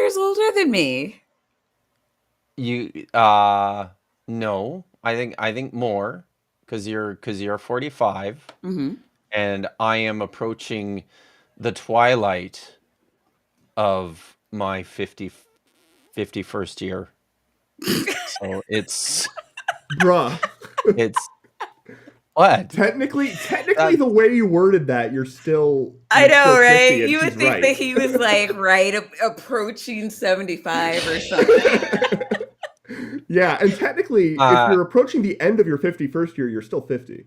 years older than me. You no, I think more because you're 45 Hmm. and I am approaching the twilight of my 51st year. So Bruh. it's what? Technically, That the way you worded that, you're still I know, 50, right? and You would she's think that right. he was like approaching 75 or something. Yeah, and technically, if uh you're approaching the end of your 51st year, you're still 50.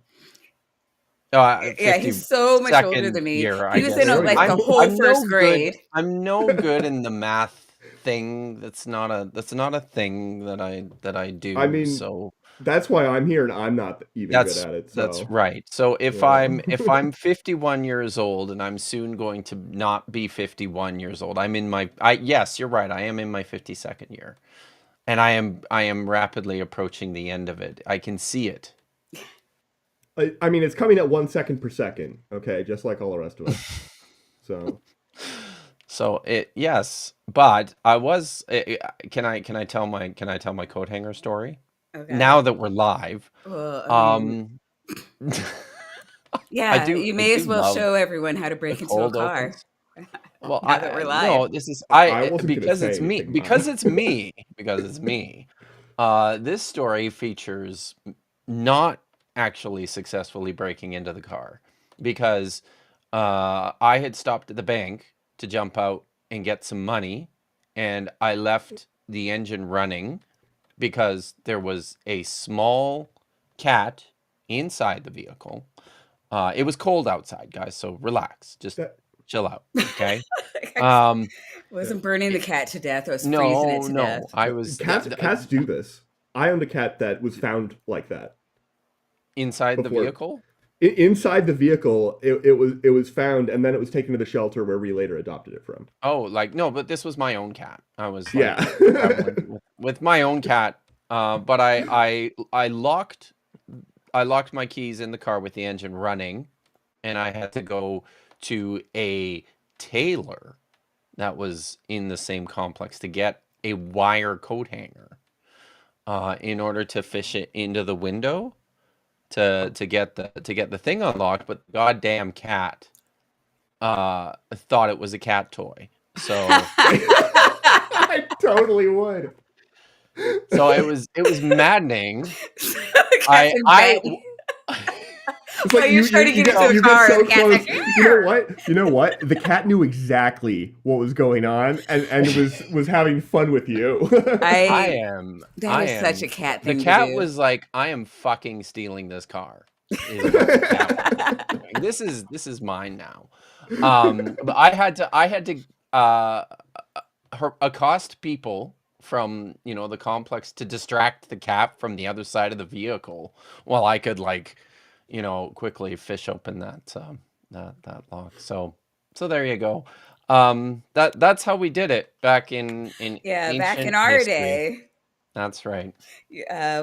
Yeah, he's so much older 52nd than me. year, I He was in guess. There we like the go. whole first grade. I'm no good in the math thing. That's not a thing that I I do. mean, So that's why I'm here, and I'm not even good that's at it. that's So, right. So if yeah. I'm 51 years old and I'm soon going to not be 51 years old, yes, you're right. I am in my 52nd year. And I am rapidly approaching the end of it. I can see it. I mean, it's coming at 1 second per second. Okay, just like all the rest of us. So, So yes, but I was can I tell my coat hanger story? Okay. Now that we're live, Well, I mean, um I yeah, do you I may do as well love show everyone how to the break into a cold car opens. Well, now that we're live. no, this is I wasn't gonna because say it's me anything, Maya. because it's me. This story features not actually successfully breaking into the car because I had stopped at the bank to jump out and get some money, and I left the engine running because there was a small cat inside the vehicle. It was cold outside, guys, so relax. Just That, chill out, okay? I Um, wasn't burning the cat to death. I was freezing it no, to no, death. I was cats do this. I owned a cat that was found like that inside the before. vehicle. Inside the vehicle, it was found, and then it was taken to the shelter where we later adopted it from. Oh, like no, but this was my own cat. I was like Yeah. traveling with my own cat. But I locked my keys in the car with the engine running, and I had to go to a tailor that was in the same complex to get a wire coat hanger in order to fish it into the window to get the thing unlocked. But the goddamn cat thought it was a cat toy. So I totally would. it was maddening. The cat's I in I bed. It's While like you're trying to you get into get the you get car, so the cat's close. like, You know what? You know what? The cat knew exactly what was going on, and was having fun with you. I I am that I is such a am cat the thing to cat do. was like, I am fucking stealing this car, is what the cat was doing. This is mine now. But I had to uh accost people from the complex to distract the cat from the other side of the vehicle while I could quickly fish open that lock. So there you go. That's how we did it back in Yeah, back in ancient our history. day, That's right.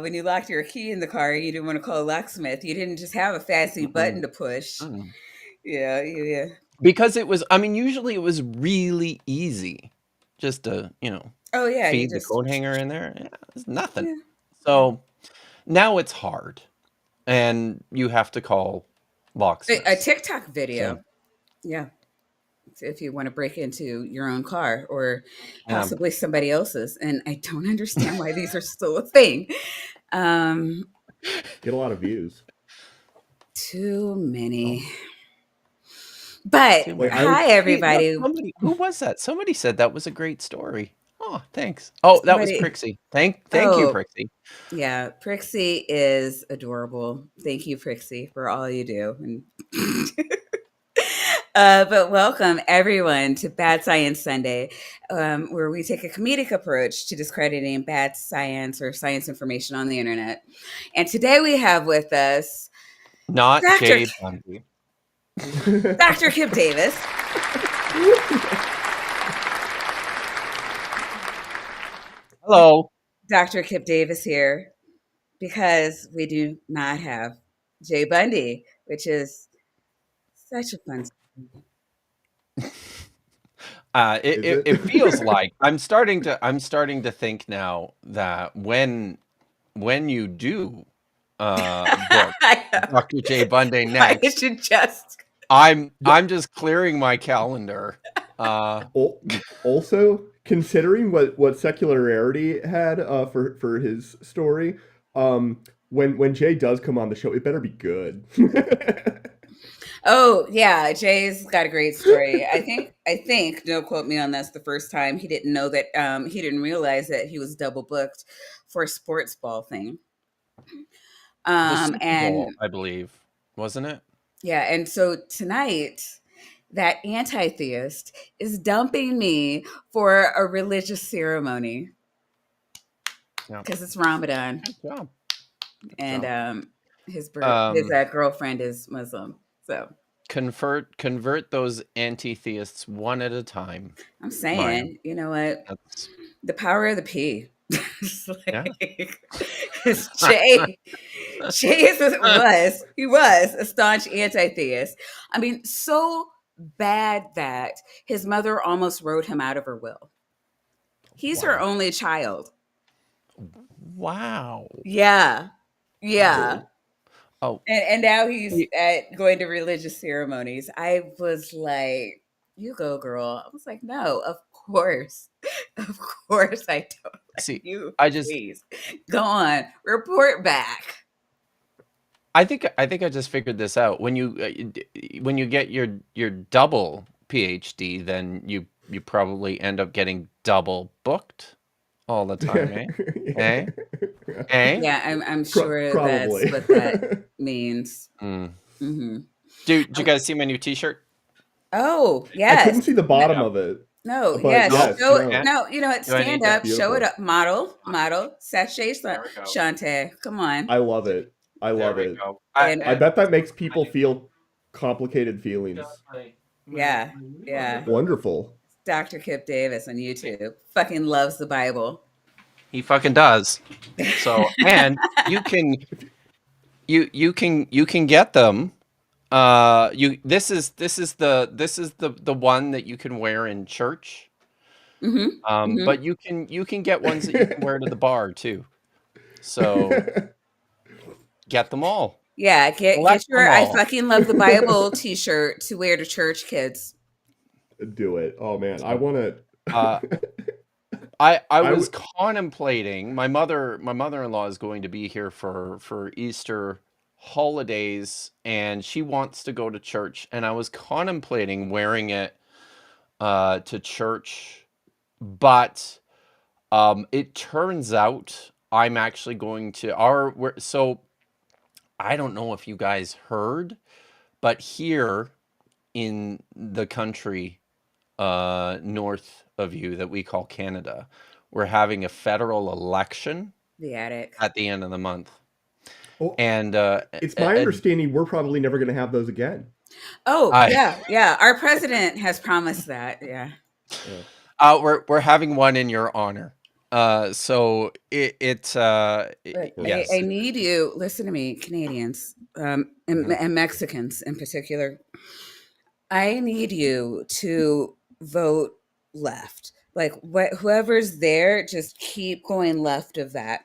when you locked your key in the car, you didn't want to call a locksmith. You didn't just have a fancy button Mm-mm, to push. mm. Yeah, yeah, Because usually it was really easy just to oh yeah, you feed the just coat hanger in there. Yeah, it's nothing. yeah. So now it's hard, and you have to call A locksmiths. TikTok So video. Yeah, if you want to break into your own car or yeah, possibly somebody else's. And I don't understand why these are still a thing. Um, Get a lot of views. too oh, many. But too Like many. I would. hi, Hey, look, everybody. who was that? Somebody said that was a great story. Oh, thanks. Oh, that was Somebody. Prixie. Thank you, Oh, Prixie. yeah. Prixie is adorable. Thank you, Prixie, for all you do. And but welcome everyone to Bad Science Sunday, where we take a comedic approach to discrediting bad science or science information on the internet. And today we have with us Not Dr. Jay Bundy. Dr. Kip Davis. Hello. Dr. Kip Davis here because we do not have Jay Bundy, which is such a fun. It feels like I'm starting to think now that when you do book Dr. J. Bundy I next, should just. I'm just clearing my calendar. Also, considering what Secularity had for his story, when Jay does come on the show, it better be good. Oh yeah, Jay's got a great story. I think. Don't quote me on this. The first time he didn't know that he didn't realize that he was double booked for a sports ball thing. The Super And Bowl, I believe, wasn't it? yeah, and so tonight that anti-theist is dumping me for a religious ceremony Yeah. because it's Ramadan. Good job. And his Um, girlfriend is Muslim. So convert those anti-theists one at a time. I'm Maya. saying, you know what? That's The power of the P. It's yeah. like, 'cause Jay was a staunch anti-theist. I mean, so bad that his mother almost wrote him out of her will. He's her Wow. only child. Wow. Yeah. Yeah. Oh. And now he's going to religious ceremonies. I was like, you go, girl. I was like, no, of course. Of course I don't. See, You, I just please. Go on. Report back. I think I just figured this out. When you get your double PhD, then you probably end up getting double booked all the time, eh? Eh? Eh? Yeah, I'm sure Probably. that's what that means. Mm. Hmm. Did you guys see my new T-shirt? Oh, I yes. couldn't see the bottom of it. No, But yes. yes, No, you know what? Do I need Stand to- up, show it Beautiful. up, model, sachet, There we go. Shantae. Come on. I love it. I There love we it. go. And I bet that makes people feel complicated feelings. yeah, yeah. Wonderful. Dr. Kip Davis on YouTube fucking loves the Bible. He fucking does. So, and you can get them. This is the one that you can wear in church. But you can get ones that you can wear to the bar too. So get them all. Yeah, get Collect your them I all. fucking love the Bible t-shirt to wear to church, kids. Do it. Oh man, I want to. I was contemplating. My mother-in-law is going to be here for Easter holidays, and she wants to go to church. And I was contemplating wearing it to church, but it turns out I'm actually going to so I don't know if you guys heard, but here in the country north of you that we call Canada, we're having a federal election The attic. at the end of the month. Oh, And it's my understanding we're probably never going to have those again. Oh, yeah. Our president has promised that. Yeah. we're having one in your honor. So yes. I need you. Listen to me, Canadians, and Mexicans in particular. I need you to vote left. Like whoever's there, just keep going left of that.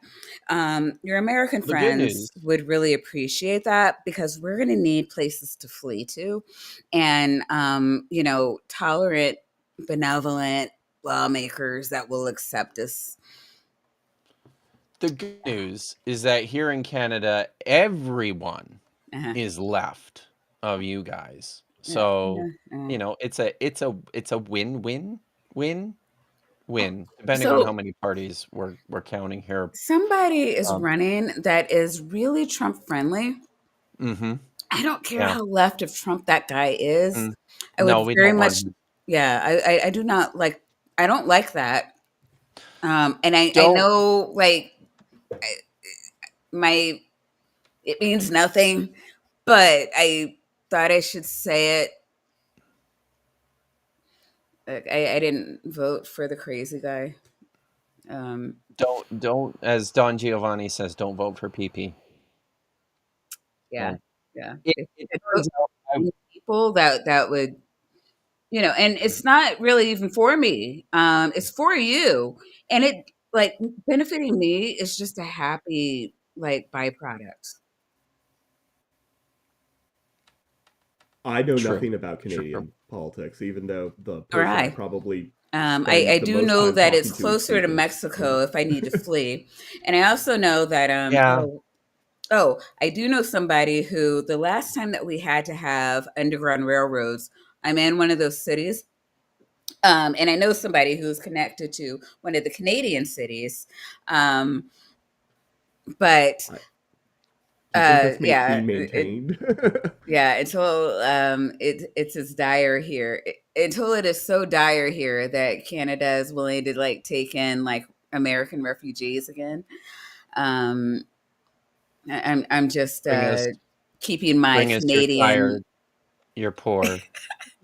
Your American The good news. friends would really appreciate that because we're going to need places to flee to, and tolerant, benevolent lawmakers that will accept us. The good news is that here in Canada, everyone is left of you guys. So it's a win-win, depending on how many parties we're counting here. Somebody is running that is really Trump friendly. Mm-hmm. I don't care how left of Trump that guy is. I would we very don't much. want Yeah, I do not like. I don't like that. And I know like it means nothing, but I thought I should say it. Like, I didn't vote for the crazy guy. Don't, as Don Giovanni says, don't vote for PP. Yeah, Don't. yeah. It turns out People that would, and it's not really even for me. It's for you, and it like benefiting me is just a happy like byproduct. I know True. nothing about True. Canadian politics, even though the Or person I I. probably I spend the do most know time that it's talking to closer to speaks Mexico English. if I need to flee, and I also know that Yeah. I do know somebody who the last time that we had to have underground railroads, I'm in one of those cities. And I know somebody who's connected to one of the Canadian cities. Um, but I, do you think that's yeah, being maintained? yeah, until it's as dire here, until it is so dire here that Canada is willing to like take in like American refugees again. Um, I'm just Bring us, keeping my bring us. You're Canadian. tired. You're poor.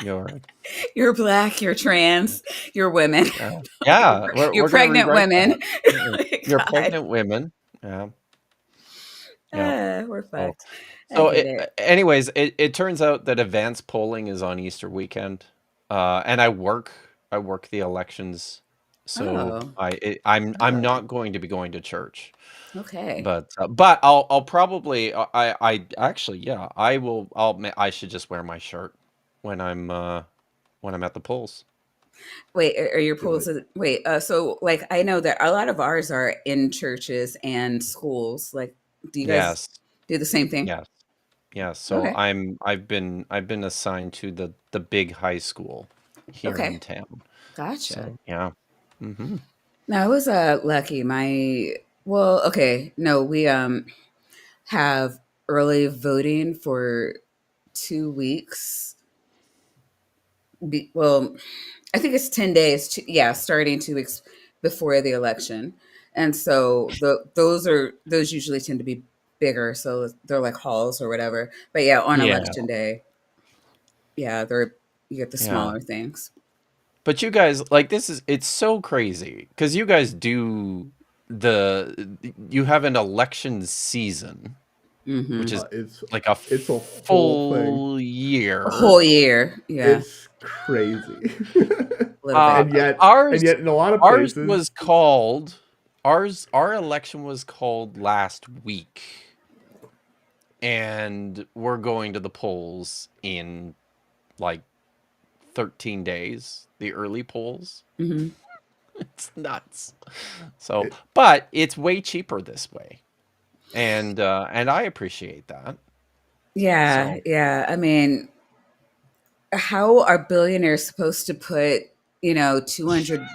You're You're black. You're trans. You're women. yeah. You're We're gonna pregnant rewrite women. that. You're God, pregnant women. Yeah. Yeah. we're Oh. fucked. I So, get it. anyways, it turns out that advanced polling is on Easter weekend, and I work the elections, so Oh, I'm oh, not going to be going to church, okay. but I'll probably I actually yeah I will I should just wear my shirt when I'm at the polls. Wait, are your Do pools? it. Wait, so like I know that a lot of ours are in churches and schools. Like, do you guys Yes, do the same thing? yes, yes. So Okay, I've been assigned to the big high school here okay, in town. gotcha. So yeah. Hmm. No, I was lucky. Okay, no, we have early voting for 2 weeks. Well, I think it's 10 days. Yeah, starting 2 weeks before the election, and so those usually tend to be bigger. So they're like halls or whatever. But yeah, on Yeah, election day, yeah, they're you get the yeah. smaller things. But you guys, like, it's so crazy because you guys do you have an election season, Hmm. which is It's like a it's a whole thing. full A year. whole year, yeah, It's crazy. a little Uh, bit. And yet in a lot of ours places, was called our election was called last week, and we're going to the polls in like 13 days, the early polls. Hmm. It's nuts. So, but it's way cheaper this way, and I appreciate that. Yeah, So, yeah. I mean, how are billionaires supposed to put $200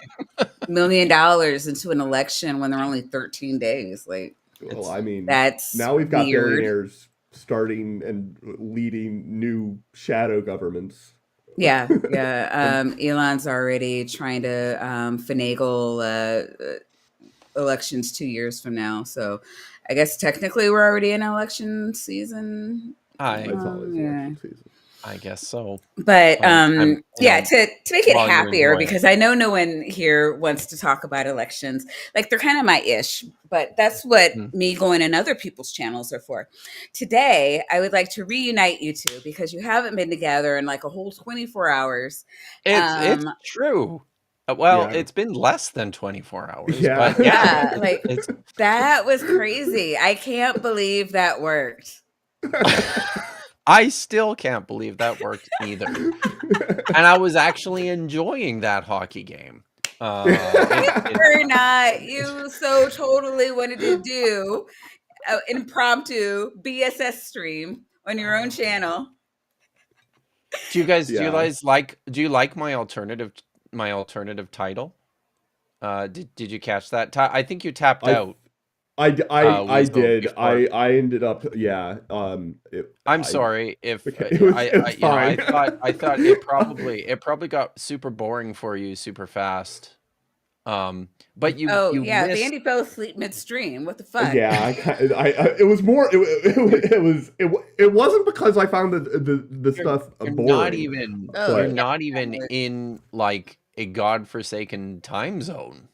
million into an election when they're only 13 days? Like, well, it's I mean, that's now we've got weird. billionaires starting and leading new shadow governments. Yeah, yeah. And Elon's already trying to finagle elections 2 years from now. So I guess technically we're already in election season. I it's always Yeah. election season. I guess so. But And yeah, to make it while you're happier, enjoying it. because I know no one here wants to talk about elections. Like they're kind of my ish, but that's what Mm. me going in other people's channels are for. Today, I would like to reunite you two because you haven't been together in like a whole 24 hours. It's Um, true. Well, Yeah. it's been less than 24 hours, Yeah. but yeah, yeah, like it's that was crazy. I can't believe that worked. I still can't believe that worked either. And I was actually enjoying that hockey game. It Or not, you so totally wanted to do an impromptu BSS stream on your own channel. Yeah. do you like my alternative title? Did you catch that? I think you tapped I out, I Weasel, did. before. I ended up, yeah. I'm sorry if It was it was I fine. thought it probably got super boring for you super fast. But Oh you yeah, missed. Vandy fell asleep midstream. What the fuck? Yeah, it was more. It wasn't because I found the You're stuff you're not boring, even Oh you're but yeah, not even in like a godforsaken time zone.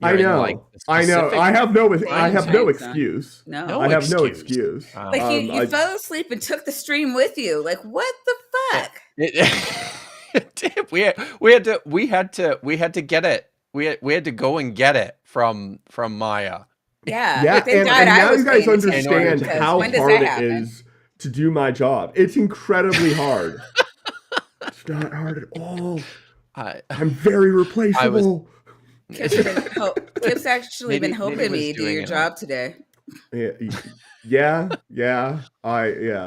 I You're in like know, a I know. specific I same time have no time zone. zone. excuse. No, No I have no excuse. excuse. like you I fell asleep and took the stream with you. Like what the It, fuck? it- We had to get it. We had to go and get it from Maya. Yeah, Yeah, but thank God and I now was you guys paying attention, In order understand to because how when does hard that it happen? is to do my job. It's incredibly hard. It's not hard at all. I I'm very I was replaceable. Kip's actually been Nitty helping was me do doing your it all. job today. Yeah, yeah.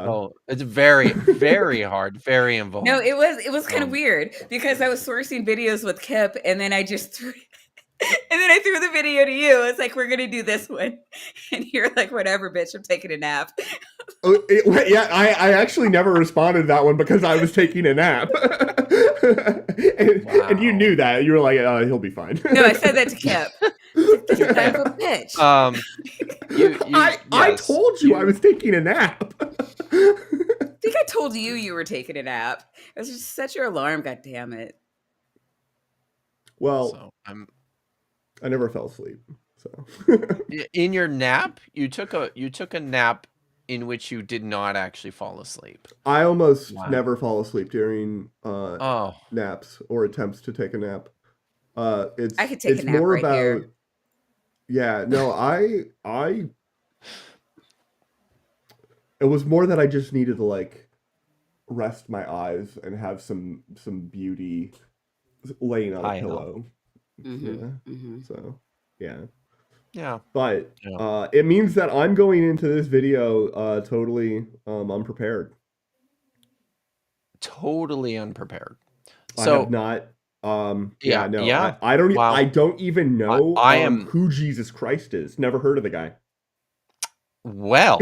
Oh, it's very, very hard, very involved. No, it was kind of Um, weird because I was sourcing videos with Kip, and then I just threw and then I threw the video to you. It's like, we're gonna do this one, and you're like, whatever, bitch, I'm taking a nap. Yeah, I actually never responded to that one because I was taking a nap. And you wow. knew that. You were like, he'll be fine. No, I said that to Kip. Like, this son of a bitch. I Yes, told you I was taking a nap. I think I told you were taking a nap. It was just set your alarm. God damn it. Well, So I never fell asleep. So in your nap, you took a nap in which you did not actually fall asleep. I almost Wow. never fall asleep during Oh, naps or attempts to take a nap. I could take a It's nap more right about here. yeah, no, it was more that I just needed to like rest my eyes and have some beauty laying on a I know. pillow. Mm-hmm, Yeah. mm-hmm. So, yeah. Yeah. But Yeah. it means that I'm going into this video totally unprepared. Totally unprepared. I So have not yeah, no. yeah. I don't Wow. I don't even know I am who Jesus Christ is. Never heard of the guy. well.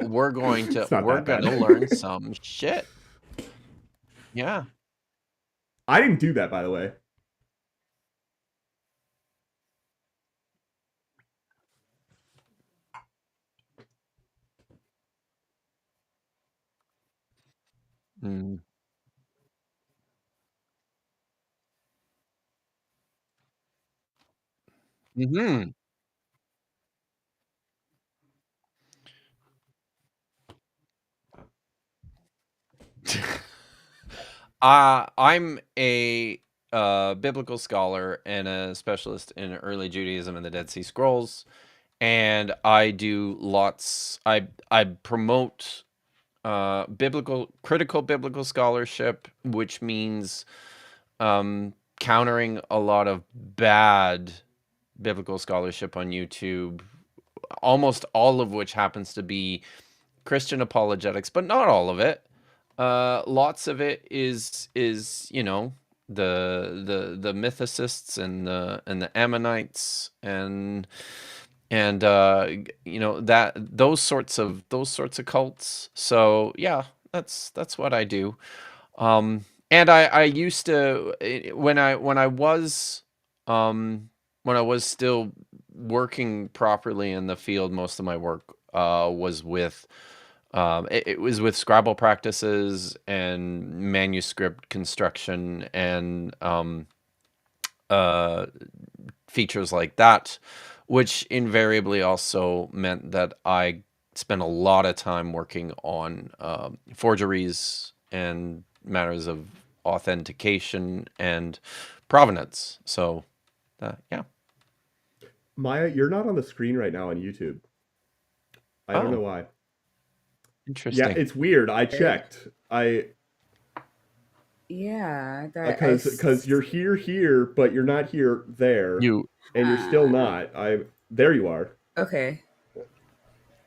We're It's not that gonna bad. learn some shit. Yeah. I didn't do that, by the way. Mm. Hmm. I'm a biblical scholar and a specialist in early Judaism and the Dead Sea Scrolls, and I do lots. I promote critical biblical scholarship, which means countering a lot of bad biblical scholarship on YouTube, almost all of which happens to be Christian apologetics, but not all of it. Lots of it is the mythicists and the Ammonites and that those sorts of cults. So yeah, that's what I do. And I used to when I was still working properly in the field. Most of my work was with it was with Scrabble practices and manuscript construction and features like that, which invariably also meant that I spent a lot of time working on forgeries and matters of authentication and provenance. So, yeah. Maya, you're not on the screen right now on YouTube. I don't know Oh, why. Yeah, interesting. it's weird. I checked. Yeah, that Because you're here, but you're not there, You and you're still not. There you are. okay.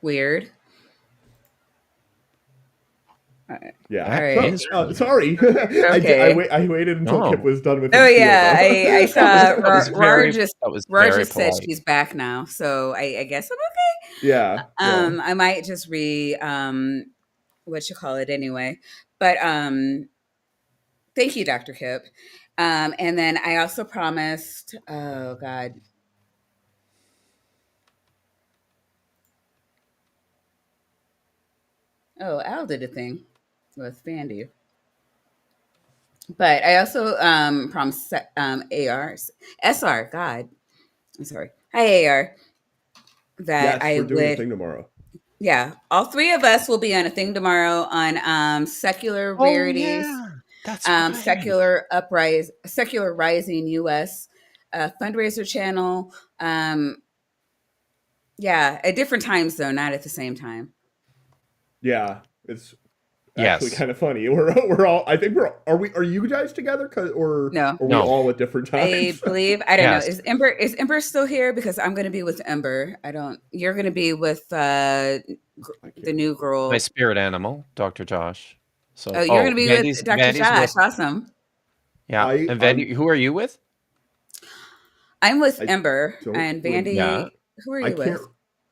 Weird. Yeah. All right. Sorry. Okay. I waited until Kip No. was done with Oh his spiel, yeah, though. I saw that was Rar very just said polite. she's back now, so I guess I'm okay. Yeah. I might just what you call it anyway. But thank you, Dr. Kip. And then I also promised, oh God. Oh, Al did a thing with Fandy. But I also promised SR, God. I'm sorry. Hi, AR. That Yes, I we're doing a would, thing tomorrow. yeah, all three of us will be on a thing tomorrow on secular Oh rarities. yeah. That's right. Secular Rising US fundraiser channel. Yeah, at different times though, not at the same time. Yeah, it's actually Yes. kind of funny. We're all. I think are you guys together? Or No, are we No. all at different I times? believe I don't know. Yes. Is Ember still here? Because I'm going to be with Ember. I don't. You're going to be with the new girl. My spirit animal, Dr. Josh. So, Oh, you're going to be Vandy's with Dr. Josh. with, Awesome. yeah. And Vandy, who are you with? I'm with I Ember don't and rem- Vandy. Yeah. Who are you with?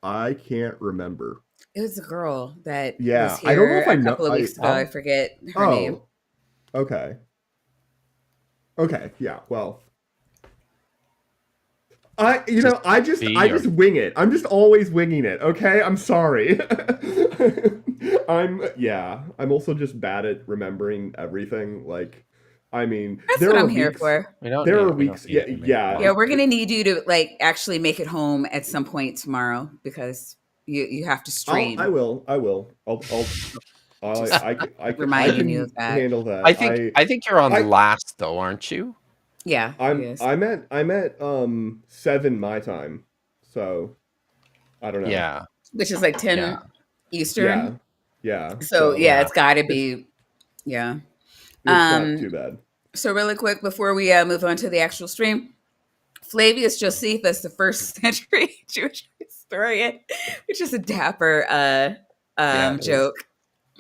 I can't remember. It was a girl that Yeah, was I don't know here if I a know. couple of weeks ago. I forget her name. Okay. Okay. Yeah. Well, I just wing it. I'm just always winging it. Okay. I'm sorry. I'm also just bad at remembering everything. Like, I mean, That's what I'm here for. There are weeks. Yeah. We're gonna need you to like actually make it home at some point tomorrow because you have to stream. I will. I can reminding you of that. handle that. I think you're on last though, aren't you? Yeah, I'm at 7 my time, so I don't know. Yeah, which is like 10 Eastern. Yeah. So yeah, it's got to be. Yeah. It's not too bad. So really quick before we move on to the actual stream, Flavius Josephus, the first century Jewish historian, which is a dapper joke.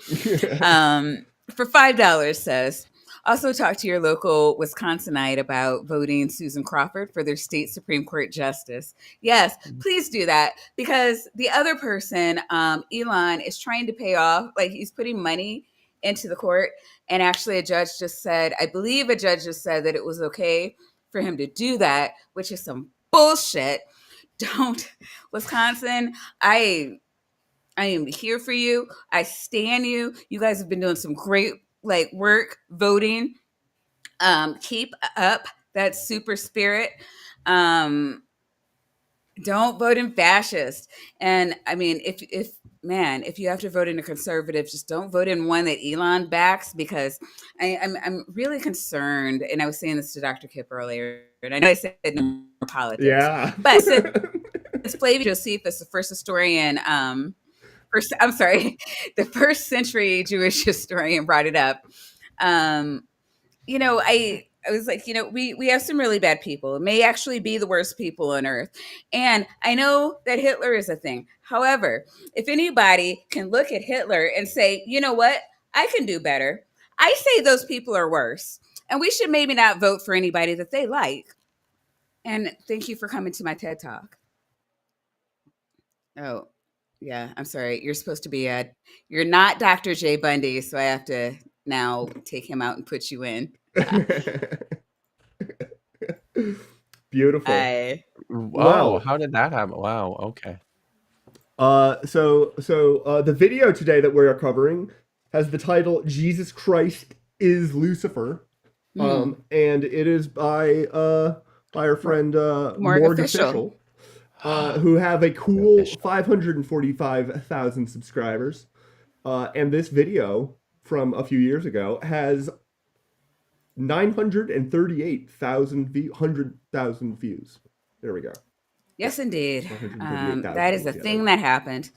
For $5 says, also talk to your local Wisconsinite about voting Susan Crawford for their state Supreme Court justice. Yes, please do that because the other person, Elon, is trying to pay off, like he's putting money into the court. And actually I believe a judge just said that it was okay for him to do that, which is some bullshit. Don't, Wisconsin, I am here for you. I stand you. You guys have been doing some great work voting. Keep up that super spirit. Don't vote in fascist. And I mean, if you have to vote in a conservative, just don't vote in one that Elon backs because I'm really concerned. And I was saying this to Dr. Kip earlier, and I know I said no more politics. Yeah. But since Flavius Josephus, the first historian, the first century Jewish historian brought it up. I was like, we have some really bad people. It may actually be the worst people on earth. And I know that Hitler is a thing. However, if anybody can look at Hitler and say, you know what, I can do better, I say those people are worse. And we should maybe not vote for anybody that they like. And thank you for coming to my TED Talk. Oh, yeah, I'm sorry. You're supposed to be you're not Dr. J. Bundy, so I have to now take him out and put you in. Beautiful. Wow, how did that happen? Wow, okay. So the video today that we're covering has the title Jesus Christ is Lucifer. And it is by our friend Morgue Official. Who have a cool 545,000 subscribers. And this video from a few years ago has 938,000 views. There we go. Yes, indeed. That is a thing that happened.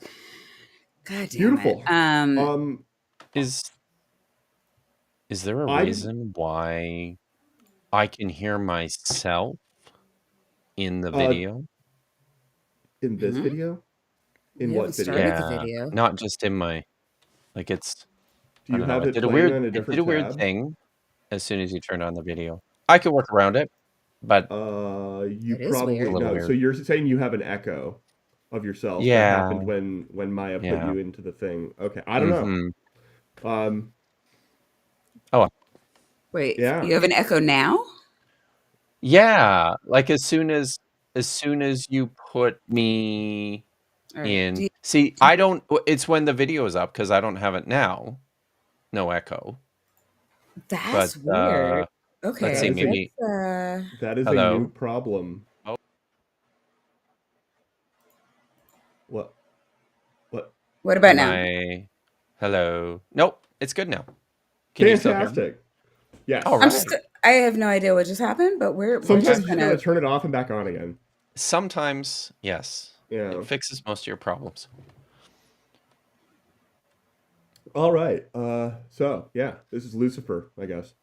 God damn Beautiful. Is there a reason why I can hear myself in the video? In this video? In what video? The video? Not just in my, like it's. Do you have it did a playing weird, on a different It did a weird tab? thing as soon as you turned on the video. I could work around it, but you probably know. So you're saying you have an echo of yourself. Yeah. That happened when Maya put you into the thing. Okay, I don't know. Oh. Wait. Yeah. You have an echo now? Yeah, like as soon as you put me in. See, I don't. It's when the video is up because I don't have it now. No echo. That's weird. Okay. Let's see. Maybe that is a new problem. Oh. What? What about now? Hello. Nope. It's good now. Fantastic. Yes. All I'm right. just. I have no idea what just happened, but we're Sometimes just you gotta turn it off and back on again. Sometimes, yes. Yeah. It fixes most of your problems. All right. So yeah, this is Lucifer, I guess.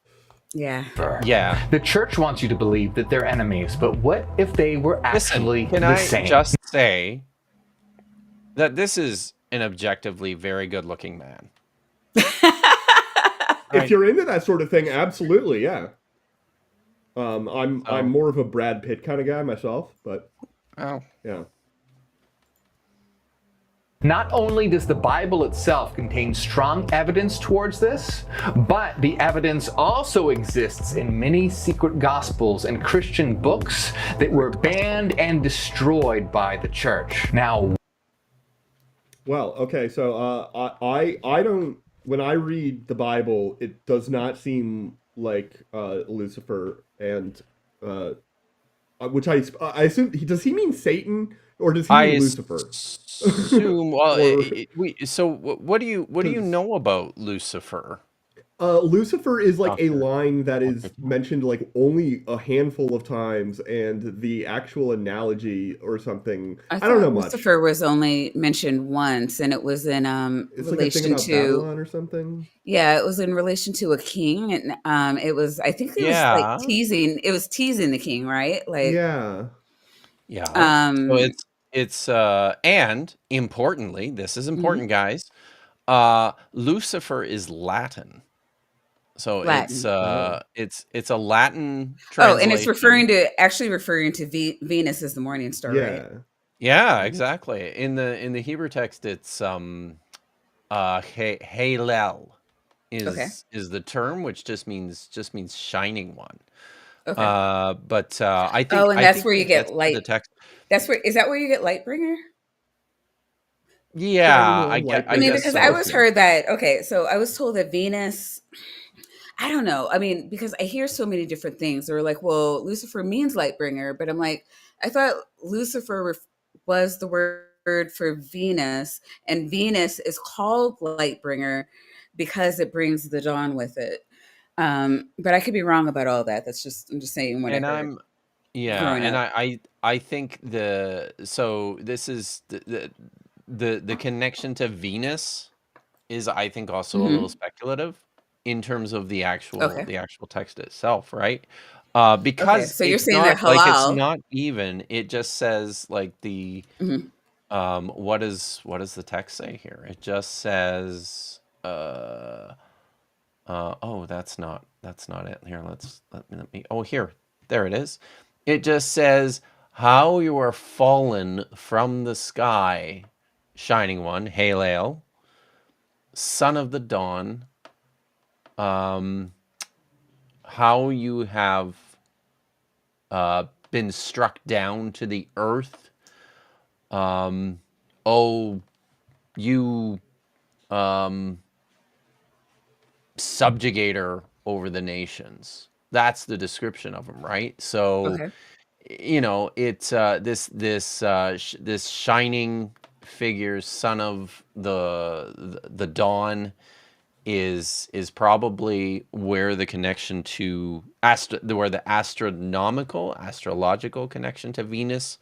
Yeah. Yeah. The church wants you to believe that they're enemies, but what if they were actually Listen, can the I same? just say that this is an objectively very good-looking man. If Right. you're into that sort of thing, absolutely, yeah. I'm So- more of a Brad Pitt kind of guy myself, but Oh, yeah. Not only does the Bible itself contain strong evidence towards this, but the evidence also exists in many secret gospels and Christian books that were banned and destroyed by the church. Now, Well, okay, so I don't, when I read the Bible, it does not seem like Lucifer and which I assume does he mean Satan or does he I mean Lucifer? assume. Well, Or- so what do you 'Cause- know about Lucifer? Lucifer is like a Doctor. line that is mentioned like only a handful of times, and the actual analogy or something. I don't know much. Lucifer was only mentioned once, and it was in It's like a thing relation about to Babylon or something. yeah, it was in relation to a king, and it was I think it was Yeah. like teasing. It was teasing the king, right? Like Yeah. Yeah. So um, it's and importantly, this is important, guys. Lucifer is Latin. So Latin. it's a Latin Oh, and it's translation. actually referring to Venus as the morning star, right? Yeah. Yeah, exactly. In the Hebrew text, it's Halel Okay. is the term, which just means shining one. Okay. But I Oh, and that's think where when you it get gets to the light. text, Is that where you get Lightbringer? yeah, Shining one, light I I mean, bringer. guess because I so. was heard that, okay, so I was told that Venus, I don't know. I mean, because I hear so many different things. They were like, well, Lucifer means light bringer, but I'm like, I thought Lucifer was the word for Venus, and Venus is called light bringer because it brings the dawn with it. But I could be wrong about all that. I'm just saying what I And heard yeah, growing and up. I think so this is the connection to Venus is, I think, also a little Hmm. speculative in terms of Okay. the actual text itself, right? Okay. Because So you're it's saying not that like it's halal. not even. It just says like the Mhm. what does the text say here? It just says oh, that's not it. Here, let me. Oh, here, there it is. It just says, "How you are fallen from the sky, shining one, Halel, son of the dawn. How you have been struck down to the earth. Oh, you subjugator over the nations." That's the description of him, right? So Okay. it's this shining figure, son of the dawn, is probably where the connection to where the astrological connection to Venus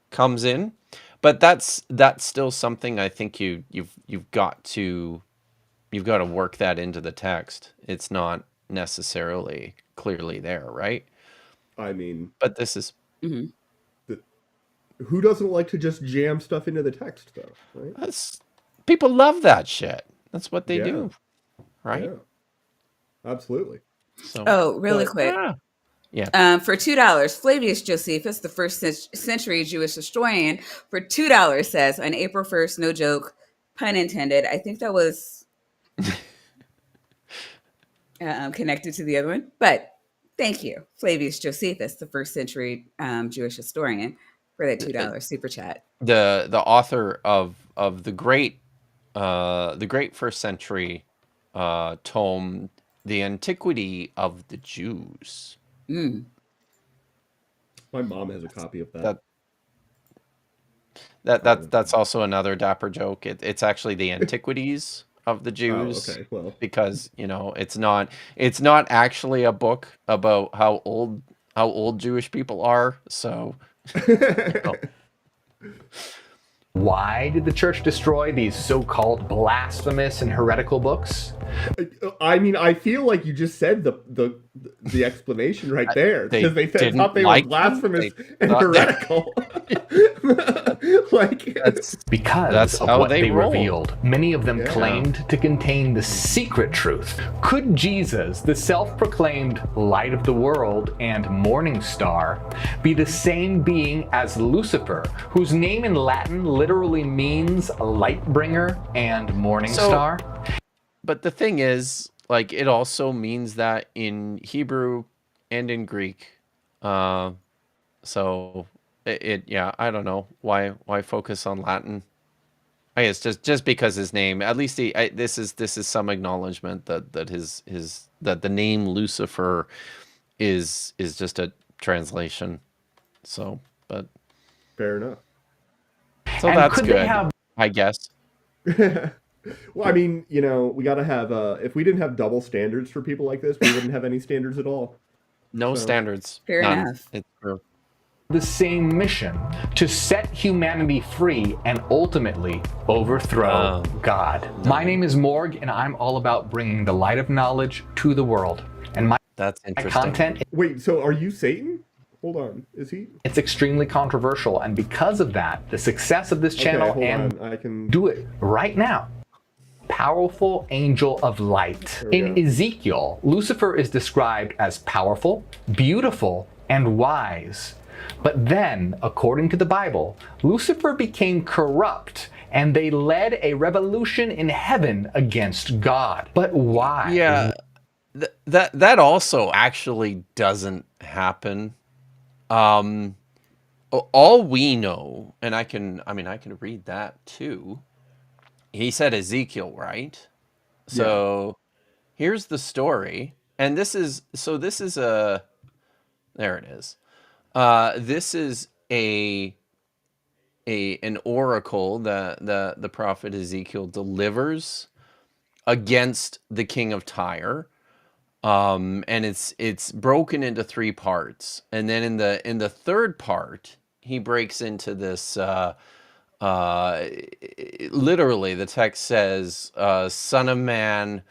comes in. But that's still something I think you've got to work that into the text. It's not necessarily clearly there, right? I mean, But this is Hmm. who doesn't like to just jam stuff into the text, though, right? that's people love that shit. That's what they Yeah. do, right? Yeah. Absolutely. So, Oh, really But quick. yeah. For $2, Flavius Josephus, the first century Jewish historian, for $2 says on April 1st, no joke, pun intended. I think that was connected to the other one, but thank you, Flavius Josephus, the first century Jewish historian, for that $2 super chat. The author of the great first century tome, The Antiquity of the Jews. Mm. my mom has a copy of that. That's also another dapper joke. It's actually the Antiquities of the Jews, okay, well. because it's not actually a book about how old Jewish people are. So Why did the church destroy these so-called blasphemous and heretical books? I mean, I feel like you just said the explanation right there, they because they didn't thought they like were them. blasphemous They and thought they- heretical. Like, Because That's of how what they they roll. revealed. Many of them Yeah. claimed to contain the secret truth. Could Jesus, the self-proclaimed light of the world and morning star, be the same being as Lucifer, whose name in Latin literally means light bringer and morning star? But the thing is, like, it also means that in Hebrew and in Greek. So yeah, I don't know why focus on Latin. I guess just because his name, at least this is some acknowledgement that his that the name Lucifer is just a translation. So, but fair enough. so And that's could good, they have I guess. Well, I mean, we got to have. If we didn't have double standards for people like this, we wouldn't have any standards at all. No So- standards. Fair None. enough. It's true. the same mission to set humanity free and ultimately overthrow God? My name is Morgue, and I'm all about bringing the light of knowledge to the world. And my That's interesting. content, Wait, so are you Satan? Hold on, is he? it's extremely controversial, and because of that, the success of this channel Okay, hold and on. I can. do it right now. Powerful angel of light. There we In go. Ezekiel, Lucifer is described as powerful, beautiful, and wise. But then, according to the Bible, Lucifer became corrupt and they led a revolution in heaven against God. But why? Yeah, that also actually doesn't happen. All we know, and I can read that too. He said Ezekiel, right? So here's the story, and this is a, there it is. This is an oracle that the prophet Ezekiel delivers against the king of Tyre. And it's broken into three parts, and then in the third part he breaks into this. Literally, the text says, "Son of man,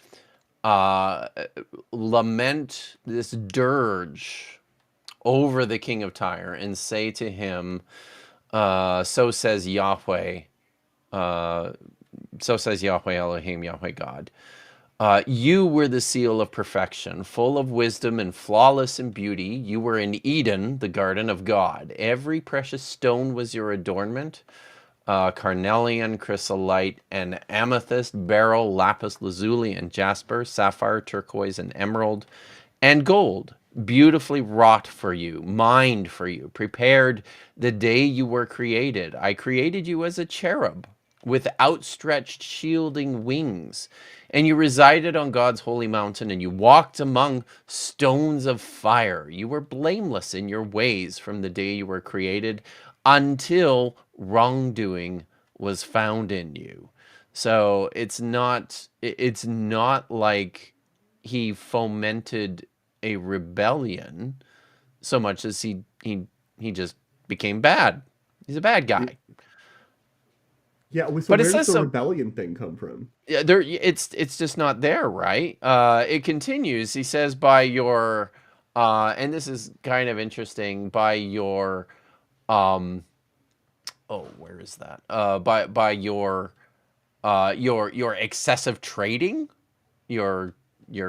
lament this dirge over the king of Tyre, and say to him, so says Yahweh, Elohim, Yahweh God. You were the seal of perfection, full of wisdom and flawless in beauty. You were in Eden, the garden of God. Every precious stone was your adornment. Carnelian, chrysolite, and amethyst, beryl, lapis lazuli, and jasper, sapphire, turquoise, and emerald, and gold, beautifully wrought for you, mined for you, prepared the day you were created. I created you as a cherub with outstretched shielding wings, and you resided on God's holy mountain, and you walked among stones of fire. You were blameless in your ways from the day you were created until wrongdoing was found in you. So it's not like he fomented a rebellion so much as he just became bad. He's a bad guy. Yeah, so But it where says does the some- rebellion thing come from? Yeah, it's just not there, right? It continues. He says, by your and this is kind of interesting, by your where is that? By your excessive trading, your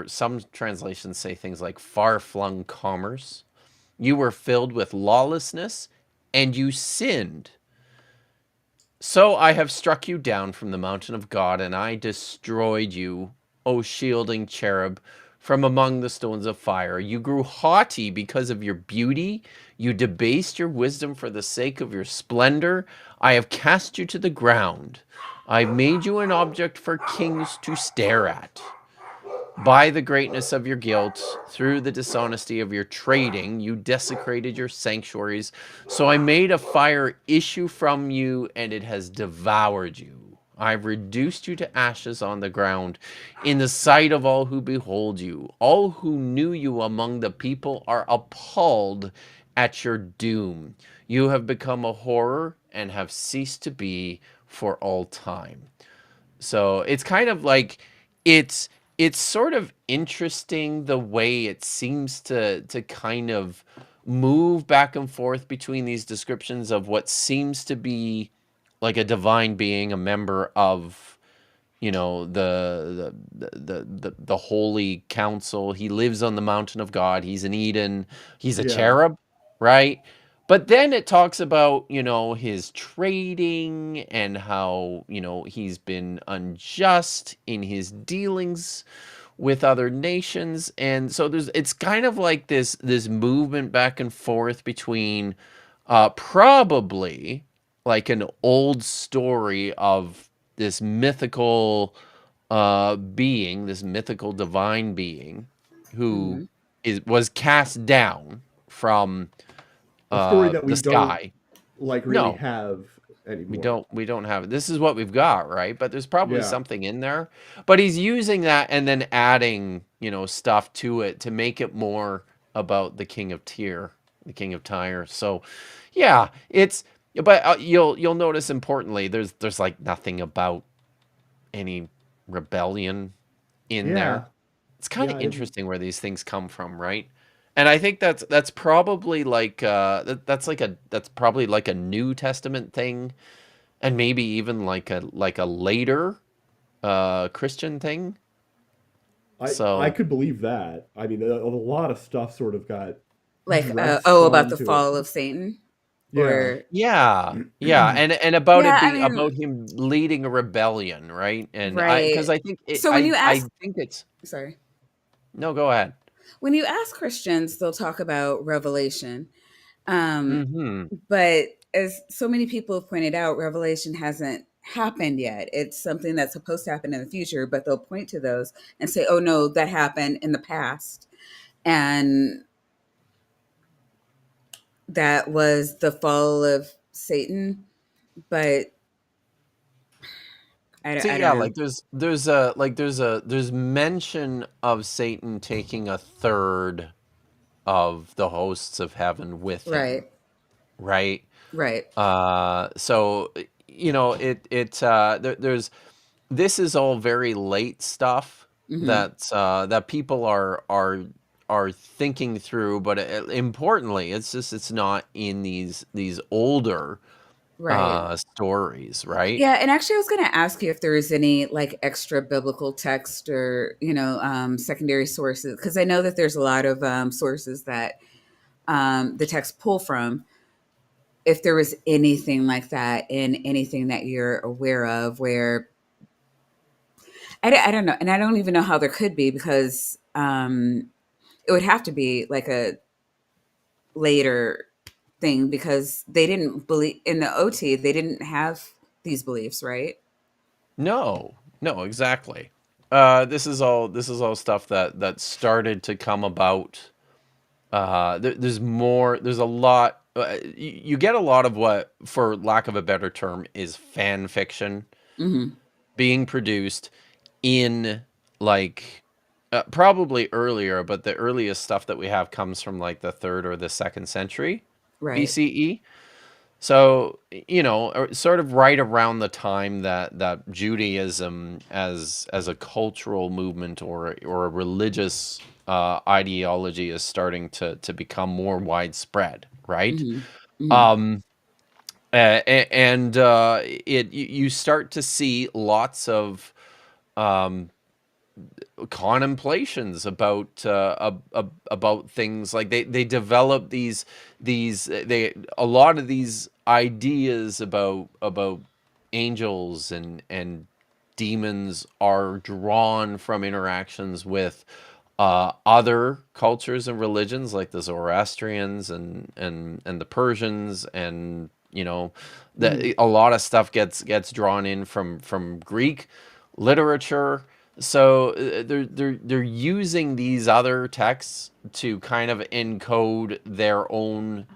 some translations say things like far-flung commerce. You were filled with lawlessness, and you sinned. So I have struck you down from the mountain of God, and I destroyed you, O shielding cherub, from among the stones of fire. You grew haughty because of your beauty. You debased your wisdom for the sake of your splendor. I have cast you to the ground. I've made you an object for kings to stare at. By the greatness of your guilt, through the dishonesty of your trading, you desecrated your sanctuaries. So I made a fire issue from you, and it has devoured you. I've reduced you to ashes on the ground in the sight of all who behold you. All who knew you among the people are appalled at your doom. You have become a horror and have ceased to be for all time. So it's kind of like it's it's sort of interesting the way it seems to kind of move back and forth between these descriptions of what seems to be like a divine being, a member of, you know, the holy council. He lives on the mountain of God. He's in Eden. He's a Yeah. cherub, right? But then it talks about, you know, his trading and how, you know, he's been unjust in his dealings with other nations. And so it's kind of like this movement back and forth between probably like an old story of this mythical being, this mythical divine being who Mhm. was cast down from A story that the we don't sky. like really No, have anymore. we don't have it. This is what we've got, right? But there's probably Yeah. something in there. But he's using that and then adding, you know, stuff to it to make it more about the king of Tyre, the king of Tyre. So, yeah, it's but you'll notice importantly there's like nothing about any rebellion in Yeah. there. It's kind Yeah, of I didn't. interesting where these things come from, right? And I think that's probably like that's probably like a New Testament thing, and maybe even like a later Christian thing. I So could believe that. I mean, a lot of stuff sort of got Like, dressed oh, about the onto it. fall of Satan, Yeah. or yeah, yeah, and about yeah, it I being mean, about him leading a rebellion, right? And right. because I think So when you I ask, think it's sorry, no, go ahead. when you ask Christians, they'll talk about revelation. Um, Mm-hmm. but as so many people have pointed out, revelation hasn't happened yet. It's something that's supposed to happen in the future, but they'll point to those and say, "Oh no, that happened in the past," and that was the fall of Satan. But I See, don't yeah, know. like there's mention of Satan taking a third of the hosts of heaven with him, Right, right? right. So you know, there's this is all very late stuff Hmm. that that people are thinking through, but importantly, it's just it's not in these older Right. stories, right? Yeah, and actually, I was going to ask you if there is any like extra biblical text or secondary sources, because I know that there's a lot of sources that the text pull from. If there was anything like that in anything that you're aware of, where I don't know, and I don't even know how there could be because it would have to be like a later thing because they didn't believe in the OT. They didn't have these beliefs, right? No, no, exactly. This is all stuff that started to come about. There's more. There's a lot. You get a lot of what, for lack of a better term, is fan fiction Hmm. being produced in like probably earlier, but the earliest stuff that we have comes from like the third or the second century Right. BCE. So, you know, sort of right around the time that Judaism as a cultural movement or a religious ideology is starting to become more widespread, right? Hmm. Hmm. Um, and you start to see lots of um, contemplations about things like they develop they a lot of these ideas about angels and demons are drawn from interactions with other cultures and religions like the Zoroastrians and the Persians, and you know Hmm. that a lot of stuff gets drawn in from Greek literature. So they're using these other texts to kind of encode their own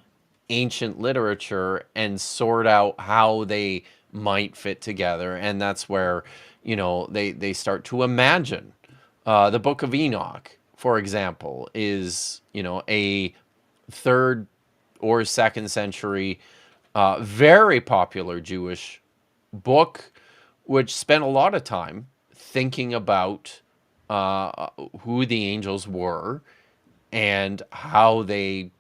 ancient literature and sort out how they might fit together, and that's where, you know, they start to imagine. The Book of Enoch, for example, is, you know, a third or second century, very popular Jewish book, which spent a lot of time thinking about who the angels were and how they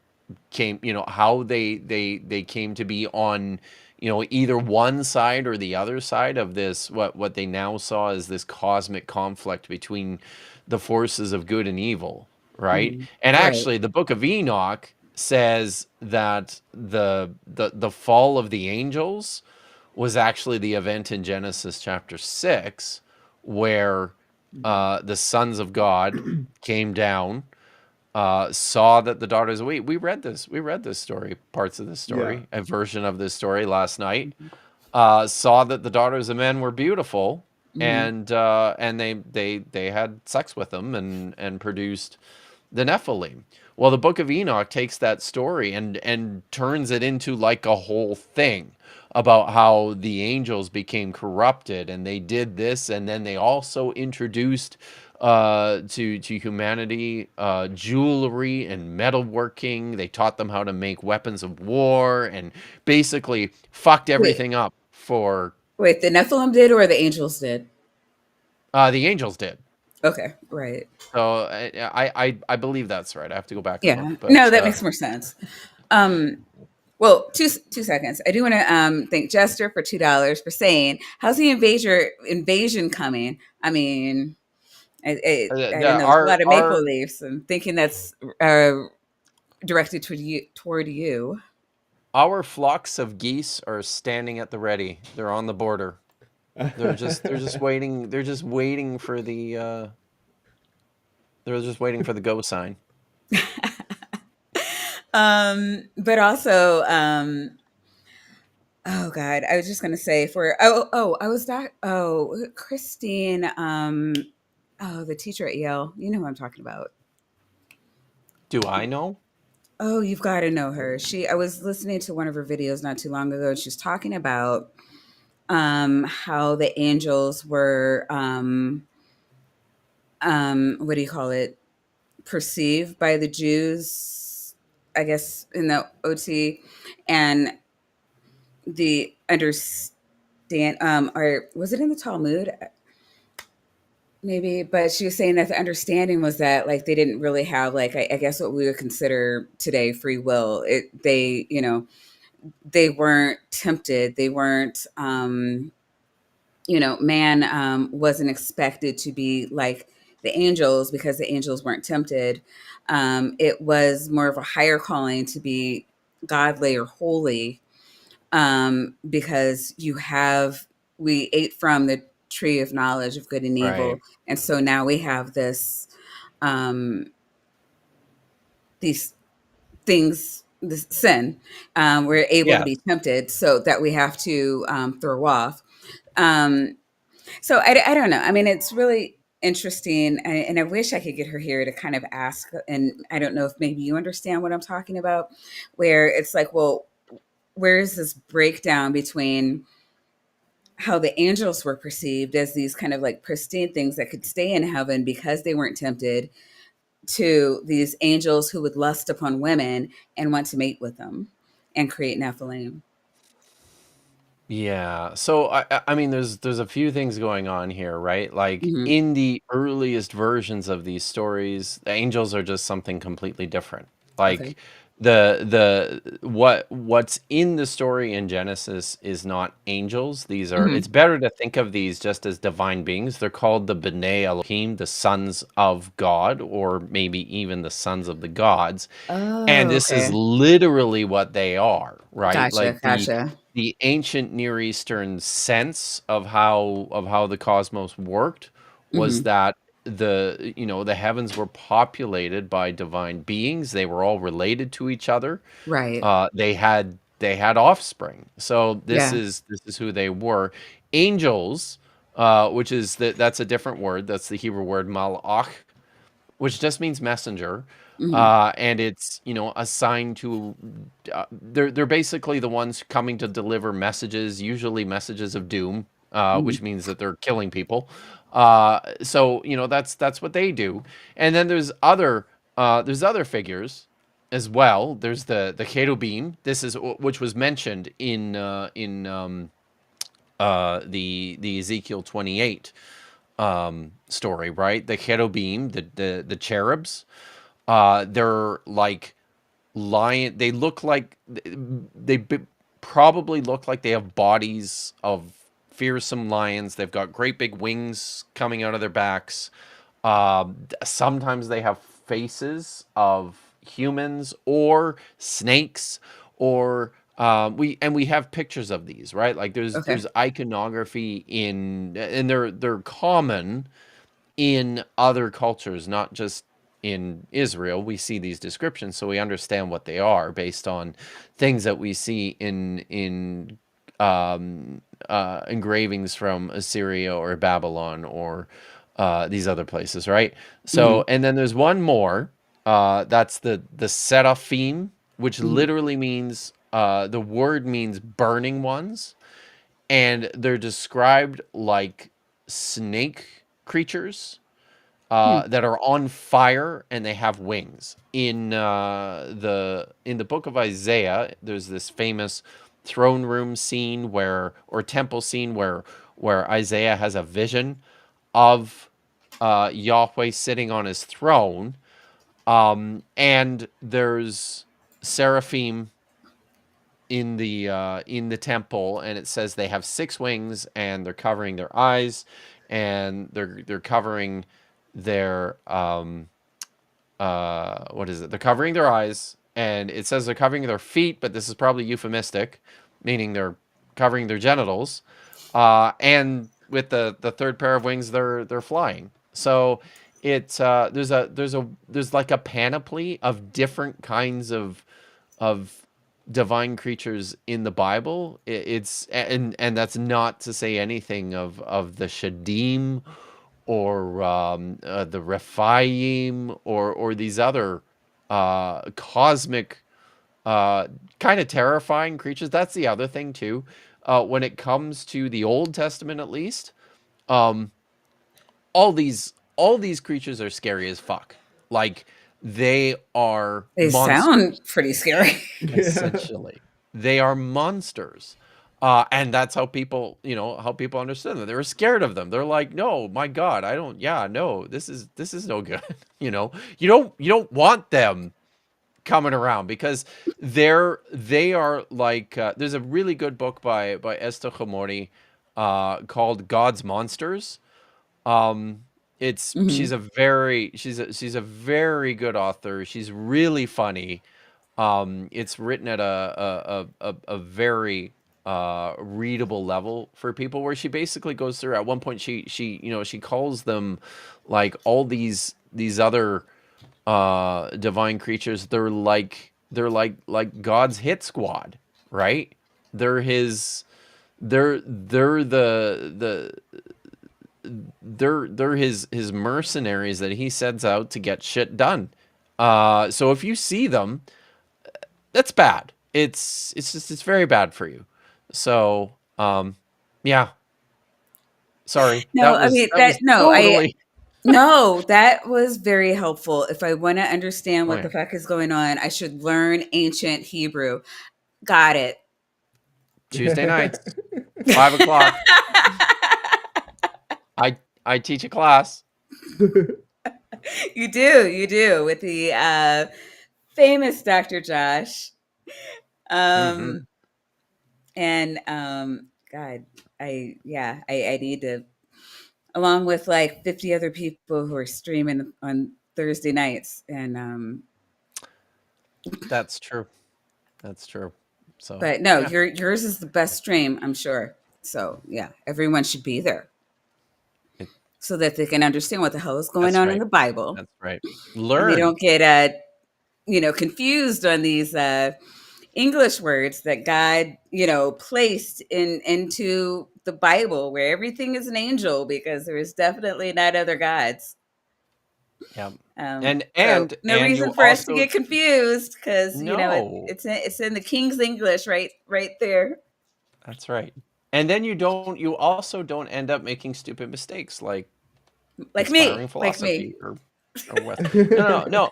came, you know, how they came to be on, you know, either one side or the other side of this, what they now saw as this cosmic conflict between the forces of good and evil, right? Mm. And Right. actually the Book of Enoch says that the fall of the angels was actually the event in Genesis chapter 6 where the sons of God came down, saw that the daughters, we read this, story, parts of this Yeah. story, a version of this story last night, saw that the daughters of men were beautiful, Mm. and they had sex with them and produced the Nephilim. Well, the Book of Enoch takes that story and turns it into like a whole thing about how the angels became corrupted and they did this, and then they also introduced to humanity jewelry and metalworking. They taught them how to make weapons of war and basically fucked Wait, everything up for wait, the Nephilim did or the angels did? the angels did. Okay, right. So I believe that's right. I have to go back and look, Yeah. but No, that makes more sense. Um, well, 2 seconds. I do want to thank Jester for $2 for saying, "How's the invasion coming?" I mean, I don't know. There's a lot of maple leaves. I'm thinking that's directed toward you. our flocks of geese are standing at the ready. They're on the border. They're just waiting. They're just waiting for the go sign. But also, oh God, I was just gonna say I was that Christine, the teacher at Yale. You know who I'm talking about. Do I know? Oh, you've got to know her. I was listening to one of her videos not too long ago, and she was talking about how the angels were what do you call it? Perceived by the Jews, I guess in the OT, and the understand or was it in the Talmud? Maybe, but she was saying that the understanding was that like they didn't really have like I guess what we would consider today free will. They they weren't tempted. They weren't man wasn't expected to be like the angels because the angels weren't tempted. It was more of a higher calling to be godly or holy, because we ate from the tree of knowledge of good and Right. evil, and so now we have um, these things, this sin. We're able to Yes. be tempted, so that we have to throw off. Um, So I don't know. I mean, it's really interesting, and I wish I could get her here to kind of ask. And I don't know if maybe you understand what I'm talking about, where it's like, well, where is this breakdown between how the angels were perceived as these kind of like pristine things that could stay in heaven because they weren't tempted, to these angels who would lust upon women and want to mate with them and create Nephilim. Yeah. So I mean there's a few things going on here, right? Like Hmm. in the earliest versions of these stories, the angels are just something completely different. Okay. Like what's in the story in Genesis is not angels. These are, Hmm. it's better to think of these just as divine beings. They're called the B'nai Elohim, the sons of God, or maybe even the sons of the gods. And Oh, this is okay. literally what they are, right? Gotcha. Like Gotcha. the ancient Near Eastern sense of how the cosmos worked was Hmm. that the heavens were populated by divine beings. They were all related to each other. Right. They had offspring. So this Yeah. is who they were. Angels, which is that's a different word. That's the Hebrew word malach, which just means messenger. and it's, you know, assigned to. They're basically the ones coming to deliver messages, usually messages of doom, which means that they're killing people. So you know that's what they do. And then there's other figures as well. There's the cherubim. This is which was mentioned in the Ezekiel 28 story, right? The cherubim, the cherubs, they're like lion. They look like probably look like they have bodies of fearsome lions. They've got great big wings coming out of their backs. Sometimes they have faces of humans or snakes, or we have pictures of these, right? Like Okay. there's iconography and they're common in other cultures, not just in Israel. We see these descriptions, so we understand what they are based on things that we see in engravings from Assyria or Babylon or these other places, right? So, and then there's one more. That's the seraphim, which literally means the word means burning ones, and they're described like snake creatures that are on fire and they have wings. In the book of Isaiah, there's this famous throne room scene or temple scene where Isaiah has a vision of Yahweh sitting on his throne, and there's seraphim in the temple, and it says they have 6 wings and they're covering their eyes, and they're covering their what is it? They're covering their eyes, and it says they're covering their feet, but this is probably euphemistic, meaning they're covering their genitals. And with the third pair of wings, they're flying. So it's there's like a panoply of different kinds of divine creatures in the Bible. It's and that's not to say anything of the Shadim or the Rephaim or these other cosmic kind of terrifying creatures. That's the other thing too. When it comes to the Old Testament, at least, um, all these creatures are scary as fuck. Like they are They monsters. sound pretty scary. Essentially, they are monsters. And that's how people, how people understood them. They were scared of them. They're like, no, my God, I don't, yeah, no, this is no good. You don't want them coming around because they are like, there's a really good book by Esther Hamori, called God's Monsters. It's she's a very good author. She's really funny. It's written at a very readable level for people, where she basically goes through. At one point, she calls them like all these other divine creatures. They're like God's hit squad, right? They're his. They're they're his mercenaries that he sends out to get shit done. So if you see them, that's bad. It's very bad for you. So yeah. Sorry. No, That I was mean that was I totally. no, that was very helpful. If I want to understand Oh what yeah. the fuck is going on, I should learn ancient Hebrew. Got it. Tuesday nights, 5 o'clock. I teach a class. You do with the famous Dr. Josh. Hmm. Um and God, I need to, along with like 50 other people who are streaming on Thursday nights. And That's true. That's true. So but no, yeah. yours is the best stream, I'm sure. So yeah, everyone should be there It, so that they can understand what the hell is going that's on in right. the Bible, That's right. and they Learn. don't get confused on these English words that God placed into the Bible, where everything is an angel, because there is definitely not other gods. Yeah. So And no reason you for us to also get confused because no. it's in the King's English right there. That's right. And then you also don't end up making stupid mistakes like Like inspiring me, like philosophy me. or West. No.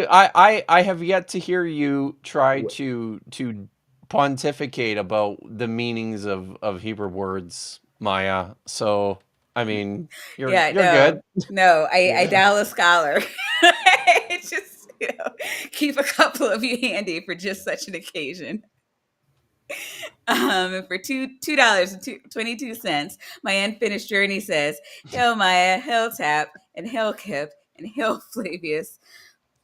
I have yet to hear you try to pontificate about the meanings of Hebrew words, Maya. So I mean, you're good. No, I Yeah. dial a scholar. Just keep a couple of you handy for just such an occasion. And for $2.22, my unfinished journey says, "Hail Maya, hail Tap, and hail Kip, and hail Flavius,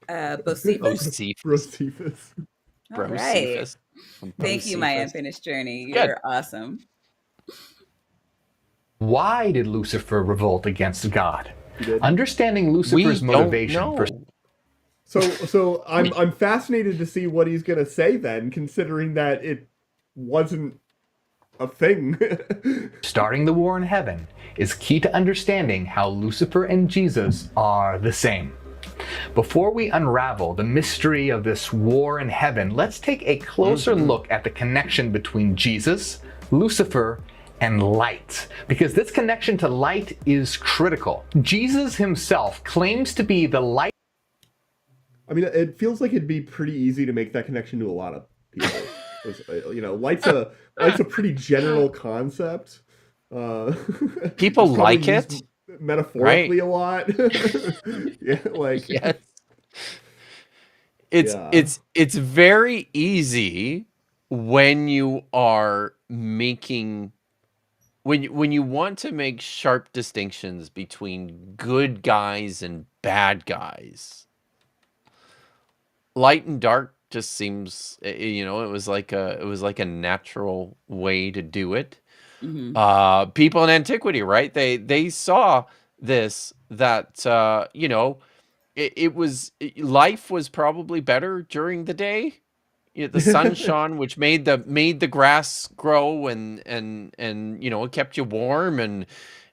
Bocephus." Bocephus. Josephus. All right. Bocephus. Thank you, my Bocephus. unfinished journey. Good. You're awesome. Why did Lucifer revolt against God? He did. Understanding Lucifer's motivation for So I'm fascinated to see what he's gonna say then, considering that it wasn't a thing. starting the war in heaven is key to understanding how Lucifer and Jesus are the same. Before we unravel the mystery of this war in heaven, let's take a closer look at the connection between Jesus, Lucifer, and light, because this connection to light is critical. Jesus himself claims to be the light. I mean, it feels like it'd be pretty easy to make that connection to a lot of people. Light's a pretty general concept. People it's like probably it used metaphorically a lot. Yeah, like yes. It's very easy when you are making when you want to make sharp distinctions between good guys and bad guys. Light and dark just seems it was like a natural way to do it. People in antiquity, right? They saw this that life was probably better during the day. The sun shone, which made the grass grow and it kept you warm and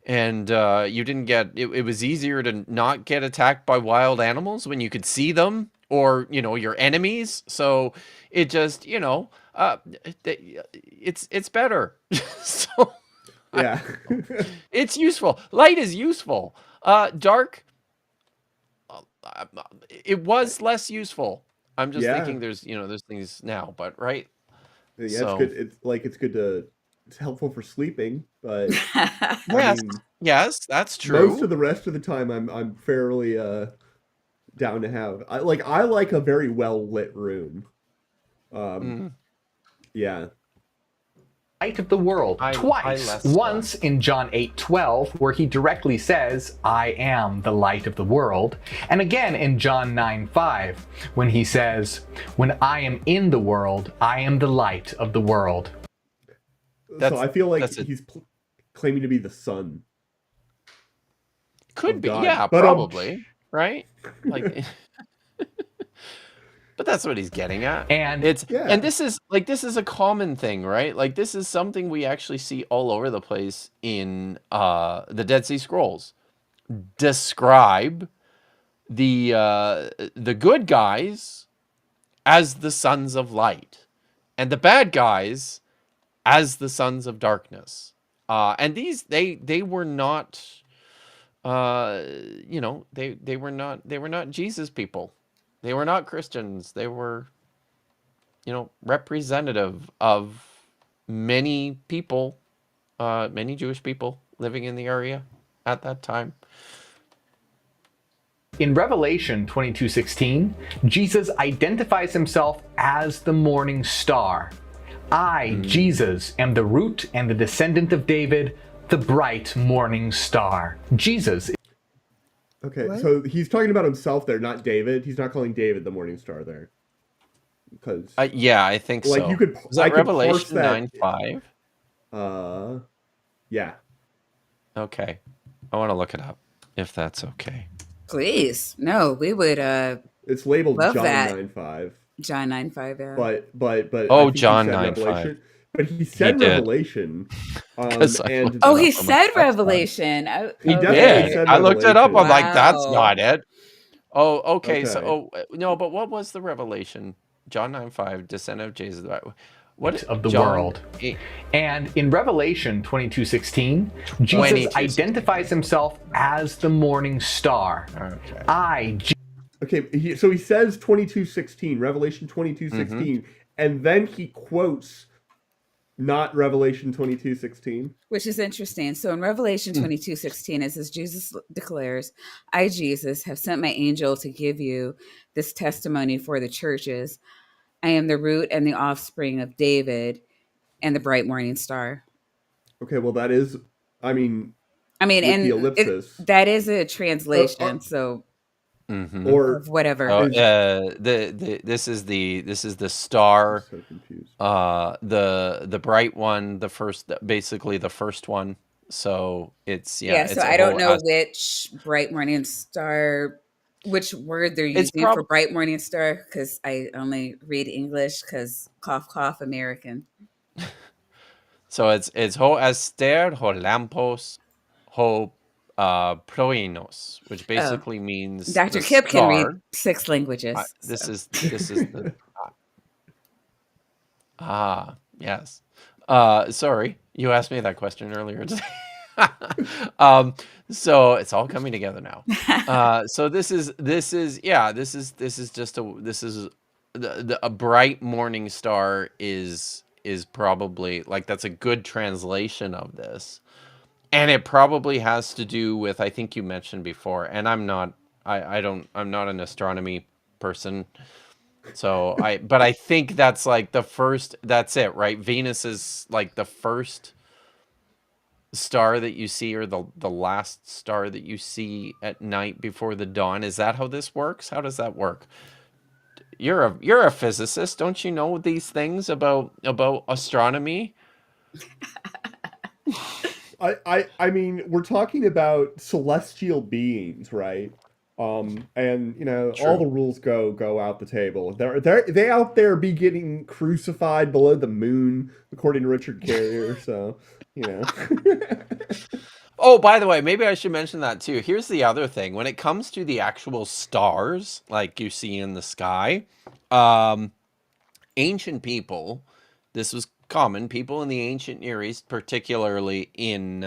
you didn't get it was easier to not get attacked by wild animals when you could see them or your enemies. So it just it's better. So yeah. it's useful. Light is useful. Dark, it was less useful. I'm just thinking there's things now, but right. Yeah, So, it's good. It's helpful for sleeping, but yes, that's true. Most of the rest of the time, I'm fairly down to have. I like a very well lit room. Yeah. Light of the world twice. Once in John 8:12, where he directly says, "I am the light of the world," and again in John 9:5, when he says, "When I am in the world, I am the light of the world." So I feel like he's claiming to be the son. Could be, God. yeah, but, probably, right? Like. But that's what he's getting at. And this is a common thing, right? Like this is something we actually see all over the place in the Dead Sea Scrolls. Describe the good guys as the sons of light and the bad guys as the sons of darkness. And these they were not they were not Jesus people. They were not Christians. They were, representative of many people, many Jewish people living in the area at that time. In Revelation 22:16, Jesus identifies himself as the morning star. I, Jesus, am the root and the descendant of David, the bright morning star. Jesus. Okay, so he's talking about himself there, not David. He's not calling David the morning star there. Because yeah, I think so. You could is that Revelation 9:5? Yeah. Okay. I want to look it up if that's okay. Please. No, we would it's labeled John 9:5. John 9:5, yeah. But John 9:5. But he said Revelation. He said Revelation. He definitely said I looked it up. I'm like, that's Wow. not it. Oh, okay. So, Okay. no, but what was the revelation? John 9:5, descent of Jesus. What of the John world. 8, And in Revelation 22:16, Jesus 22:16. identifies himself as the morning star. Okay. I, Okay, so he says 22:16, Revelation 22:16, and then he quotes not Revelation 22:16. Which is interesting. So in Revelation 22:16, it says, Jesus declares, I, Jesus, have sent my angel to give you this testimony for the churches. I am the root and the offspring of David and the bright morning star. Okay, well that is, I mean, I mean, with the and ellipsis, that is a uh, translation. So or of whatever. Oh, is this is the I'm star, so confused. the bright one, the first, basically the first one. So it's Yeah. So it's a I don't whole. know which bright morning star, which word they're It's using for prob bright morning star, because I only read English because cough, cough, American. so it's ho aster ho lampos ho proinos, which Oh, basically means Dr. the Kip can read star. 6 languages. This So is the yes. Sorry, you asked me that question earlier today. um, so it's all coming together now. So this is just a bright morning star is probably like that's a good translation of this, and it probably has to do with I think you mentioned before, and I'm not an astronomy person. So but I think that's like the first, that's it, right? Venus is like the first star that you see, or the last star that you see at night before the dawn. Is that how this works? How does that work? You're a physicist, don't you know these things about astronomy? I mean, we're talking about celestial beings, right? And you know, all the True. rules go out the table. They out there be getting crucified below the moon, according to Richard Carrier. So, you know. Oh, by the way, maybe I should mention that too. Here's the other thing. When it comes to the actual stars, like you see in the sky, um, ancient people, this was common. People in the ancient Near East, particularly in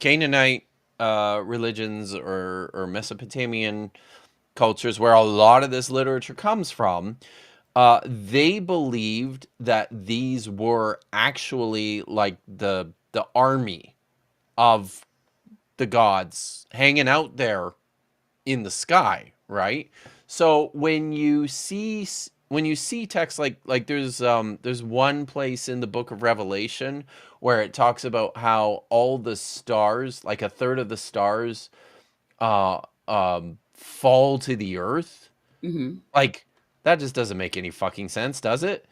Canaanite religions or Mesopotamian cultures, where a lot of this literature comes from, they believed that these were actually like the army of the gods hanging out there in the sky, right? So when you see text like there's one place in the book of Revelation where it talks about how all the stars, like a third of the stars, uh fall to the earth. mhm. Like that just doesn't make any fucking sense, does it?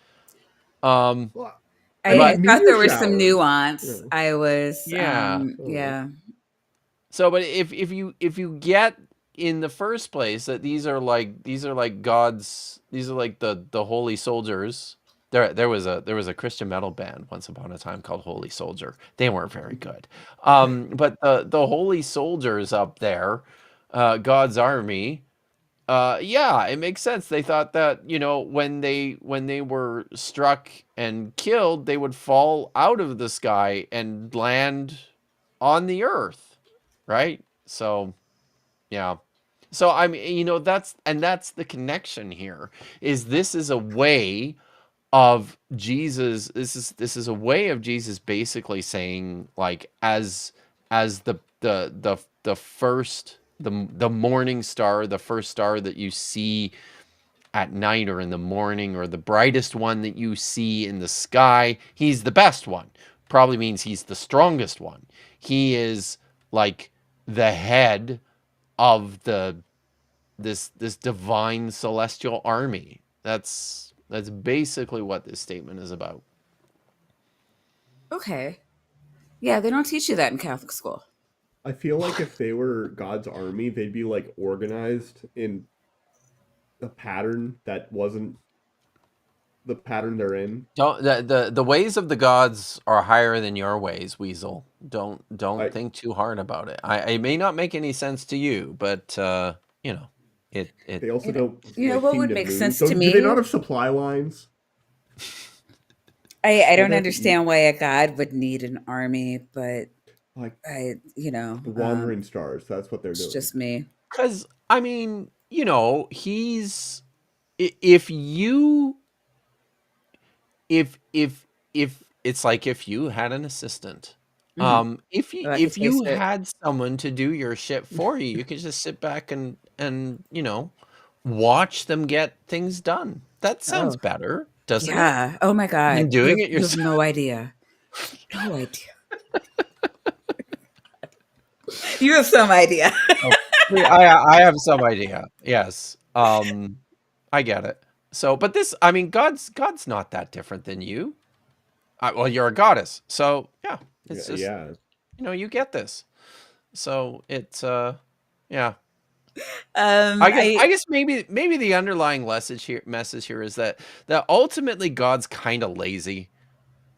Um Well, I I but mean, thought meteor there was some showers. nuance. Yeah. I was, yeah. Oh. yeah. So, but if you get in the first place that these are like gods, these are like the holy soldiers. There was a Christian metal band once upon a time called Holy Soldier. They weren't very good. But the holy soldiers up there, God's army. Yeah, it makes sense. They thought that, you know, when they were struck and killed, they would fall out of the sky and land on the earth, right? So, yeah. So I mean, you know, that's the connection here. Is this is a way of Jesus, this is a way of Jesus basically saying, like, as the first, the morning star, the first star that you see at night or in the morning, or the brightest one that you see in the sky, he's the best one. Probably means he's the strongest one. He is like the head of this divine celestial army. That's basically what this statement is about. Okay. Yeah, they don't teach you that in Catholic school. I feel like if they were God's army, they'd be like organized in a pattern that wasn't the pattern they're in. Don't the ways of the gods are higher than your ways, Weasel. Don't think too hard about it. It may not make any sense to you, but you know, it They also You know, don't you know like, what seem would to make move. sense So to do they me? not have supply lines? I Well, don't they have to eat. understand why a god would need an army, but Like the wandering stars. That's what they're it's doing. just me. because I mean, you know, if you if it's like if you had an assistant, Mhm. Oh, I could if taste you it. had someone to do your shit for you, you could just sit back and you know, watch them get things done. That sounds Oh, better, doesn't it? yeah. Oh my Than God. doing it You have yourself. no idea. No idea. You have some idea. Oh, I have some idea. Yes. I get it. So, but this, I mean, God's not that different than you. Well, you're a goddess, so yeah, it's just Yeah. you know you get this. So it's yeah. I I guess maybe the underlying message here is that ultimately God's kind of lazy.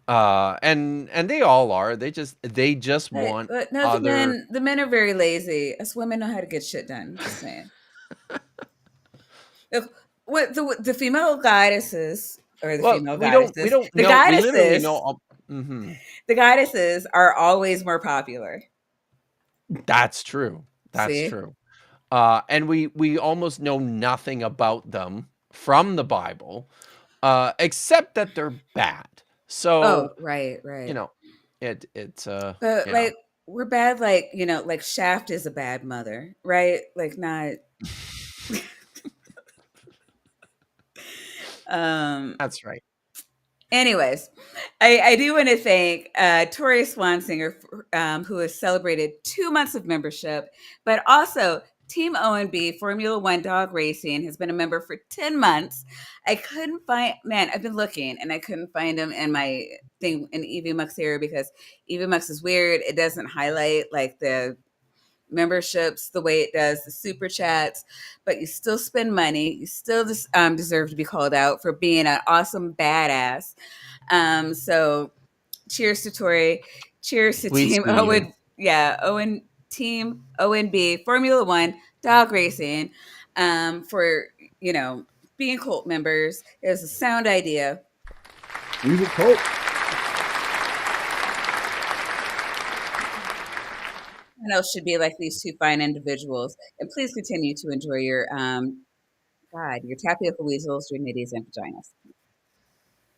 And they all are. They just want but no, other. the men are very lazy. Us women know how to get shit done. Just saying. If what the female goddesses or the Well, female we goddesses, don't know. We literally know. the goddesses are always more popular. That's true. That's See? true. And we almost know nothing about them from the Bible, except that they're bad. Oh, So right, you right. know, it's But yeah. like we're bad, like like Shaft is a bad mother, right? Like not. Um. That's right. Anyways, I do want to thank Tori Swansinger, who has celebrated 2 months of membership, but also Team O&B Formula One Dog Racing has been a member for 10 months. I couldn't find, man, I've been looking and I couldn't find him in my thing in EVMux here because EVMux is weird. It doesn't highlight like the memberships the way it does the super chats, but you still spend money. You still deserve to be called out for being an awesome badass. So cheers to Tori. Cheers to We Team see you. Owen. Yeah, Owen Team ONB Formula One Dog Racing for being cult members. It was a sound idea. Weasel Cult. What else should be like these two fine individuals? And please continue to enjoy your your tapioca weasels, your nitties, and vaginas.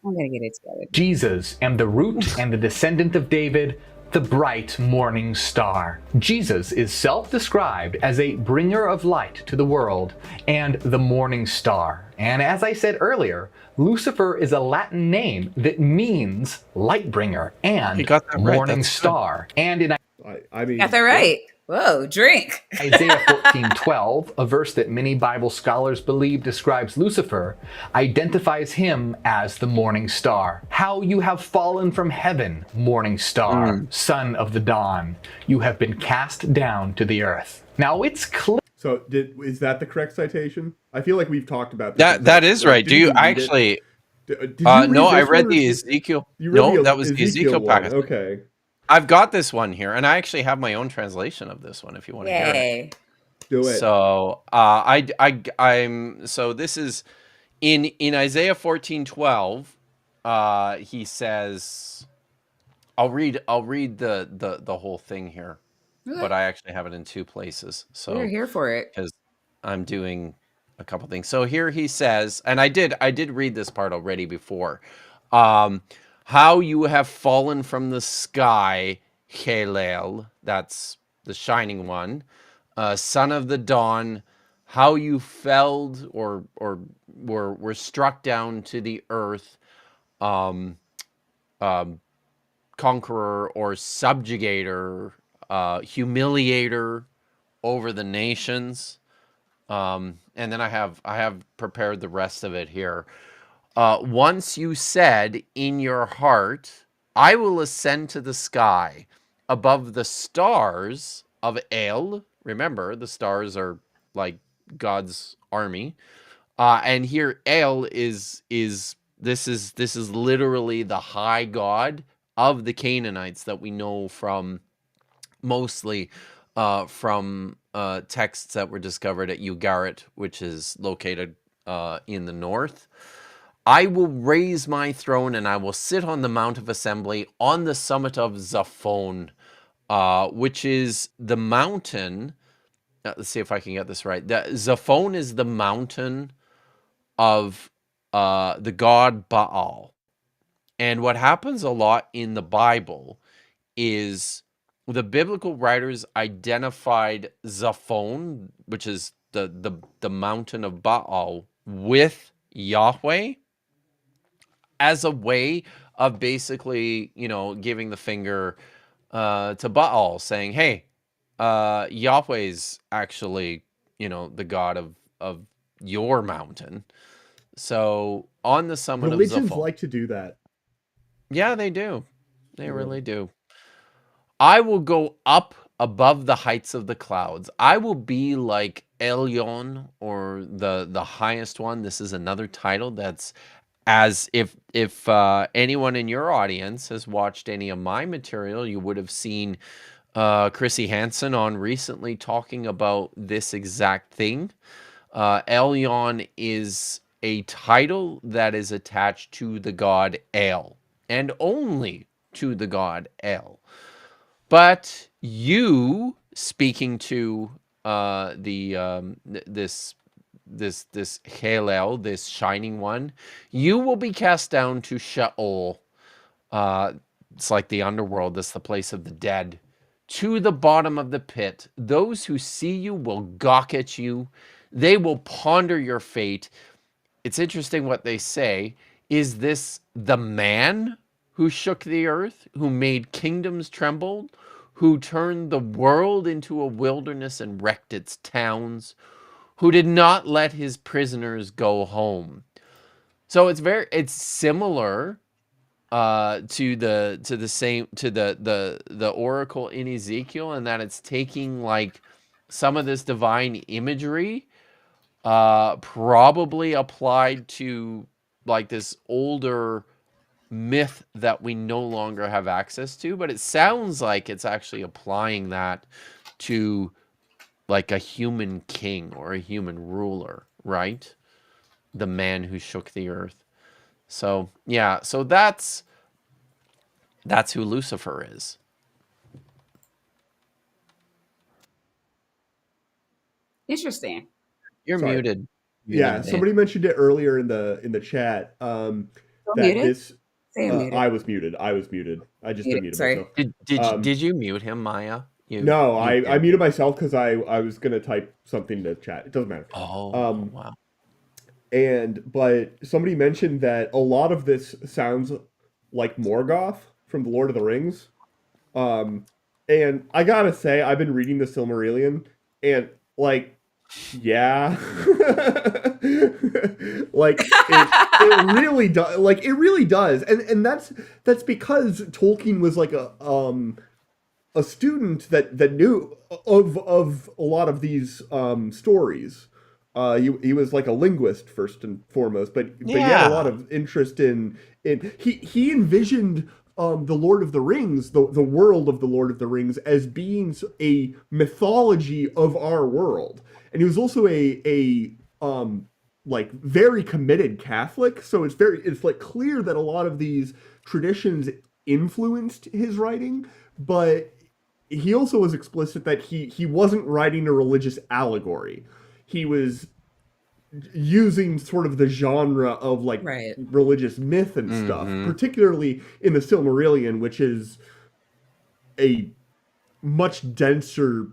I'm gonna get it together. Jesus am the root and the descendant of David, the bright morning star. Jesus is self-described as a bringer of light to the world and the morning star. And as I said earlier, Lucifer is a Latin name that means light bringer and You got that right. morning That's good. star. And in I mean, Got that right. Whoa, drink. Isaiah 14:12, a verse that many Bible scholars believe describes Lucifer, identifies him as the morning star. How you have fallen from heaven, morning star, son of the dawn. You have been cast down to the earth. Now it's clear. So is that the correct citation? I feel like we've talked about this. That is right. Do didn't you read it? actually? Did you read No, I this read one, or the did Ezekiel. you read No, the that was the Ezekiel one? passage. Okay. I've got this one here, and I actually have my own translation of this one if you want to hear it. Yay. Do it. So so this is in Isaiah 14:12. He says, I'll read the whole thing here, but I actually have it in two places. So We're here for it. because I'm doing a couple things. So here he says, and I did read this part already before. How you have fallen from the sky, Helel, that's the shining one, son of the dawn, how you felled or were struck down to the earth, conqueror or subjugator, humiliator over the nations. And then I have prepared the rest of it here. Once you said in your heart, I will ascend to the sky above the stars of El. Remember, the stars are like God's army. And here El is This is literally the high god of the Canaanites that we know from mostly from texts that were discovered at Ugarit, which is located in the north. I will raise my throne and I will sit on the Mount of Assembly on the summit of Zaphon, which is the mountain. Let's see if I can get this right. Zaphon is the mountain of the god Baal. And what happens a lot in the Bible is the biblical writers identified Zaphon, which is the mountain of Baal, with Yahweh as a way of basically, giving the finger to Baal, saying, hey, Yahweh's actually, the god of your mountain. So on the summit of Religions Zaphon. like to do that. Yeah, they do. They really do. I will go up above the heights of the clouds. I will be like Elyon, or the highest one. This is another title that's, as if anyone in your audience has watched any of my material, you would have seen Chrissy Hansen on recently talking about this exact thing. Elyon is a title that is attached to the god El, and only to the god El. But you, speaking to this Halel, this shining one, you will be cast down to Sheol. It's like the underworld. That's the place of the dead. To the bottom of the pit. Those who see you will gawk at you. They will ponder your fate. It's interesting what they say. Is this the man who shook the earth, who made kingdoms tremble, who turned the world into a wilderness and wrecked its towns, who did not let his prisoners go home? So it's similar to the oracle in Ezekiel, and that it's taking like some of this divine imagery, probably applied to like this older myth that we no longer have access to, but it sounds like it's actually applying that to like a human king or a human ruler, right? The man who shook the earth. So yeah, so that's who Lucifer is. Interesting. You're Sorry. muted. Yeah, somebody mentioned it earlier in the chat. That muted? this Say I'm muted. I was muted. I just Muted, unmuted sorry. myself. Did you mute him, Maya? I muted myself because I was gonna type something to chat. It doesn't matter. Oh, wow. But somebody mentioned that a lot of this sounds like Morgoth from The Lord of the Rings. And I gotta say, I've been reading the Silmarillion, and like, yeah, like it really does. Like it really does, and that's because Tolkien was like a student that knew of a lot of these stories. He was like a linguist first and foremost, but he had a lot of interest in he envisioned the Lord of the Rings, the world of the Lord of the Rings, as being a mythology of our world, and he was also a like very committed Catholic. So it's like clear that a lot of these traditions influenced his writing, but he also was explicit that he wasn't writing a religious allegory. He was using sort of the genre of like religious myth and stuff, particularly in the Silmarillion, which is a much denser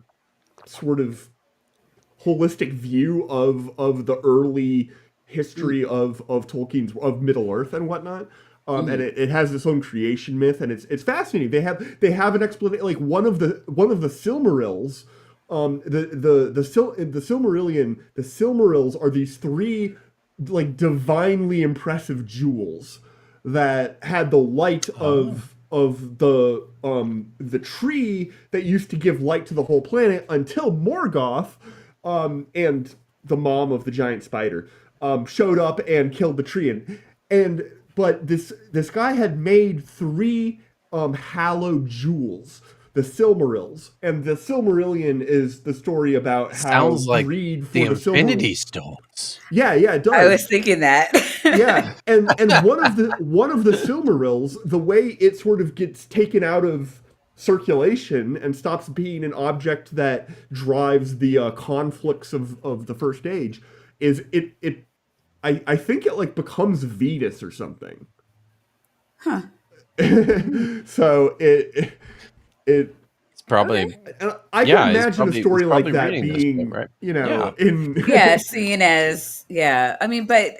sort of holistic view of the early history of Tolkien's of Middle Earth and whatnot. And it has its own creation myth, and it's fascinating. They have an explanation, like one of the Silmarils. The Silmarillion, the Silmarils are these three like divinely impressive jewels that had the light of the tree that used to give light to the whole planet until Morgoth and the mom of the giant spider showed up and killed the tree, but this guy had made 3 hallowed jewels, the Silmarils, and the Silmarillion is the story about how Sounds like greed the for the Infinity Silmarils. Stones. Yeah, it I does. was thinking that. Yeah, and one of the Silmarils, the way it sort of gets taken out of circulation and stops being an object that drives the conflicts of the First Age, is I think it like becomes Vetus or something. Huh. So it It's probably Okay. and I can yeah. imagine a story He's like probably that reading this book, being, right? you know, Yeah, in Yeah, seen as yeah. I mean, but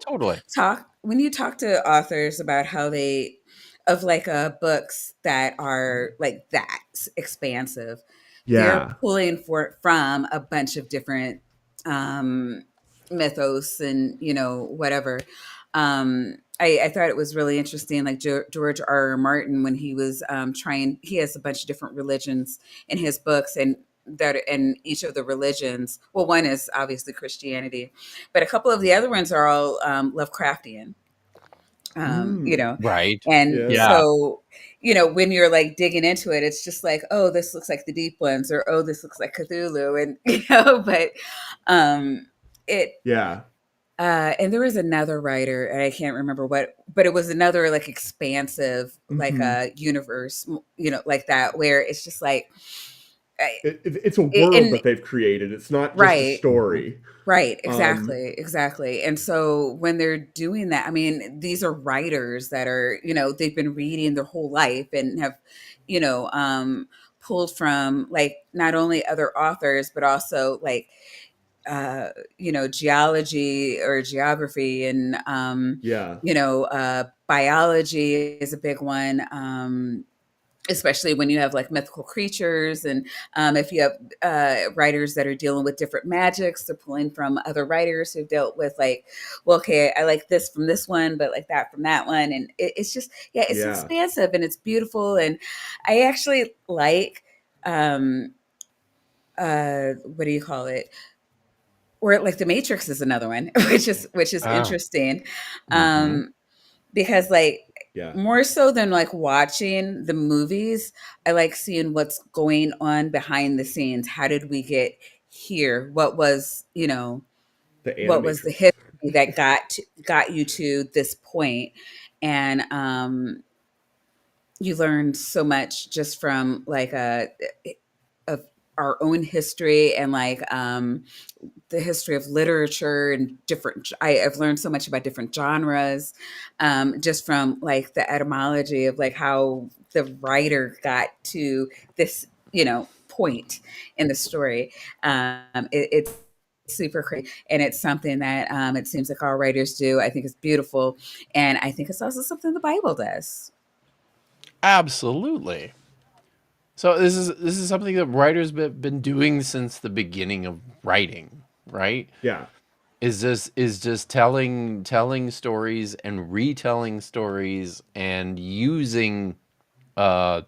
totally. when you talk to authors about how they of like books that are like that expansive, they're yeah, pulling from a bunch of different um mythos and whatever. I thought it was really interesting, like George R. R. Martin, when he was he has a bunch of different religions in his books, and each of the religions, well, one is obviously Christianity, but a couple of the other ones are all Lovecraftian. mm, Right. And yeah, Yeah. so, when you're like digging into it, it's just like, oh, this looks like the deep ones, or oh, this looks like Cthulhu, and but um, it yeah, and there was another writer, and I can't remember what, but it was another like expansive, like hmm a universe, like that, where it's just like, it's a world and that they've created. It's not just a right, Mhm. story. right, Um, exactly. And so when they're doing that, I mean, these are writers that are, they've been reading their whole life and have, you know, um, pulled from like not only other authors, but also like geology or geography, and yeah, biology is a big one. Especially when you have like mythical creatures, and if you have writers that are dealing with different magics, they're pulling from other writers who've dealt with like, well, okay, I like this from this one, but like that from that one, and it's just, yeah, it's yeah, expansive and it's beautiful, and I actually like what do you call it, or like the Matrix is another one, which is Oh. interesting, Hmm. um, because like yeah, more so than like watching the movies, I like seeing what's going on behind the scenes. How did we get here? the What was the Animatrix. history that got you to this point? And you learn so much just from like of our own history, and like the history of literature and different. I've learned so much about different genres, just from like the etymology of like how the writer got to this, point in the story. It's super crazy, and it's something that it seems like all writers do. I think it's beautiful, and I think it's also something the Bible does. Absolutely. So this is something that writers been doing since the beginning of writing, right? Yeah, Is just telling stories and retelling stories and using uh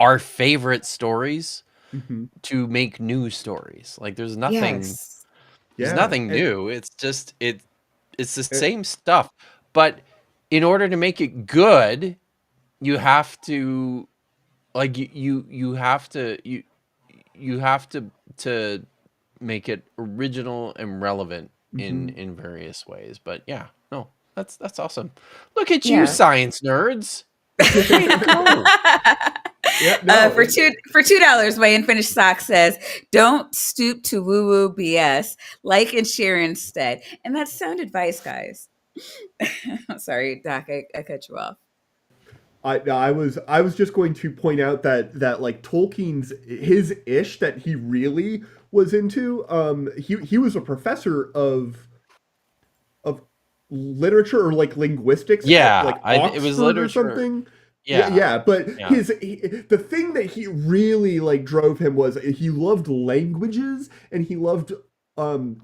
our favorite stories hmm to make new stories. Like Yes. there's yeah, nothing new. It's the and same stuff. But in order to make it good, you have to like you have to you have to make it original and relevant hmm in various ways. But yeah, no, that's awesome. Look at you, Yeah. science nerds. Way to go. yeah, no, For $2, my unfinished sock says, "Don't stoop to woo woo BS. Like and share instead." And that's sound advice, guys. Sorry, Doc, I cut you off. I was just going to point out that like Tolkien's his ish that he really was into. He was a professor of literature or like linguistics at Yeah, like it was Oxford or literature. something. Yeah, Yeah, yeah. But yeah. the thing that he really like drove him was he loved languages and he loved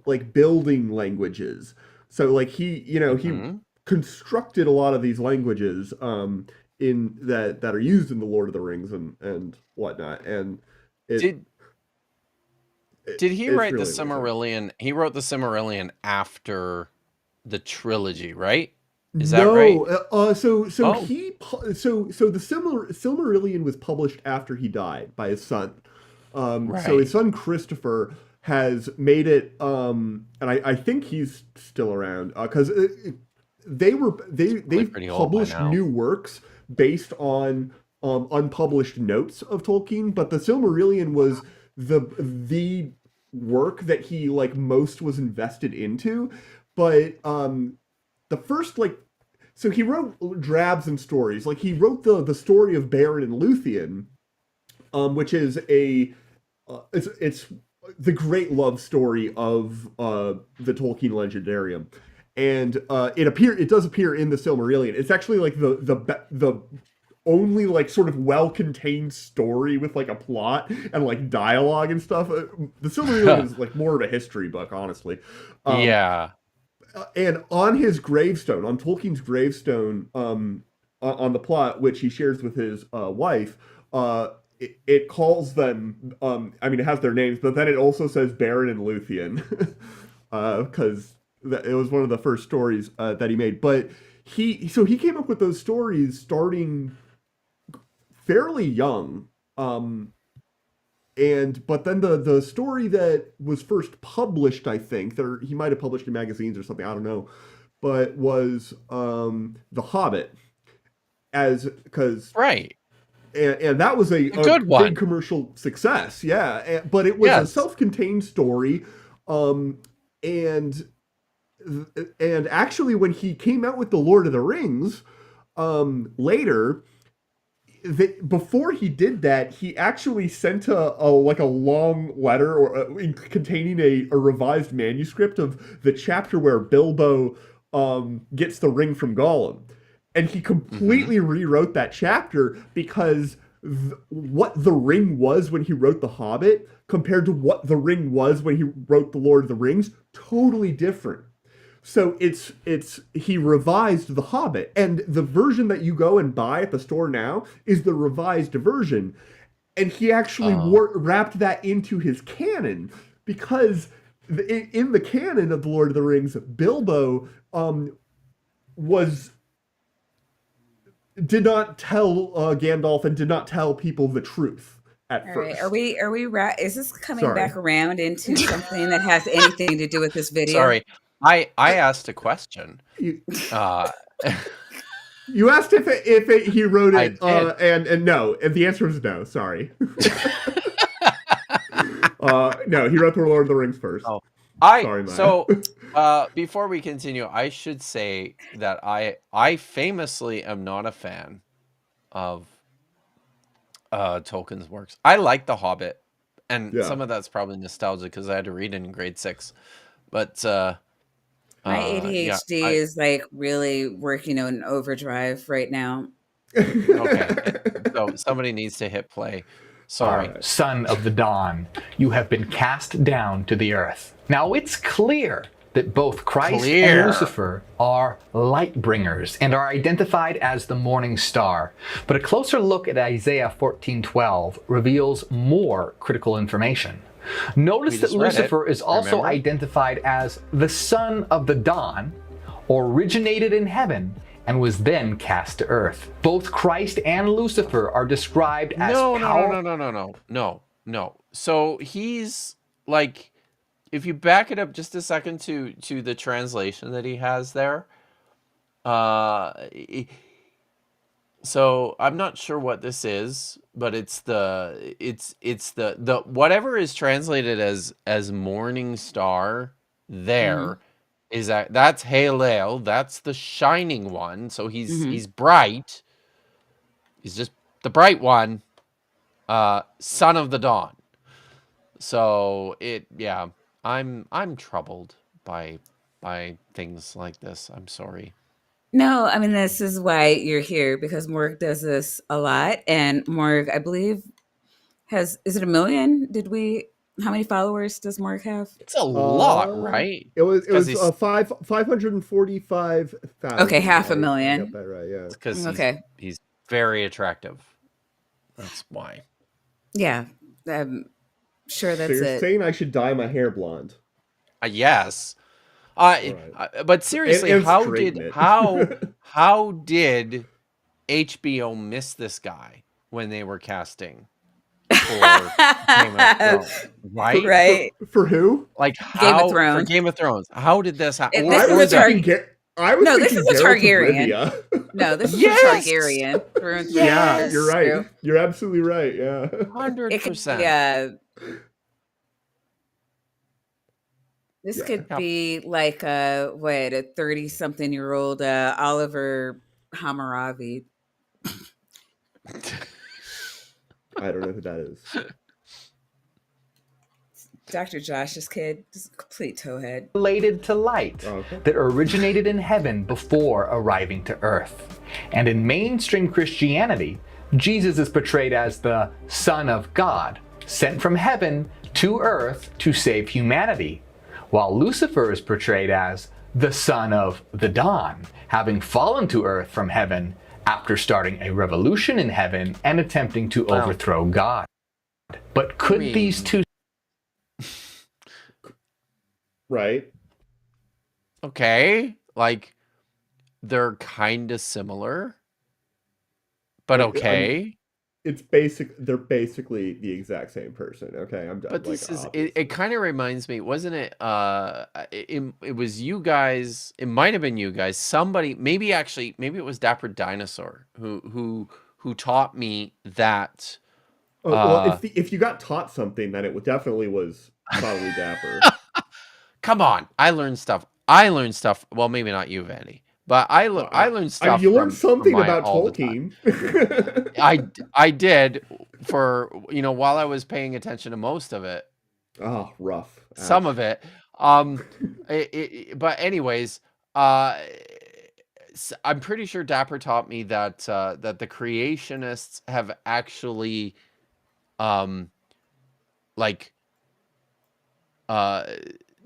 like building languages. So like he Hmm. constructed a lot of these languages in that are used in the Lord of the Rings and whatnot. And it, Did it did he it's write the really amazing. Silmarillion? He wrote the Silmarillion after the trilogy, right? Is that right? So Oh. the Silmarillion was published after he died by his son. So Right. his son Christopher has made it, and I think he's still around because they've pretty old by published now. new works based on unpublished notes of Tolkien, but the Silmarillion was the work that he like most was invested into. But the first like so he wrote drabs and stories. Like he wrote the story of Beren and Luthien, which is it's the great love story of the Tolkien Legendarium, and it does appear in the Silmarillion. It's actually like the only like sort of well-contained story with like a plot and like dialogue and stuff. The Silmarillion is like more of a history book, honestly. Yeah. And on his gravestone, on Tolkien's gravestone, on the plot which he shares with his wife, it calls them. I mean, it has their names, but then it also says Beren and Luthien, because it was one of the first stories that he made. But he came up with those stories starting fairly young. But then the story that was first published, I think, he might have published in magazines or something, I don't know, but was The Hobbit, Right. and that was a good big one. commercial success, yeah. But it was a Yes. self-contained story, and actually when he came out with the Lord of the Rings, later. Before he did that, he actually sent a long letter containing a revised manuscript of the chapter where Bilbo gets the ring from Gollum, and he completely rewrote that chapter because what the ring was when he wrote The Hobbit compared to what the ring was when he wrote The Lord of the Rings, totally different. So he revised The Hobbit, and the version that you go and buy at the store now is the revised version, and he actually wrapped that into his canon because in the canon of the Lord of the Rings, Bilbo did not tell Gandalf and did not tell people the truth at first. Right. Are we is this coming Sorry. back around into something that has anything to do with this video? Sorry. I asked a question. You asked if he wrote it, and no, and the answer is no. Sorry. No, he wrote the Lord of the Rings first. Oh, Sorry, Maya. So before we continue, I should say that I famously am not a fan of Tolkien's works. I like The Hobbit, and some of that's probably nostalgia because I had to read it in grade 6. But my ADHD is like really working on overdrive right now. Okay, so somebody needs to hit play. Sorry. Son of the dawn, you have been cast down to the earth. Now it's clear that both Christ and Lucifer are light bringers and are identified as the morning star. But a closer look at Isaiah 14:12 reveals more critical information. Notice that Lucifer is also identified as the son of the dawn, originated in heaven, and was then cast to earth. Both Christ and Lucifer are described as No. So he's like, if you back it up just a second to the translation that he has there, so I'm not sure what this is, but it's the whatever is translated as morning star there is that's Halel, that's the shining one. So he's bright. He's just the bright one, son of the dawn. So I'm troubled by things like this. I'm sorry. No, I mean, this is why you're here, because Morgue does this a lot. And Morgue, I believe, is it 1 million? How many followers does Morgue have? It's a lot, right? It was 545,000. Okay, 500,000. I got that right, yeah. Because he's very attractive. That's why. Yeah, I'm sure that's So you're it. saying I should dye my hair blonde? Yes. But seriously, And how straighten did it. how did HBO miss this guy when they were casting for Game of Thrones? Right? Right. For who? Like Game of how for Thrones. Game of Thrones? How did this happen? This I is was a thinking No, this is a Geralt of Targaryen. Rivia. No, this is Yes! a Targaryen. Through and through. Yeah, you're Yes! right. True. You're absolutely right. Yeah. It could 100%. be this Yeah. could be like a 30-something-year-old Oliver Hammurabi. I don't know who that is. Dr. Josh's kid, just a complete towhead. Related to light Oh, okay. that originated in heaven before arriving to earth. And in mainstream Christianity, Jesus is portrayed as the Son of God, sent from heaven to earth to save humanity, while Lucifer is portrayed as the son of the dawn, having fallen to earth from heaven after starting a revolution in heaven and attempting to overthrow God. But could these two Right. Okay, like they're kind of similar, but Like, okay. They're basically the exact same person. Okay, I'm done. But this like, is obviously. it kind of reminds me, wasn't it? It was you guys. It might have been you guys. Somebody, maybe it was Dapper Dinosaur who taught me that. Oh, well, if you got taught something, then it definitely was probably Dapper. Come on, I learned stuff. Well, maybe not you, Vanny, but I learned stuff. You learned something from about all the time. Tolkien. I did for while I was paying attention to most of it. Oh, rough. Some of it. But anyways, I'm pretty sure Dapper taught me that that the creationists have actually like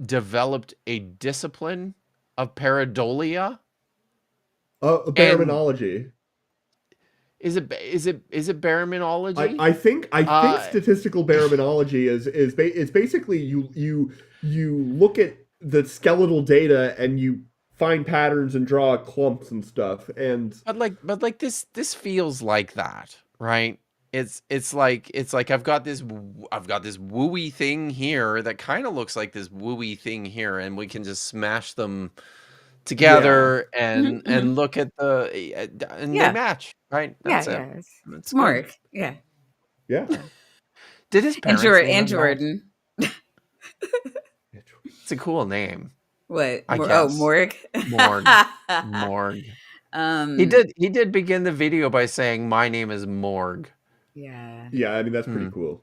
developed a discipline of pareidolia. Baraminology. Is it baraminology? I think statistical baraminology is basically you look at the skeletal data and you find patterns and draw clumps and stuff. And but this feels like that, right? It's like I've got this wooey thing here that kind of looks like this wooey thing here, and we can just smash them together and look at the and they match, right? That's it. Yeah. It's Morgue. Yeah. Did his parents name him that? Jordan. It's a cool name. What? I guess. Morgue. Morgue. He did begin the video by saying, "My name is Morgue." Yeah. Yeah, I mean that's pretty cool.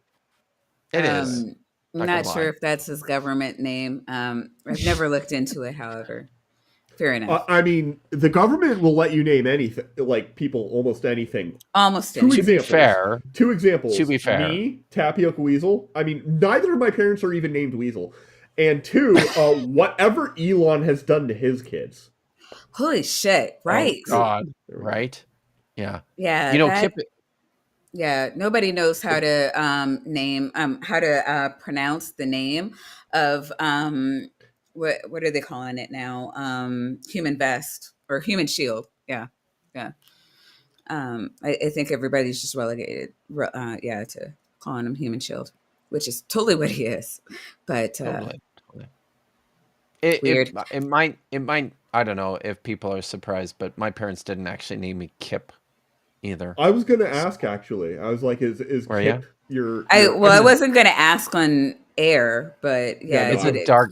It is. I'm not sure if that's his government name. I've never looked into it, however. Fair enough. I mean, the government will let you name anything, like people, almost anything. Almost Two anything. examples. Fair. Two examples. To be fair. Me, Tapioca Weasel. I mean, neither of my parents are even named Weasel. And two, whatever Elon has done to his kids. Holy shit! Right. Oh, God. Right. Yeah. Yeah. Kip. Yeah. Nobody knows how to name how to pronounce the name of what are they calling it now? Human vest or human shield. Yeah. I think everybody's just relegated, to calling him human shield, which is totally what he is. But Totally. Weird. It might. I don't know if people are surprised, but my parents didn't actually name me Kip either. I was gonna ask actually. I was like, is Were Kip your? I wasn't gonna ask on air, but yeah, It's a dark.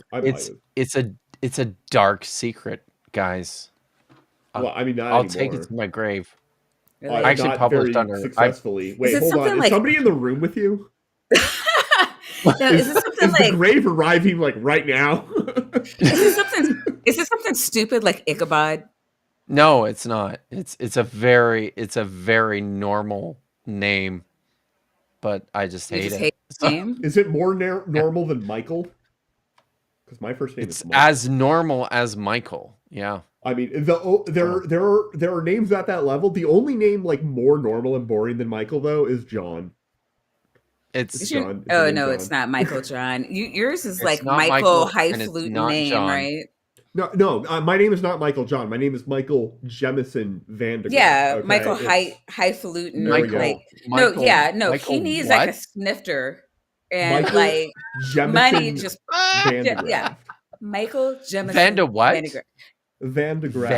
It's a dark secret, guys. Well, I mean, not I'll anymore. take it to my grave. Really? I actually not published very under successfully. Wait, it hold on. something Is like- somebody in the room with you? No, is this something Is like? the grave arriving like right now? Is this something stupid like Ichabod? No, it's not. It's a very normal name, but I just You hate just it. hate the name? Is it more normal than Michael? Because my first name It's is Michael. as normal as Michael. Yeah. I mean, there are names at that level. The only name like more normal and boring than Michael though is John. It's John. Oh no, it's not Michael John. Yours is like not Michael Michael, high and it's flute not name, John. right? No. My name is not Michael John. My name is Michael Jemison Vandegraaff. Yeah, Okay? Michael It's- highfalutin. There we go. Like Michael, no. He Michael needs like a what? snifter and Michael like money. Jemison Just Vandegraaff. yeah, Michael Jemison Vanda what? Vandegraaff. Vandegraaff.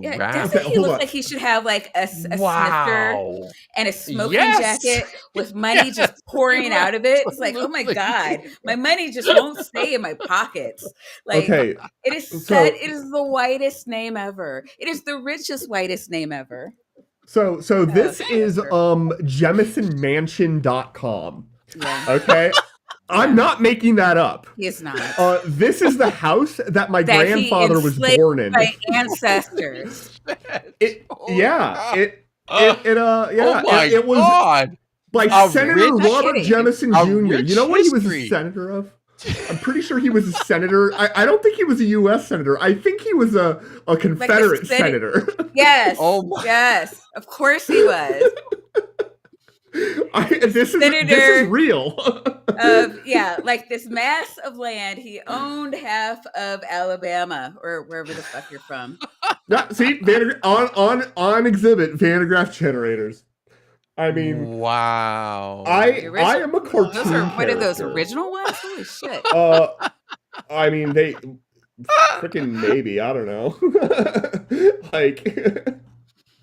Yeah, Vandegraaff. doesn't he Hold look on. like he should have like a snifter Wow. and a smoking Yes. jacket with money just pouring out of it? It's like, oh my Absolutely. god, my money just won't stay in my pockets. Like Okay, it is So- said, it is the whitest name ever. It is the richest, whitest name ever. so this is sure. JemisonMansion.com. Yeah, Okay, I'm not making that up. he is not. This is the house that my That he grandfather was enslaved born in. by ancestors. It Oh, yeah, God. it Oh my was God. by A Senator rich- Robert kidding. Jemison A Jr. rich You know what he was history. a senator of? I'm pretty sure he was a senator. I don't think he was a U.S. senator. I think he was a Confederate senator. Yes. Oh my- Yes. Of course he was. This is Senator real. Yeah, like this mass of land. He owned half of Alabama or wherever the fuck you're from. See, on exhibit, Vandegraaff generators. I mean, Wow. I original- am a cartoon Those are what are those character. original ones? Holy shit. I mean, they freaking maybe, I don't know. Like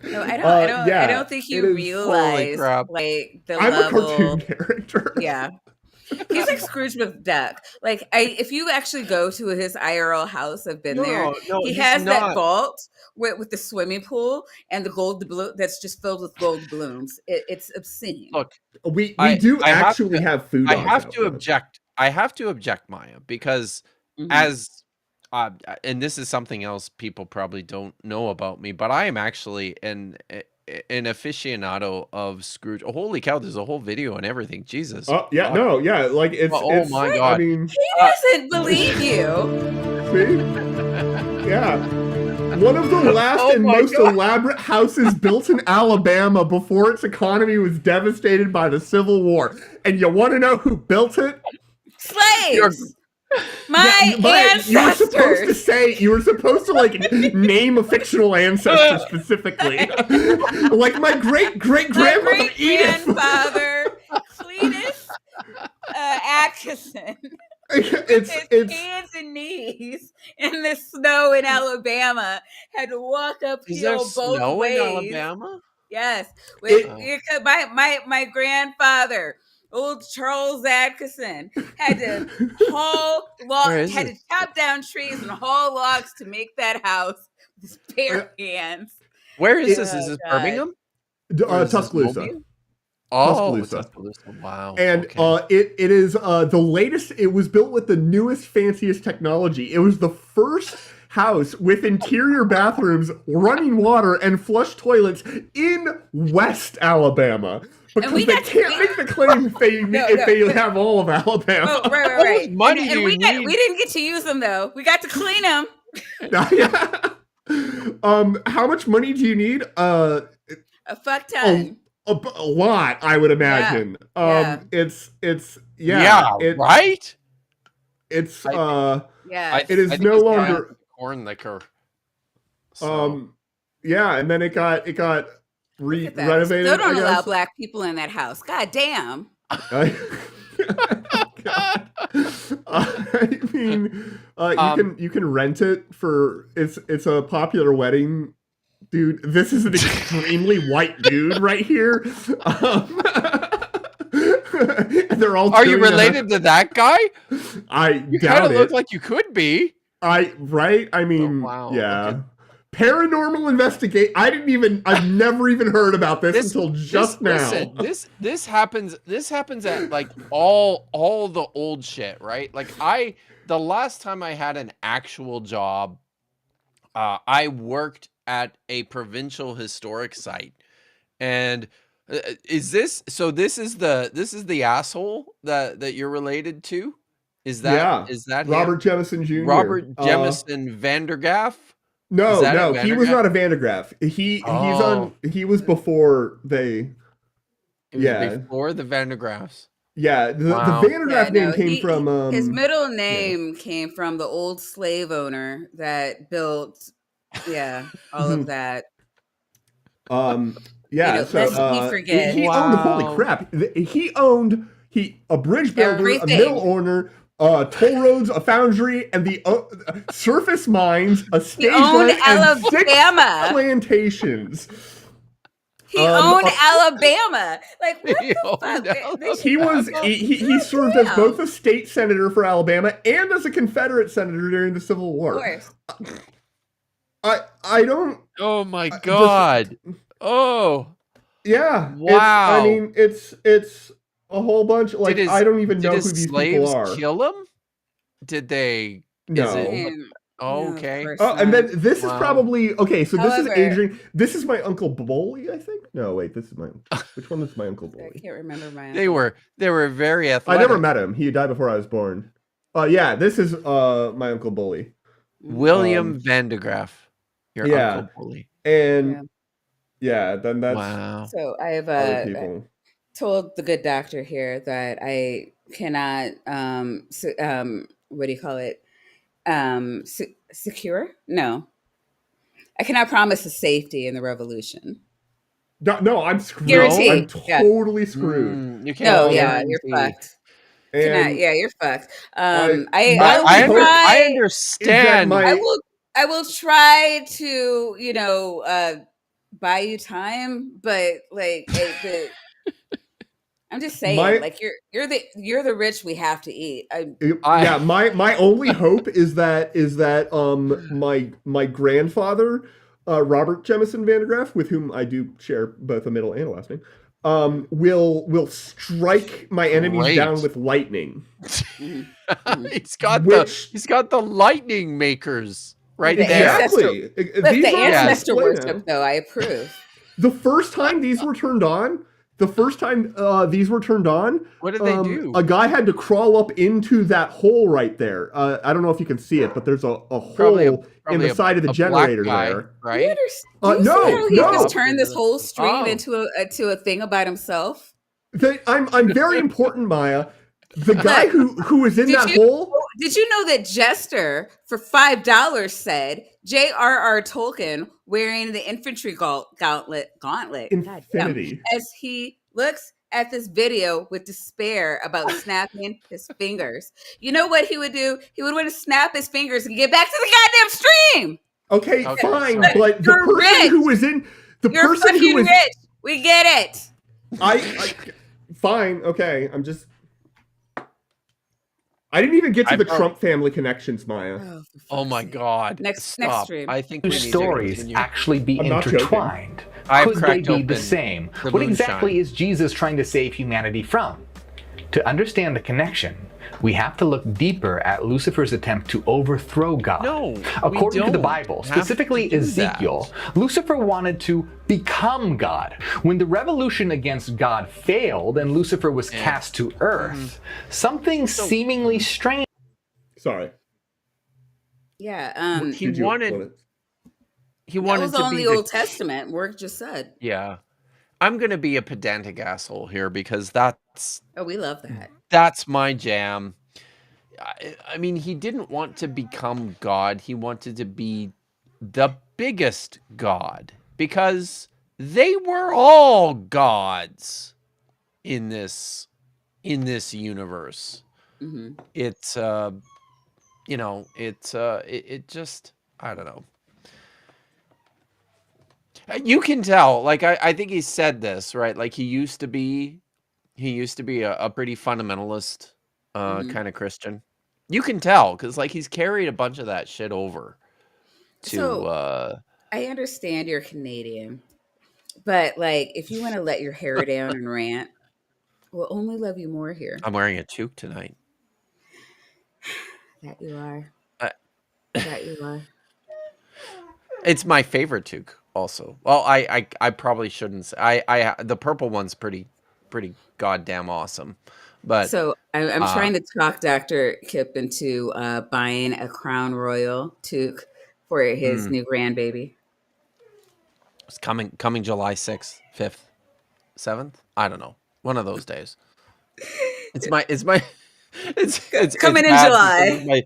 No, I yeah, don't think it you is- realize crap. like the I'm a level. cartoon character. Yeah. He's like Scrooge McDuck. Like if you actually go to his IRL house, I've been there. No, He he's has that not. vault with the swimming pool and the gold balloon that's just filled with gold balloons. It's obscene. Look, We I have actually to- have food. I dogs have out to there. object. I have to object, Maya, because Mhm. as and this is something else people probably don't know about me, but I am actually an aficionado of Scrooge. Oh, holy cow! There's a whole video and everything. Jesus. Oh yeah, Fuck. no, yeah, like it's. Oh it's, my I God. mean, He doesn't believe you. see, yeah. One of the last Oh and my most God. elaborate houses built in Alabama before its economy was devastated by the Civil War. And you want to know who built it? Slaves. My You were supposed to ancestors. say, you were supposed to like name a fictional ancestor specifically. Like my great My grandmother great Edith. grandfather, Cletus Atkinson, It's his hands and knees in the snow in Alabama, had to walk Is there uphill both snow ways. in Alabama? Yes, It- my grandfather, old Charles Atkinson, had to haul Where is had it? to chop down trees and haul logs to make that house with his bare hands. Where is It- this? Is this Oh, God. Birmingham? Or is this Tuscaloosa. Mobile? Oh, Tuscaloosa. Tuscaloosa. Wow. And okay. it is the latest. It was built with the newest, fanciest technology. It was the first house with interior bathrooms, running water, and flush toilets in West Alabama. Because we they got to- can't make the claim if they have all of Alabama. Oh, right. How much money do you we need? didn't get to use them though. We got to clean them. How much money do you need? A fuck ton. A lot, I would imagine. Yeah. It's yeah, right? It's Yeah. it is I think no it's longer corn liquor. So. yeah, and then it got Look at that. renovated. Still don't I allow guess. black people in that house. God damn. God. I mean, you can rent it for it's a popular wedding. Dude, this is an extremely white dude right here. And they're all. Are you chilling related to that guy? I You kind doubt of it. look like you could be. Right? I mean, wow, yeah. okay. Paranormal investigate. I've never even heard about this until just now. Listen, this happens at like all the old shit, right? Like the last time I had an actual job, I worked at a provincial historic site, and is this the asshole that you're related to? Is that him? Robert Jemison Jr. Robert Jemison Vandegraaff? No, Is that no, a he was Vandegraaff? not a Vandegraaff. He was before they. It was Yeah. before the Vandegraffs. Yeah, the Wow. Vandergraft name no, came from his middle name came from the old slave owner that built, all of that. Yeah, so Lest we forget he owned, holy Wow. crap, he owned a bridge builder, a mill everything. owner, toll roads, a foundry, and the surface mines, a He stage owned line, and 6 Alabama. plantations. He owned Alabama. Like, what He the owned fuck? They should- He was Alabama. he served as both Damn. a state senator for Alabama and as a Confederate senator during the Civil Of War. course. I don't. Oh my just- God. Oh. Yeah. Wow. It's a whole bunch. Like, I don't even know who his these slaves people are. kill him? Did they? No. Is it? And- Oh, no, of okay. course Oh, and not. then this is Wow. probably okay. So this is However- aging. This is my Uncle Boley, I think. No, wait. This is my. Which one is my Uncle I Boley? can't remember my. They were very I athletic. never met him. He died before I was born. Yeah, this is my Uncle Boley. William Vandegraff. Your yeah. Uncle Bully. And yeah, then that's Wow. So I have other people. told the good doctor here that I cannot what do you call it, secure, no, I cannot promise the safety in the revolution. No, I'm screwed. Guaranteed. I'm Yeah. totally screwed. You can't No, yeah, you're guarantee. fucked. And You're fucked. my I will only hope try. I understand. I will try to buy you time, but like I'm just saying, like you're the rich we have to eat. Yeah, my only hope is that my grandfather, Robert Jemison Vandegraff, with whom I do share both a middle and a last name, will strike my enemies Great. down with lightning. He's got the lightning makers right The there. Exactly. But These the are ancestor display worship, now. though, I approve. The first time these were turned on, What did they do? A guy had to crawl up into that hole right there. I don't know if you can see it, but there's a hole in the side of the generator there. Right? Do you see how he no. just turned this whole stream Oh. into a thing about himself? I'm very important, Maya. The guy who was in that hole. Did you know that Jester for $5 said J.R.R. Tolkien wearing the infantry gauntlet Infinity. as he looks at this video with despair about snapping his fingers? You know what he would do? He would want to snap his fingers and get back to the goddamn stream. Okay, fine, sorry. but the You're person rich. who was in You're fucking rich. We get it. I fine, okay. I didn't even get to the Trump family connections, Maya. Oh my God! Next Stop. stream. I think Two we need to stories continue. actually be I'm not joking. intertwined? I've Could they cracked be the open same? the What exactly moonshine. is Jesus trying to save humanity from? To understand the connection, we have to look deeper at Lucifer's attempt to overthrow God. No, we according to the don't Bible, have specifically to do Ezekiel, Lucifer wanted to become God. When the revolution against God failed and Lucifer was cast to earth, something seemingly strange. Sorry. Yeah. He Did you wanted want he That wanted was to on be the Old Testament. Morgue just said. Yeah, I'm gonna be a pedantic asshole here because that's Oh, we love that. my jam. I mean, he didn't want to become God. He wanted to be the biggest God because they were all gods in this universe. Mm-hmm. It's it just, I don't know. You can tell, like, I think he said this, right? Like, he used to be a pretty fundamentalist kind of Christian. You can tell because, like, he's carried a bunch of that shit over to So, I understand you're Canadian, but like, if you want to let your hair down and rant, we'll only love you more here. I'm wearing a toque tonight. That you are. I- That you are. It's my favorite toque also. Well, I probably shouldn't say. I the purple one's pretty goddamn awesome. But So I'm trying to talk Dr. Kip into buying a Crown Royal toque for his new grandbaby. it's coming July 6th, 5th, 7th. I don't know. One of those days. it's Coming in bad July. because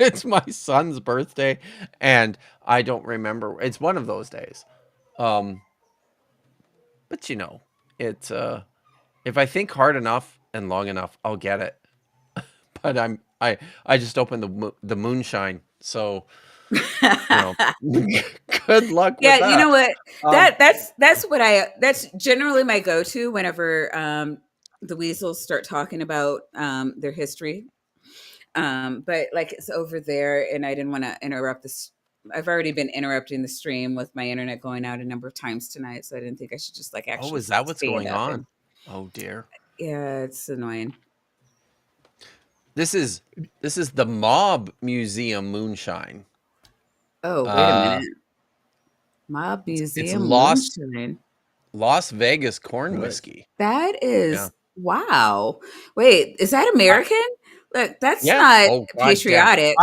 it's my son's birthday, and I don't remember. It's one of those days. But you know, it's if I think hard enough and long enough, I'll get it. But I just opened the moonshine, so you know, good luck with Yeah, that. you know what? Um, That's generally my go-to whenever the weasels start talking about their history. But like it's over there, and I didn't want to interrupt this. I've already been interrupting the stream with my internet going out a number of times tonight, so I didn't think I should just like oh, actually is that what's stand going up. on? Oh dear. Yeah, it's annoying. This is the Mob Museum moonshine. Oh, wait a Uh, minute. Mob it's Museum Las Moonshine. Vegas corn Nice. whiskey. That Yeah. is wow. Wait, is that American? Look, that's Yeah. not Oh, God damn. patriotic.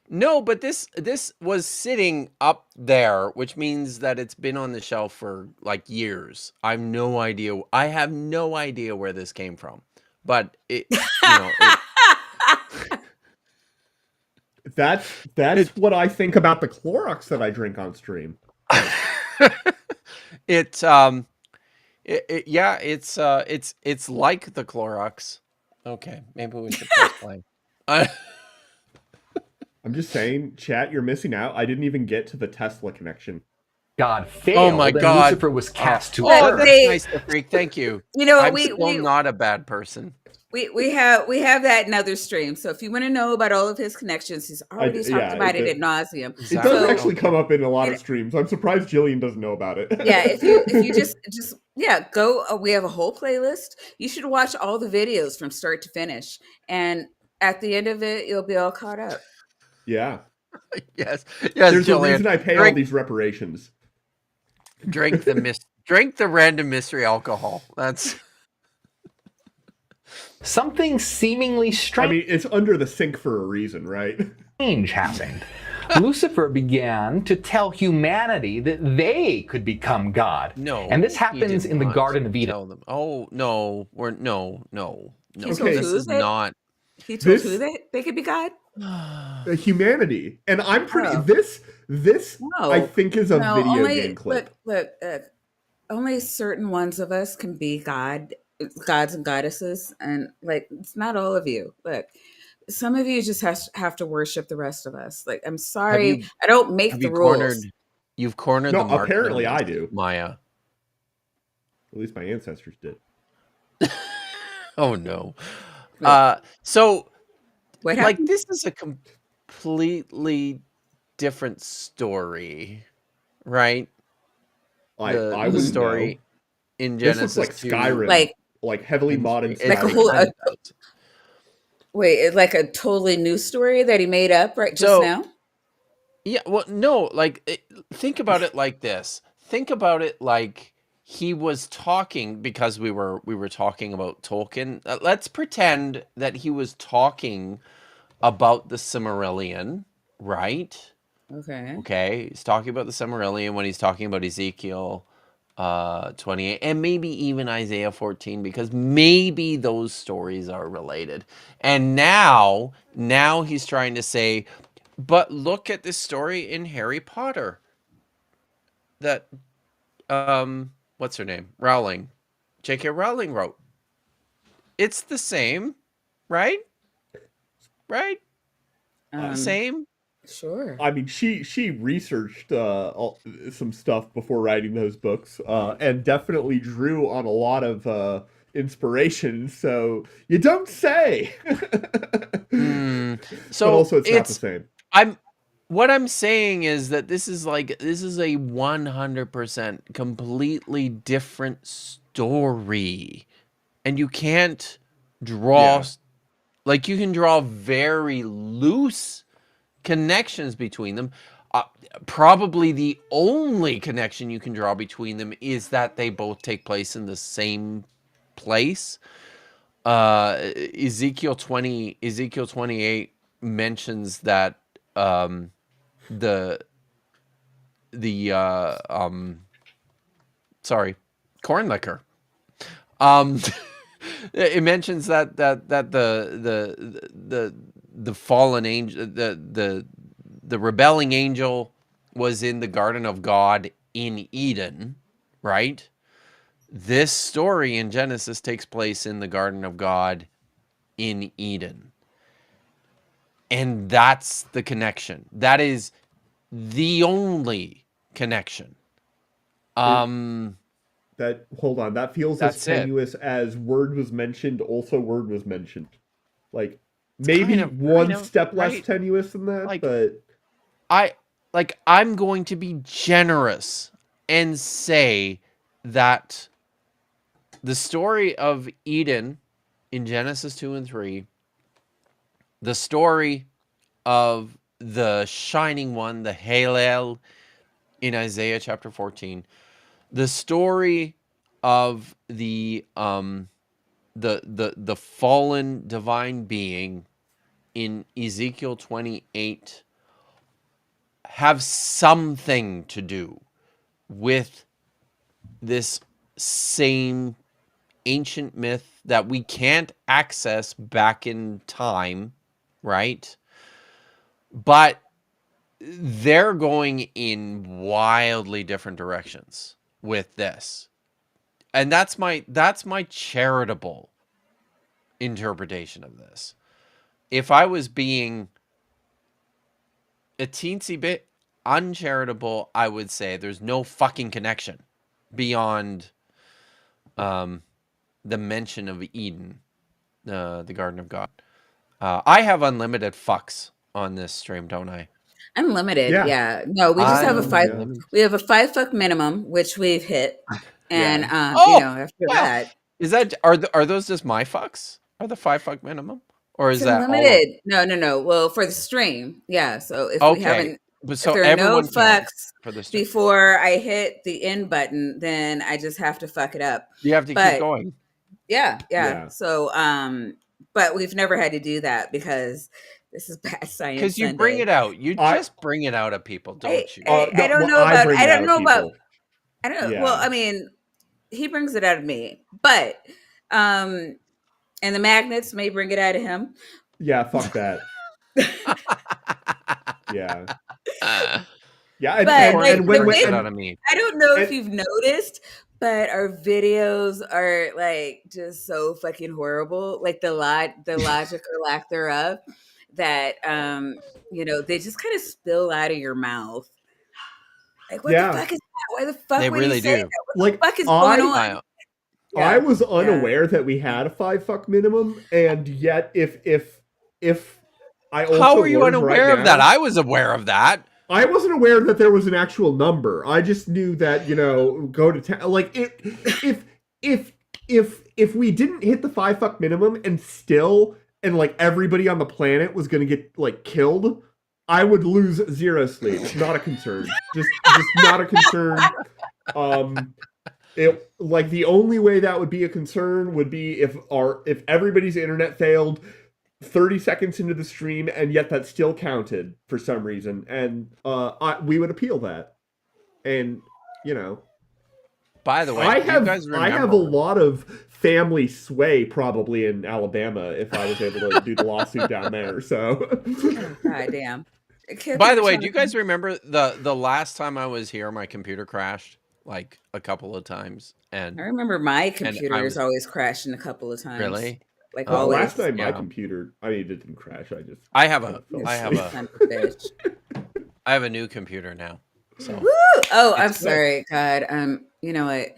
No, but this was sitting up there, which means that it's been on the shelf for like years. I have no idea where this came from, but it, you know, That's what I think about the Clorox that I drink on stream. it's like the Clorox. Okay, maybe we should press play. I'm just saying, chat, you're missing out. I didn't even get to the Tesla connection. God failed, my and God. Lucifer was cast to But Oh, earth. that's they- nice to freak. Thank you. You know, I'm still not a bad person. we have that in other streams. So if you want to know about all of his connections, he's already talked about it ad nauseum. It does So- actually come up in a lot of streams. I'm surprised Jillian doesn't know about it. Yeah, if you just go. We have a whole playlist. You should watch all the videos from start to finish, and at the end of it, you'll be all caught up. Yeah. Yes, There's Jillian. a reason I pay all these reparations. Drink the random mystery alcohol. That's Something seemingly I strange mean, it's under the sink for a reason, right? happened. Lucifer began to tell humanity that they could become God. no. And this he happens did in the not Garden of Eden. tell them. Oh no, no. He Okay. told This who is that not. he told This- who they could be God. Humanity. And I'm pretty... Oh. This No. I think, is a No, video only game clip. look. Only certain ones of us can be gods and goddesses, and like it's not all of you. Look, some of you just have to worship the rest of us. Like, I'm sorry, I don't make Have the you rules. You've cornered No, the market. apparently I do. Maya. At least my ancestors did. Oh no. Look. So What like happened? this is a completely different story, right? I The wouldn't story know. in This Genesis looks like 2. Skyrim. Like Heavily modded It's Like a Skyrim. whole- kind of- wait, it's like a totally new story that he made up right just So- now. Yeah, well, no, like think about it like this. Think about it like he was talking because we were talking about Tolkien. Let's pretend that he was talking about the Silmarillion, right? Okay. Okay, he's talking about the Silmarillion when he's talking about Ezekiel 28 and maybe even Isaiah 14 because maybe those stories are related. And now he's trying to say, but look at this story in Harry Potter that what's her name? Rowling. J.K. Rowling wrote. It's the same, right? Right? Same? Sure. I mean, she researched some stuff before writing those books, and definitely drew on a lot of inspiration. So you don't say. So but also, it's not the same. What I'm saying is that this is a 100% completely different story, and you can't draw like you can draw very loose connections between them. Probably the only connection you can draw between them is that they both take place in the same place. Ezekiel 28 mentions that corn liquor. It mentions that the fallen angel, the rebelling angel was in the Garden of God in Eden, right? This story in Genesis takes place in the Garden of God in Eden. And that's the connection. That is the only connection. That hold on, that feels as That's it. tenuous as word was mentioned, also word was mentioned. Like It's maybe kind one of, step less right? tenuous than that, Like, but I'm going to be generous and say that the story of Eden in Genesis 2 and 3, the story of the shining one, the Halel in Isaiah chapter 14, the story of the fallen divine being in Ezekiel 28 have something to do with this same ancient myth that we can't access back in time, right? But they're going in wildly different directions with this. And that's my charitable interpretation of this. If I was being a teensy bit uncharitable, I would say there's no fucking connection beyond the mention of Eden, the Garden of God. I have unlimited fucks on this stream, don't I? Unlimited, yeah. yeah. No, we just have a five. Yeah. We have a 5 fuck minimum, which we've hit, and Yeah. you Oh, know, after well, that, is that are those just my fucks? Are the 5 fuck minimum, or it's is that all of? unlimited. No, no, no. Well, for the stream, yeah. So if we Okay, haven't, but if so there are no everyone can fucks for the stream. before I hit the end button, then I just have to fuck it up. You have to keep But going. yeah, yeah. Yeah. So, but we've never had to do that because this is Bad Science Because you bring Sunday. it out. You I just bring it out of people, I, don't you? I, I no, don't well, know I about. bring I it out don't of know about. people. I don't know. Well, Yeah. I mean, he brings it out of me, but and the magnets may bring it out of him. Yeah, fuck that. Yeah. Yeah, But Corny like and when brings it out and, of me. I don't know if and you've noticed, but our videos are like just so fucking horrible. Like the logic or lack thereof, that they just kind of spill out of your mouth. Like, what the yeah, fuck is that? Why the fuck They would he really say do. that? What like the fuck is going I on? I, I Yeah, was yeah. unaware that we had a 5 fuck minimum, and yet if I how also are you learned right unaware of that? now, I was aware of that. I wasn't aware that there was an actual number. I just knew that go to town. Like if we didn't hit the 5 fuck minimum and like everybody on the planet was gonna get like killed, I would lose 0 sleep. Not a concern. Just not a concern. It like the only way that would be a concern would be if everybody's internet failed 30 seconds into the stream and yet that still counted for some reason, and we would appeal that. And By the way, I do you guys I have a remember? lot of family sway probably in Alabama if I was able to do the lawsuit down there. So Oh, God damn. By the way, do you guys remember the last time I was here? My computer crashed like a couple of times, and I remember my I computer is was always crashing a couple of times. really. Like last always. night my Yeah. computer, I mean, it didn't crash. I just I have kind a of fell I have asleep. a Son of a bitch. I have a new computer now. So Woo! Oh, I'm It's good. sorry. God. You know what?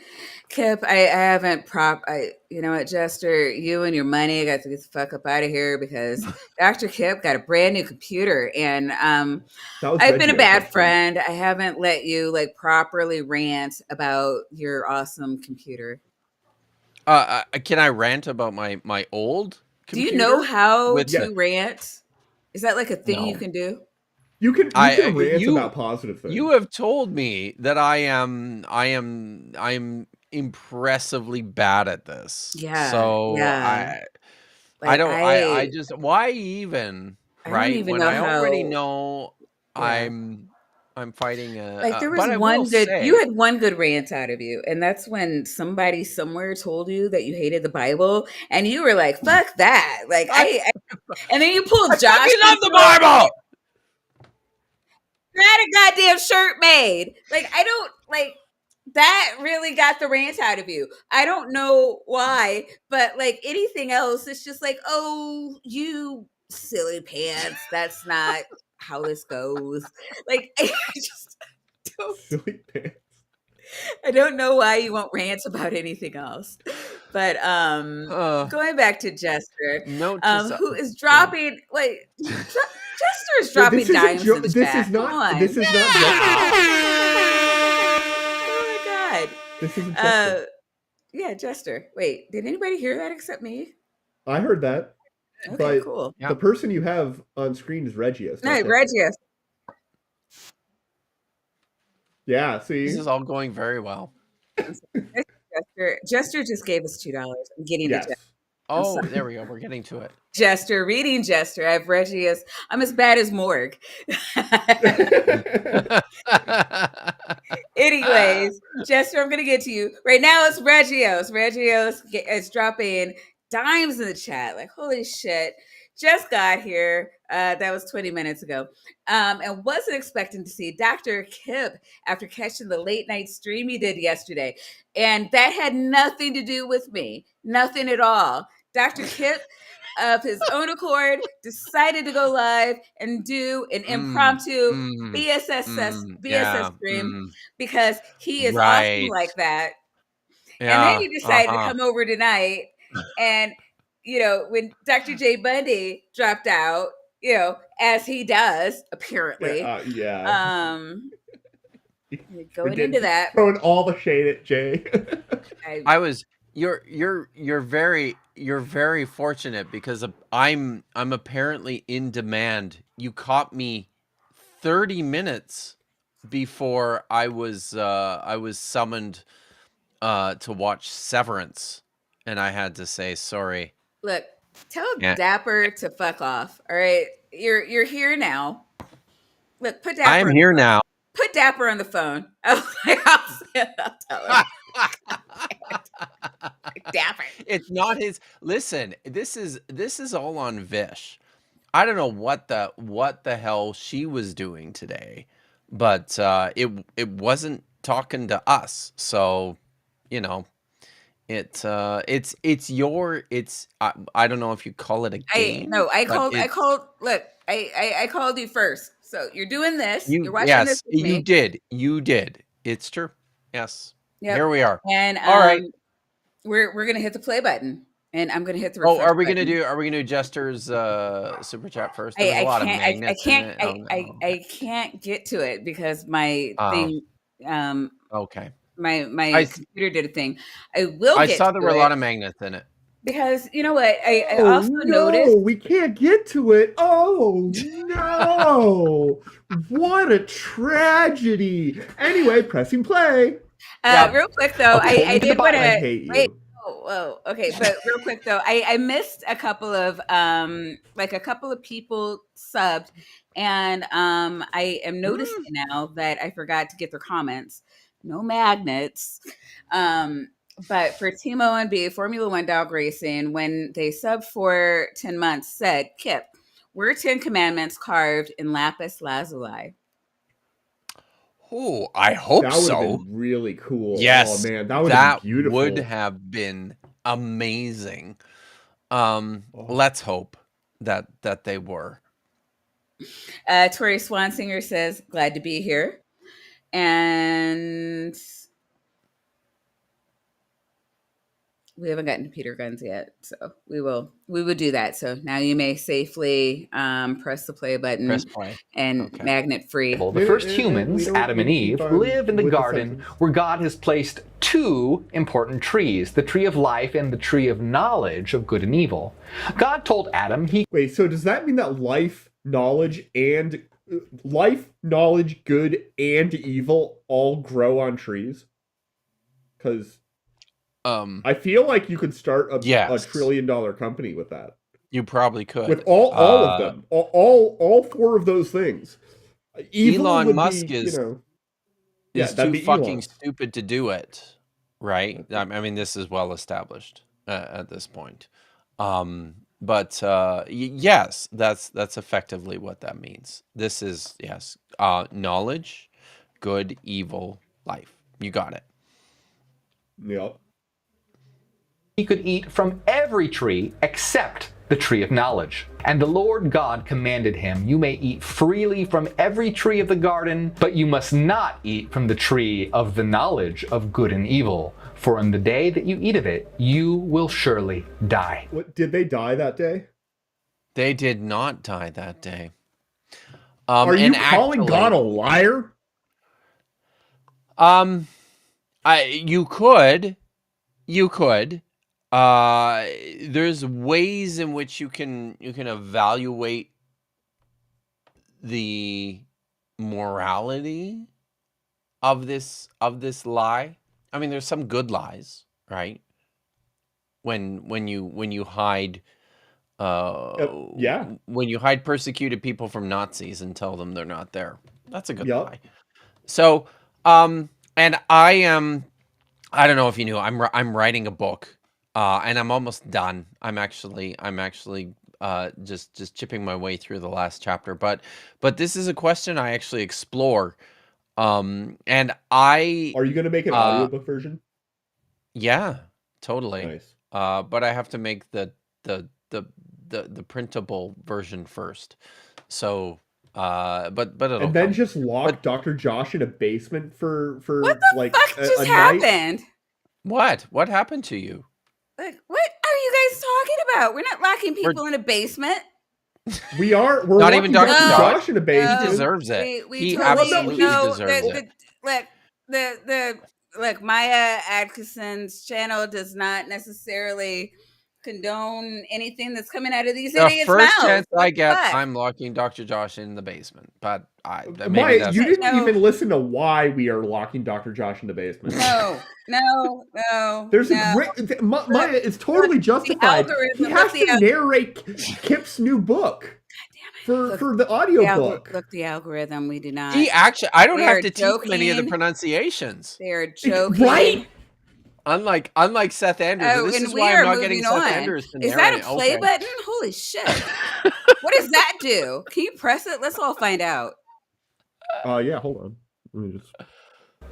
Kip, I haven't you know what, Jester, you and your money got to get the fuck up out of here because Dr. Kip got a brand new computer, and That was I've been a Reggie, I bad think, friend. I haven't let you like properly rant about your awesome computer. Can I rant about my old Do you computer? know how with Yeah. to rant? Is that like a thing you No. can do? You can rant you about positive things. you have told me that I am impressively bad at this. Yeah, So yeah. I Like don't I just why even, I don't right? even When know I already how. know Yeah. I'm I'm fighting. Like there was But I will one good. say, You had one good rant out of you, and that's when somebody somewhere told you that you hated the Bible, and you were like, "Fuck that!" Like and then you pulled I Josh. fucking love the into it. Bible. You had a goddamn shirt made. Like I don't like that. Really got the rant out of you. I don't know why, but like anything else, it's just like, oh, you silly pants. That's not how this goes. Like I just don't. Silly pants. I don't know why you won't rant about anything else. But going back to Jester, Note to who is dropping like Jester is No, dropping this isn't dimes in the this chat. is not. Come on. This is not Jester. Oh my god. This isn't Jester. Yeah, Jester. Wait, did anybody hear that except me? I heard that. Okay, But cool. Yeah. the person you have on screen is Regius. No, not Jester. Regius. Yeah, see? This is all going very well. Jester just gave us $2. I'm getting Yes. to Jester. Oh, there we go. We're getting to it. Jester, reading Jester. I have Regius. I'm as bad as Morgue. Anyways, Jester, I'm going to get to you. Right now it's Regios. Regios is dropping dimes in the chat. Like, holy shit. Just got here. That was 20 minutes ago. And wasn't expecting to see Dr. Kip after catching the late night stream he did yesterday. And that had nothing to do with me. Nothing at all. Dr. Kip, of his own accord, decided to go live and do an impromptu BSS stream because he is awesome like that. Yeah, and then he decided to come over tonight. And, you know, when Dr. J. Bundy dropped out, you know, as he does, apparently. Going into that. Throwing all the shade at Jay. You're very fortunate because I'm apparently in demand. You caught me 30 minutes before I was summoned to watch Severance, and I had to say sorry. Look, tell Dapper to fuck off. All right, you're here now. Look, put Dapper. I'm here now. Put Dapper on the phone. I'll tell him. Dapper. It's not his. Listen, this is all on Vish. I don't know what the hell she was doing today, but it wasn't talking to us. So, you know, I don't know if you call it a game. I called you first. So you're doing this. You're watching this with me. You did. It's true. Yes. Yep. Here we are. And all right. We're gonna hit the play button, and I'm gonna hit the. Are we gonna do Jester's super chat first? I can't get to it because my thing. Okay. My computer did a thing. I saw there were a lot of magnets in it. Because you know what, I also noticed we can't get to it. Oh no! What a tragedy. Anyway, pressing play. Real quick though, I did want to wait. Oh, okay. But real quick though, I missed a couple of people subbed, and I am noticing now that I forgot to get their comments. No magnets. But for Team O&B, Formula One Dog Racing, when they subbed for 10 months, said, Kip, were 10 commandments carved in lapis lazuli? Oh, I hope that so. That would have been really cool. Yes. Oh, man, that would have been beautiful. Would have been amazing. Let's hope that they were. Tori Swansinger says, glad to be here. And we haven't gotten to Peter Guns yet, so we will do that. So now you may safely press the play button. Press play. And magnet free. Well, the first humans, Adam and Eve, live in the garden where God has placed two important trees, the tree of life and the tree of knowledge of good and evil. God told Adam Wait, so does that mean that life, knowledge, good, and evil all grow on trees? Because I feel like you could start a $1 trillion company with that. You probably could. With all of them. All 4 of those things. Evil Elon would Musk be, is that'd too be fucking Elon. stupid to do it, right? I mean, this is well established at this point. But yes, that's effectively what that means. This is knowledge, good, evil, life. You got it. Yep. He could eat from every tree except the tree of knowledge. And the Lord God commanded him, you may eat freely from every tree of the garden, but you must not eat from the tree of the knowledge of good and evil. For in the day that you eat of it, you will surely die. What, did they die that day? They did not die that day. Are you and calling God a liar? You could. There's ways in which you can evaluate the morality of this lie. I mean, there's some good lies, right? When you hide when you hide persecuted people from Nazis and tell them they're not there. That's a good lie. So, and I don't know if you knew, I'm writing a book, and I'm almost done. I'm actually just chipping my way through the last chapter, but this is a question I actually explore. And are you going to make an audiobook version? Yeah, totally. Nice. But I have to make the printable version first. So, but it'll and then come. just lock Dr. Josh in a basement for what the like fuck just a happened? Night? What happened to you? Like, what are you guys talking about? We're not locking people in a basement. We're not even Dr. Josh in a basement. He deserves it. We he totally absolutely deserves it. Look, Maya Atkinson's channel does not necessarily condone anything that's coming out of these idiots' mouths. The first chance I get, I'm locking Dr. Josh in the basement. But Maya, you didn't even listen to why we are locking Dr. Josh in the basement. No. There's a great Maya. It's totally justified. He has to narrate Kip's new book. For the audiobook. Look, the algorithm, we do not. He actually, I don't have to teach him any of the pronunciations. They are joking. Right? Unlike Seth Andrews. This is why I'm not getting Seth Andrews to narrate. Is that a play button? Holy shit. What does that do? Can you press it? Let's all find out. Yeah, hold on. Let me just...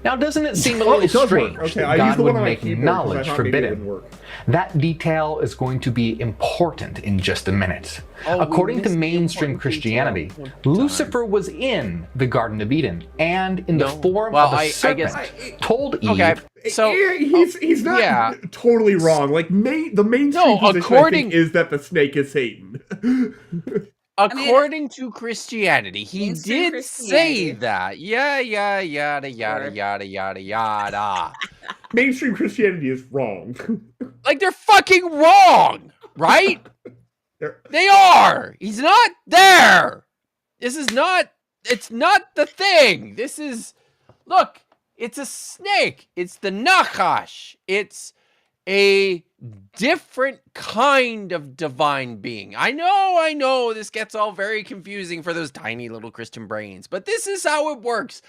Now, doesn't it seem a little strange that God would make knowledge forbidden? That detail is going to be important in just a minute. According to mainstream Christianity, Lucifer was in the Garden of Eden and in the form of a serpent told Eve. Okay, so he's not totally wrong. Like the mainstream position I think is that the snake is Satan. According to Christianity, he did say that. Yada yada. Mainstream Christianity is wrong. Like they're fucking wrong, right? They are. He's not there. This is not. It's not the thing. This is. Look, it's a snake. It's the Nachash. It's a different kind of divine being. I know this gets all very confusing for those tiny little Christian brains, but this is how it works.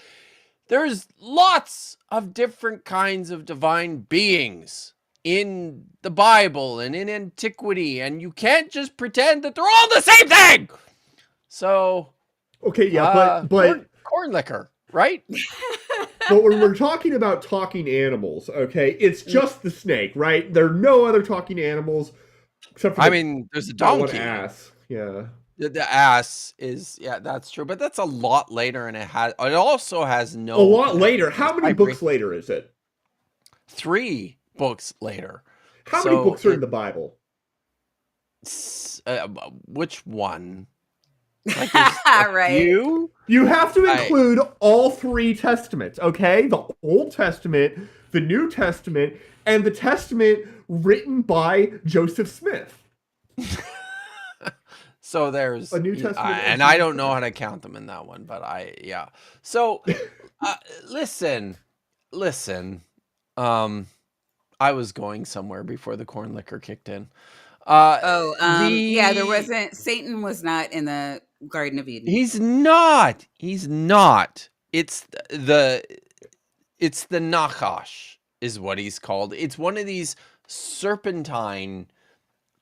There's lots of different kinds of divine beings in the Bible and in antiquity, and you can't just pretend that they're all the same thing. So, okay, yeah, but corn liquor, right? But when we're talking about talking animals, okay, it's just the snake, right? There are no other talking animals except for there's a donkey. Ass. Yeah. The ass is, that's true, but that's a lot later, and it also has no. A lot later. How many books later is it? 3 books later. How many books are in the Bible? Which one? Like right. You have to include all 3 testaments, okay? The Old Testament, the New Testament, and the Testament written by Joseph Smith. So there's a New Testament, and I don't know how to count them in that one, but So listen. I was going somewhere before the corn liquor kicked in. There wasn't. Satan was not in the Garden of Eden. He's not. He's not. It's the Nachash is what he's called. It's one of these serpentine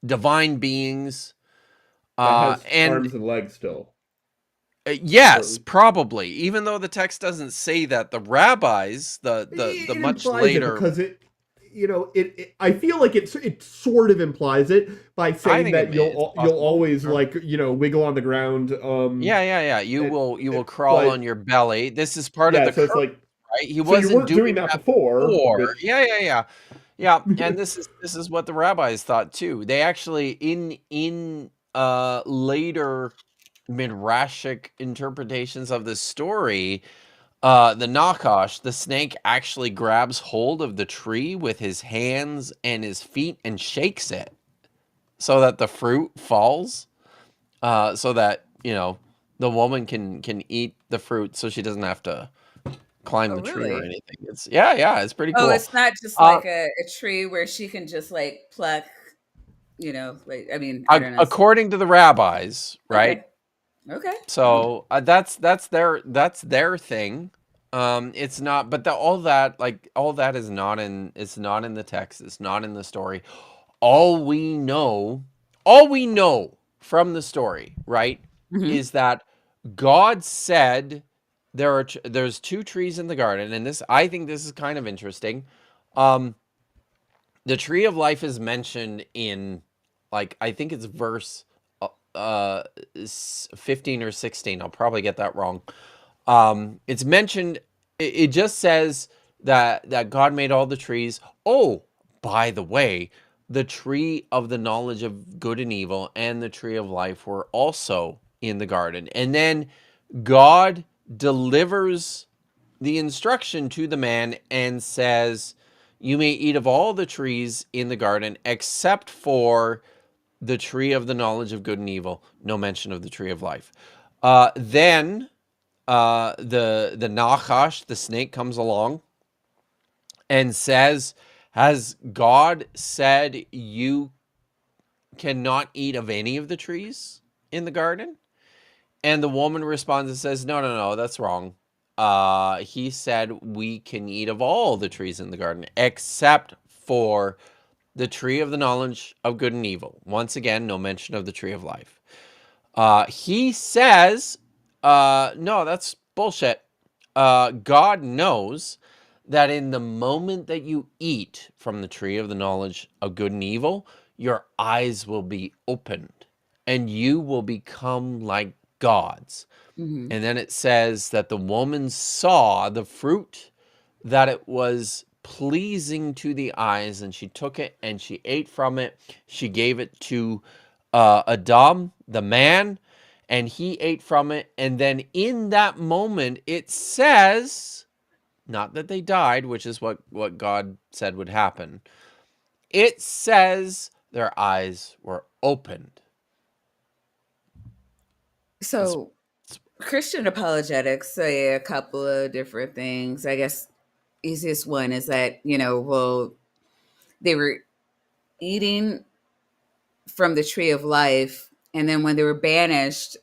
divine beings. That has And arms and legs still. yes, probably. Even though the text doesn't say that, the rabbis, the It much implies later, it because it I feel like it sort of implies it by saying think that it's you'll possible. always Sure. like wiggle on the ground. Yeah. You it- will crawl but on your belly. This is part of yeah, the so it's curse, like right? He so you wasn't weren't doing that before. before. Which, Yeah. And this is what the rabbis thought too. They actually in later midrashic interpretations of this story, the Nakash, the snake, actually grabs hold of the tree with his hands and his feet and shakes it so that the fruit falls, so that the woman can eat the fruit, so she doesn't have to climb Oh, the tree or really? anything. It's pretty Oh, cool. it's not just Uh, like a tree where she can just like pluck, like, I mean, I don't know. according to the rabbis, right? Okay. Okay. So that's their thing. It's not, but all that is not in. It's not in the text. It's not in the story. All we know from the story, right, Mhm. is that God said there's 2 trees in the garden, and I think this is kind of interesting. The tree of life is mentioned in, like, I think it's verse 15 or 16. I'll probably get that wrong. It's mentioned. It just says that God made all the trees. Oh, by the way, the tree of the knowledge of good and evil and the tree of life were also in the garden. And then God delivers the instruction to the man and says, "You may eat of all the trees in the garden except for the tree of the knowledge of good and evil." No mention of the tree of life. Then the Nachash, the snake, comes along and says, "Has God said you cannot eat of any of the trees in the garden?" And the woman responds and says, No, that's wrong. He said we can eat of all the trees in the garden except for the tree of the knowledge of good and evil. Once again, no mention of the tree of life. He says, no, that's bullshit. God knows that in the moment that you eat from the tree of the knowledge of good and evil, your eyes will be opened and you will become like gods. Mhm. And then it says that the woman saw the fruit, that it was pleasing to the eyes, and she took it and she ate from it. She gave it to Adam, the man, and he ate from it. And then in that moment, it says, not that they died, which is what God said would happen. It says their eyes were opened. So Christian apologetics say a couple of different things. I guess easiest one is that, well, they were eating from the tree of life, and then when they were banished,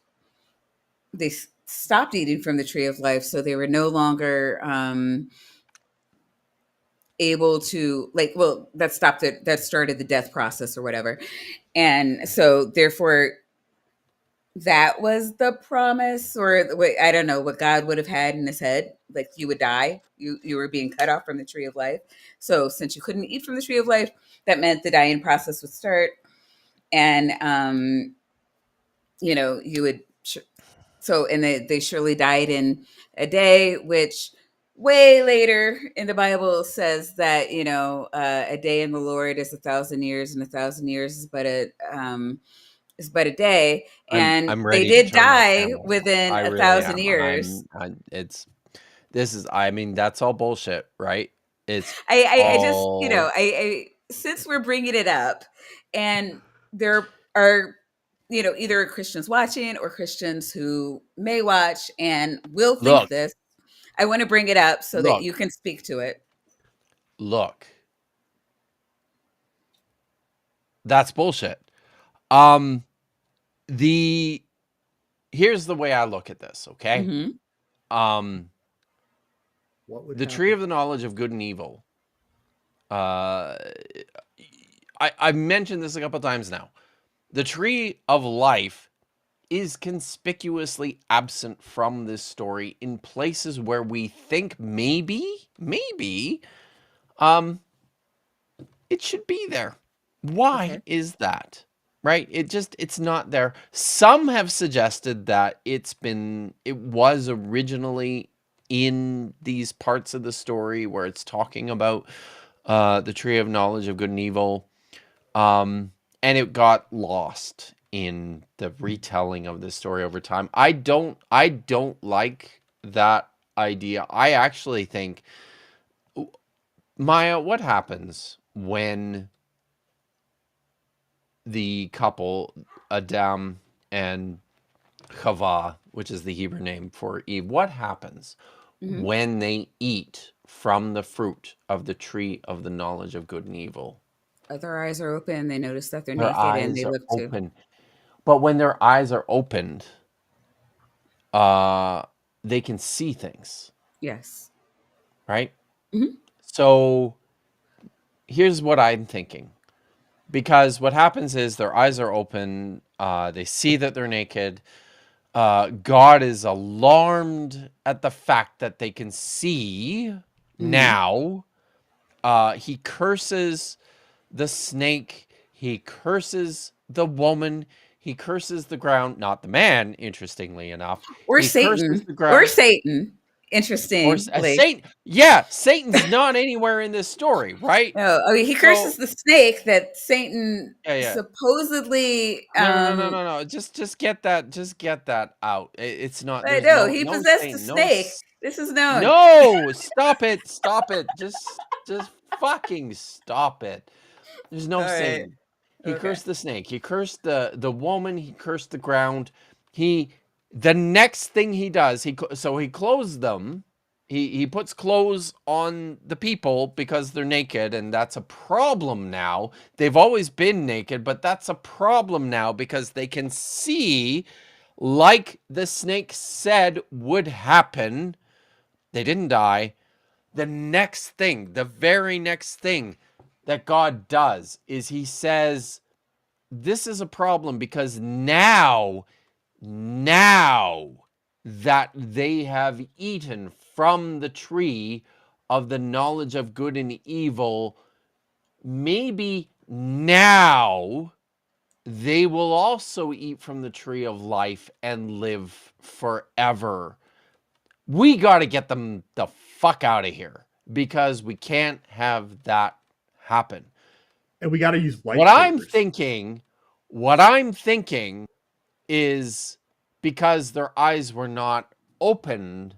they stopped eating from the tree of life, so they were no longer able to, like, well, that stopped it, that started the death process or whatever. And so therefore that was the promise, or what, I don't know what God would have had in his head, like you would die, you were being cut off from the tree of life. So since you couldn't eat from the tree of life, that meant the dying process would start. And you would so, and they surely died in a day, which way later in the Bible says that, a day in the Lord is 1,000 years, and 1,000 years is but a day. And I'm they ready to did turn that die camera off. within I a really thousand am. years. I mean, that's all bullshit, right? It's I just, all I since we're bringing it up, and there are, either Christians watching or Christians who may watch and will think look, this, I want to bring it up so that look, you can speak to it. look. That's bullshit. Um, the here's the way I look at this, okay? Mm-hmm. What would The happen? tree of the knowledge of good and evil. I've mentioned this a couple times now. The tree of life is conspicuously absent from this story in places where we think maybe, it should be there. Why Okay. is that? Right? It's not there. Some have suggested that it was originally in these parts of the story where it's talking about the tree of knowledge of good and evil. And it got lost in the retelling of this story over time. I don't like that idea. I actually think, Maya, what happens when the couple, Adam and Chava, which is the Hebrew name for Eve, what happens Mm-hmm. when they eat from the fruit of the tree of the knowledge of good and evil? Their eyes are open. They notice that they're Their naked, and eyes they are look to. open. But when their eyes are opened, they can see things, Yes. right? Mhm. So here's what I'm thinking. Because what happens is their eyes are open, they see that they're naked. God is alarmed at the fact that they can see now. He curses the snake. He curses the woman. He curses the ground, not the man, interestingly enough. Or He curses Satan. the Or ground. Satan. Or Interestingly. Satan. Yeah, Satan's not anywhere in this story, right? No, I mean, he curses So, the snake that Satan yeah. supposedly. No. Just get that out. It's not. But There's no, no he no possessed the Saint. snake. This is known. No. Stop it. Stop it. Just fucking stop it. There's no All right. Satan. He Okay. cursed the snake. He cursed the woman. He cursed the ground. The next thing he does, he clothes them. He puts clothes on the people because they're naked, and that's a problem now. They've always been naked, but that's a problem now because they can see, like the snake said would happen. They didn't die. The very next thing that God does is he says, this is a problem because now that they have eaten from the tree of the knowledge of good and evil, maybe now they will also eat from the tree of life and live forever. We got to get them the fuck out of here because we can't have that happen. And we got to use lightsabers. What I'm thinking is because their eyes were not opened,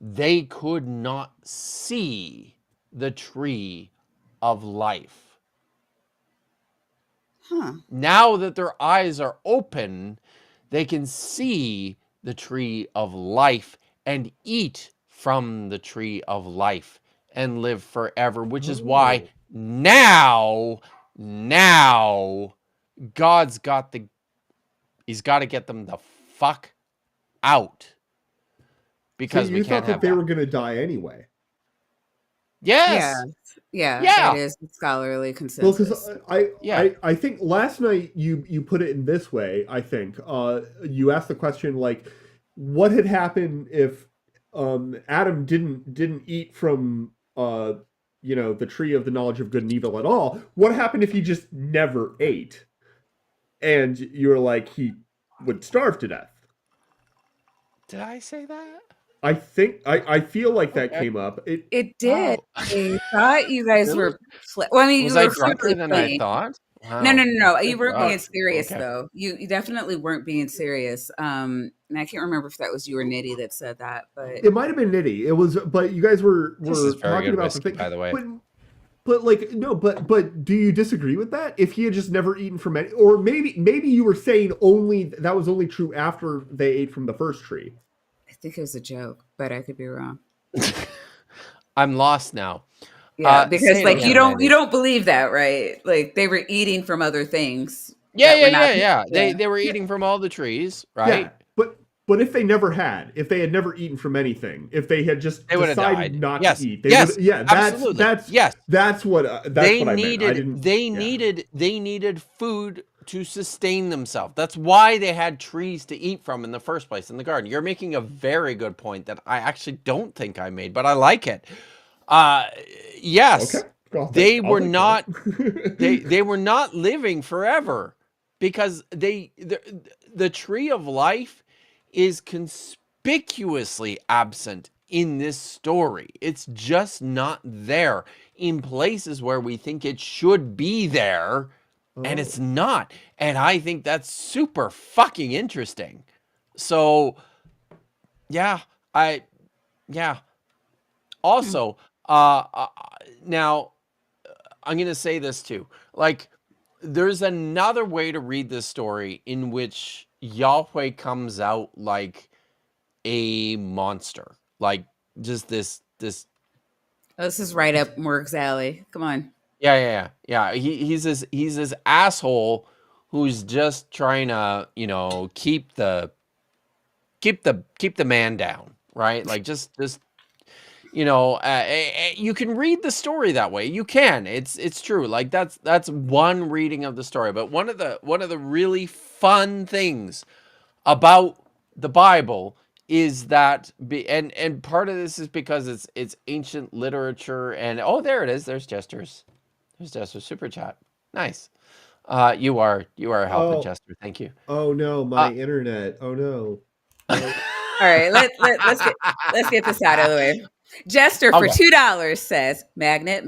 they could not see the tree of life. Now that their eyes are open, they can see the tree of life and eat from the tree of life and live forever, which is why now God's got he's got to get them the fuck out because So we you can't thought that have they that. were going to die anyway. Yes. Yeah. Yeah. That is scholarly Well, consensus. because I think last night you put it in this way. I think you asked the question like, what had happened if Adam didn't eat from the tree of the knowledge of good and evil at all? What happened if he just never ate? And you were like, he would starve to death. Did I say that? I think I feel like that Okay. came up. It did. Wow. I thought you guys Really? were. Well, I mean, Was you I were drunker clearly than playing. I thought? Wow. No. You Good weren't being God. serious, Okay. though. You definitely weren't being serious. And I can't remember if that was you or Nitty that said that, but It might have been Nitty. It was, but you guys were This is very talking good about whiskey, the thing. by the way. But like no, but do you disagree with that? If he had just never eaten from any, or maybe you were saying only that was only true after they ate from the first tree. I think it was a joke, but I could be wrong. I'm lost now. Yeah, because say it like again, you Mandy. don't believe that, right? Like they were eating from other things. Yeah. that were not- They were eating from all the trees, right? Yeah, but But if they never had, if they had never eaten from anything, if they had just They would have decided died. not Yes. to eat, they Yes. would. Yeah, Absolutely. that's what I meant. I didn't. They needed food to sustain themselves. That's why they had trees to eat from in the first place in the garden. You're making a very good point that I actually don't think I made, but I like it. Yes. Okay. They I'll were take not that. they were not living forever because the tree of life is conspicuously absent in this story. It's just not there in places where we think it should be there, and it's not. And I think that's super fucking interesting. So yeah, also now I'm going to say this too. Like, there's another way to read this story in which Yahweh comes out like a monster. Like, just this. Oh, this is right up Morgue's alley. Come on. Yeah. He's this asshole who's just trying to, keep the man down, right? Like, just you can read the story that way. You can. It's true. Like, that's one reading of the story. But one of the really fun things about the Bible is that and part of this is because it's ancient literature, and there it is. There's Jester's super chat. Nice. You are helping, Jester. Thank you. Oh no, my internet. Oh no. All right, let's get this out of the way. Jester for $2 says magnet.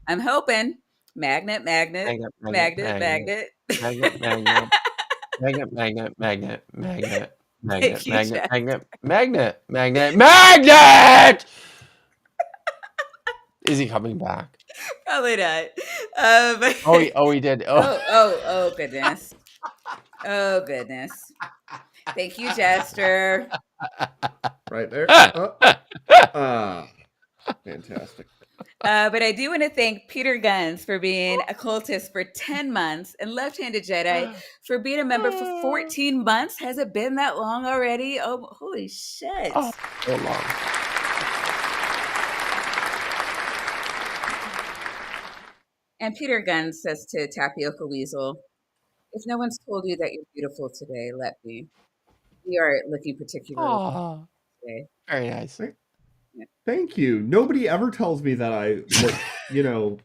I'm hoping magnet. Magnet. Is he coming back? Probably not. He did. Oh goodness. Oh goodness. Thank you, Jester. Right there. Fantastic. But I do want to thank Peter Guns for being a cultist for 10 months and Left-Handed Jedi for being a member for 14 months. Has it been that long already? Oh, holy shit. Oh, so long. And Peter Guns says to Tapioca Weasel, if no one's told you that you're beautiful today, let me. We are looking particularly today. Very nice. Thank you. Nobody ever tells me that I look,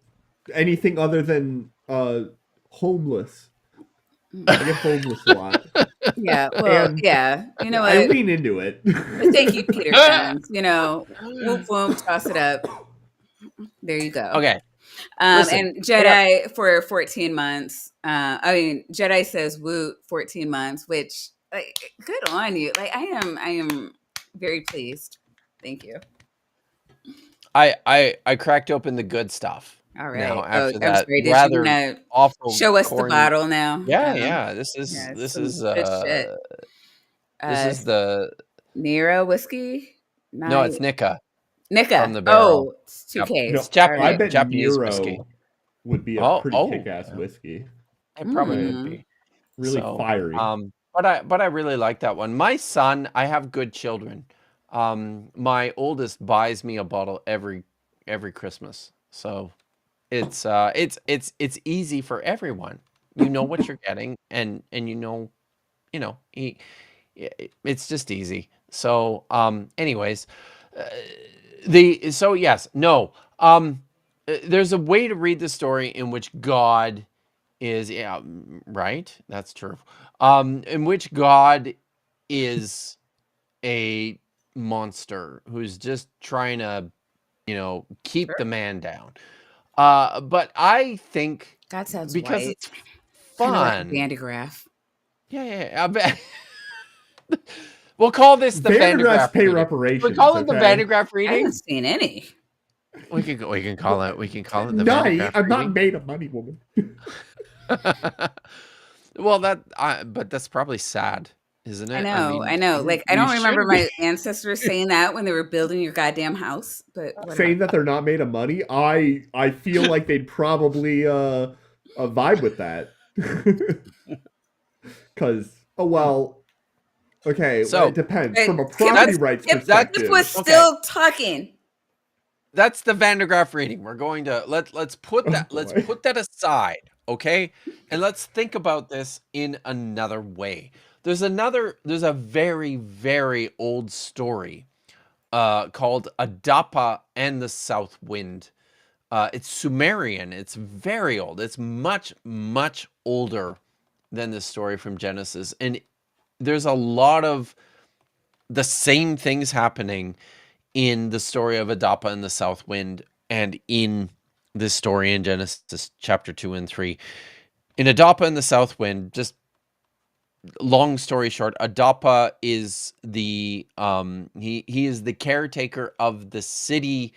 anything other than homeless. I get homeless a lot. Yeah, well, yeah. You know what? I lean into it. But thank you, Peter Guns. Whoop, whoop, toss it up. There you go. Okay. And Jedi for 14 months. Jedi says woot 14 months, which good on you. Like I am very pleased. Thank you. I cracked open the good stuff. All right. Now, after that, I'm sorry. Did rather you awful. Show us the bottle now? Yeah. This is shit. This is the Nero whiskey. No, it's Nika. From the barrel. It's 2Ks. No, Japanese, I bet Japanese Nero whiskey would be a pretty kick-ass whiskey. It probably would be really fiery. But I really like that one. My son, I have good children. My oldest buys me a bottle every Christmas, so it's easy for everyone. You know what you're getting, and it's just easy. So anyways, there's a way to read the story in which God is right. That's true. In which God is a monster who's just trying to, keep the man down. But I think God sounds because white. it's fun. Kind of like a Vandegraaff. Yeah. I bet. We'll call this the Vandegraaff pay reparations. We'll call it the Vandegraaff reading. I haven't seen any. We can call it the no, Vandegraaff I'm reading. not made of money, woman. Well, but that's probably sad, isn't it? I know. Like, I don't remember my ancestors saying that when they were building your goddamn house. But saying that they're not made of money, I feel like they'd probably vibe with that, because Oh, well, okay, So- it depends. Hey, From a Skip- property rights Skip perspective. was still talking. That's the Van der Graaf reading. We're going to let's put that boy. let's put that aside, okay? And let's think about this in another way. There's a very, very old story called Adapa and the South Wind. It's Sumerian. It's very old. It's much, much older than the story from Genesis. And there's a lot of the same things happening in the story of Adapa and the South Wind and in this story in Genesis chapter 2 and 3. In Adapa and the South Wind, just long story short, Adapa is the he is the caretaker of the city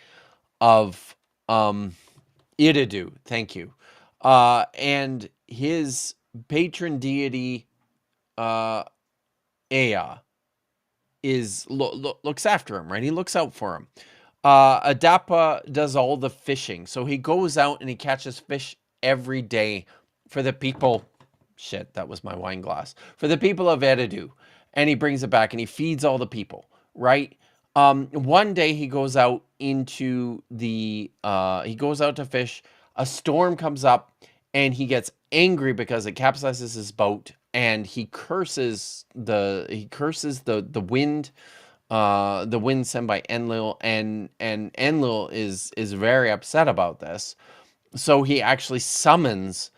of Iridu. Thank you. And his patron deity Ea looks after him, right? He looks out for him. Adapa does all the fishing. So he goes out and he catches fish every day for the people. Shit, that was my wine glass. For the people of Eridu. And he brings it back and he feeds all the people, right? One day he goes out into he goes out to fish. A storm comes up and he gets angry because it capsizes his boat and he curses the wind. The wind sent by Enlil, and Enlil is very upset about this. So he actually summons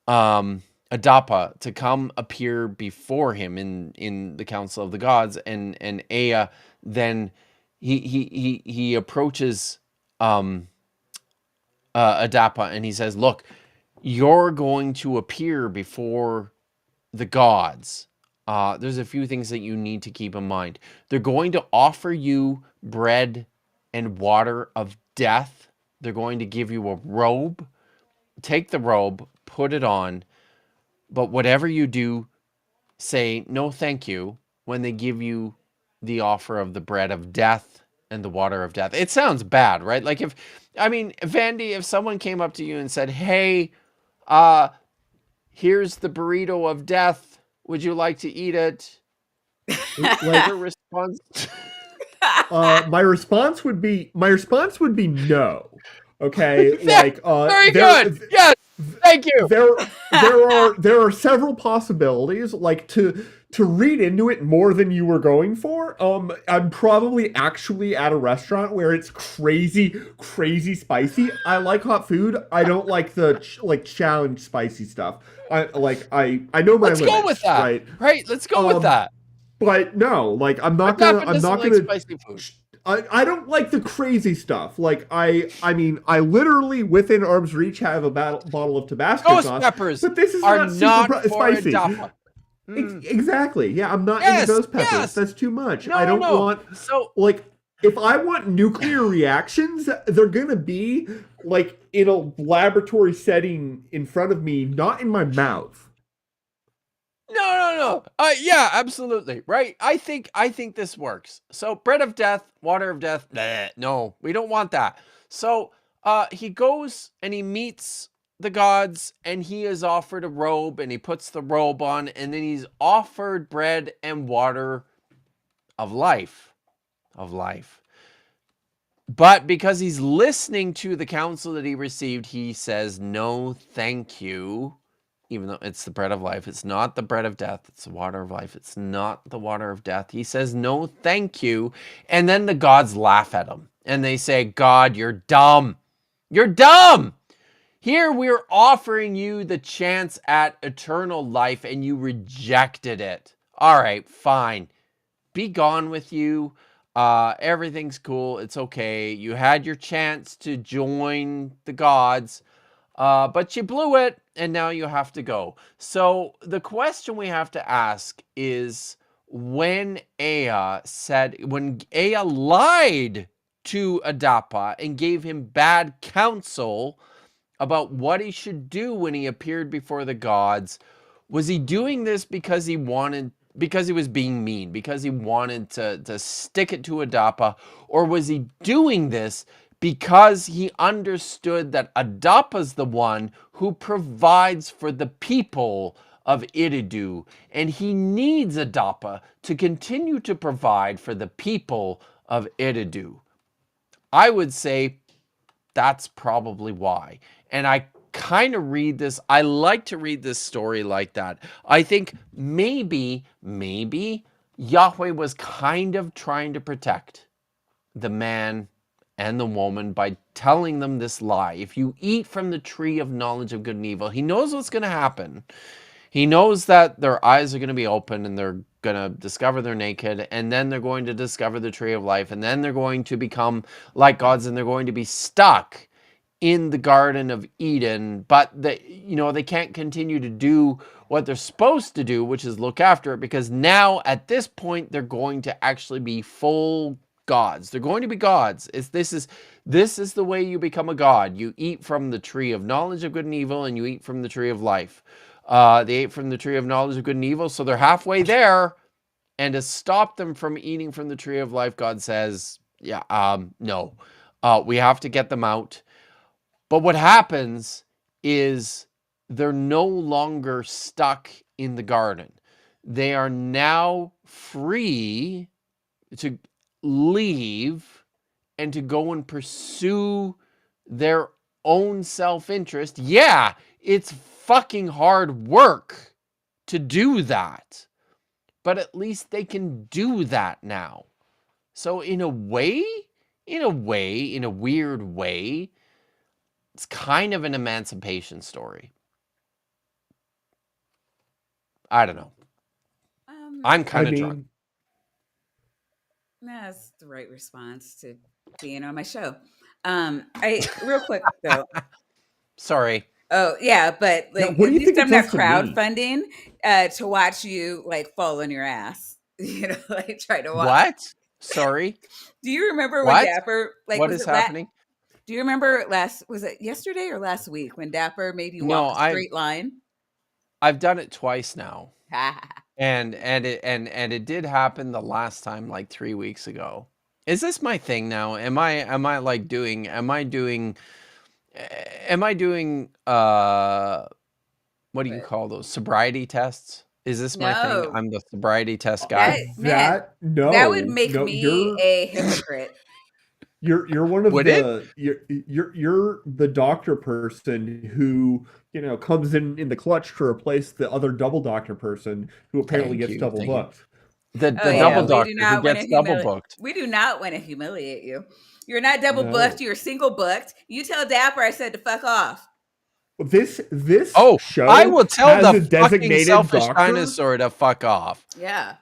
Adapa to come appear before him in the Council of the Gods, and Ea then he approaches Adapa and he says, "Look, you're going to appear before the gods. There's a few things that you need to keep in mind. They're going to offer you bread and water of death. They're going to give you a robe. Take the robe, put it on, but whatever you do, say no thank you when they give you the offer of the bread of death and the water of death." It sounds bad, right? Like Vandy, if someone came up to you and said, "Hey, here's the burrito of death. Would you like to eat it?" Like, Your response? my response would be no. Okay, like Very good. Yes. Thank you. there are several possibilities. Like to read into it more than you were going for. I'm probably actually at a restaurant where it's crazy spicy. I like hot food. I don't like the challenge spicy stuff. I know my Let's limits. go with that. Right. Let's go with that. But no, like I'm not gonna spicy food. I don't like the crazy stuff. Like I mean, I literally within arm's reach have a bottle of Tabasco Ghost sauce. peppers But this is are not super for spicy. Adapa. Exactly. Yeah, I'm not Yes, into ghost peppers. yes. That's too much. No, I don't no. want So like if I want nuclear reactions, they're gonna be like in a laboratory setting in front of me, not in my mouth. no. Yeah, absolutely. Right. I think this works. So bread of death, water of death. Bleh, no, we don't want that. So he goes and he meets the gods and he is offered a robe and he puts the robe on and then he's offered bread and water of life. But because he's listening to the counsel that he received, he says, no, thank you. Even though it's the bread of life, it's not the bread of death, it's the water of life, it's not the water of death. He says, no, thank you. And then the gods laugh at him and they say, God, you're dumb. You're dumb. Here we're offering you the chance at eternal life and you rejected it. All right, fine. Be gone with you. Everything's cool. It's okay. You had your chance to join the gods. But you blew it, and now you have to go. So the question we have to ask is when Ea lied to Adapa and gave him bad counsel about what he should do when he appeared before the gods, was he doing this because he was being mean, because he wanted to stick it to Adapa, or was he doing this because he understood that Adapa's the one who provides for the people of Iridu, and he needs Adapa to continue to provide for the people of Iridu. I would say that's probably why. And I kind of read this, I like to read this story like that. I think maybe Yahweh was kind of trying to protect the man and the woman by telling them this lie. If you eat from the tree of knowledge of good and evil, he knows what's going to happen. He knows that their eyes are going to be open and they're going to discover they're naked, and then they're going to discover the tree of life, and then they're going to become like gods, and they're going to be stuck in the Garden of Eden, but they can't continue to do what they're supposed to do, which is look after it, because now at this point they're going to actually be full gods. They're going to be gods. This is the way you become a god. You eat from the tree of knowledge of good and evil, and you eat from the tree of life. They ate from the tree of knowledge of good and evil, so they're halfway there. And to stop them from eating from the tree of life, God says, no, we have to get them out. But what happens is they're no longer stuck in the garden. They are now free to leave and to go and pursue their own self-interest. Yeah, it's fucking hard work to do that, but at least they can do that now. So in a weird way, it's kind of an emancipation story. I don't know. I'm kind of drunk. That's the right response to being on my show. Real quick though. Sorry. Oh yeah, but Now, like what at do you least think I'm it not does to me? crowdfunding to watch you like fall on your ass. Like try to watch. What? Sorry. Do you remember when What? Dapper What is happening? Do you remember was it yesterday or last week when Dapper made you No, walk a straight line? I've done it twice now. And it did happen the last time like 3 weeks ago. Is this my thing now? Am I doing what do you call those? Sobriety tests? Is this my thing? No. I'm the sobriety test guy. That would make me a hypocrite. You're one of Would the you're the doctor person who comes in the clutch to replace the other double doctor person who apparently gets double booked. The double doctor who gets double booked. We do not want to humiliate you. You're not double booked. You're single booked. You tell Dapper I said to fuck off. This show I will tell has the a designated fucking selfish doctor. dinosaur to fuck off. Yeah.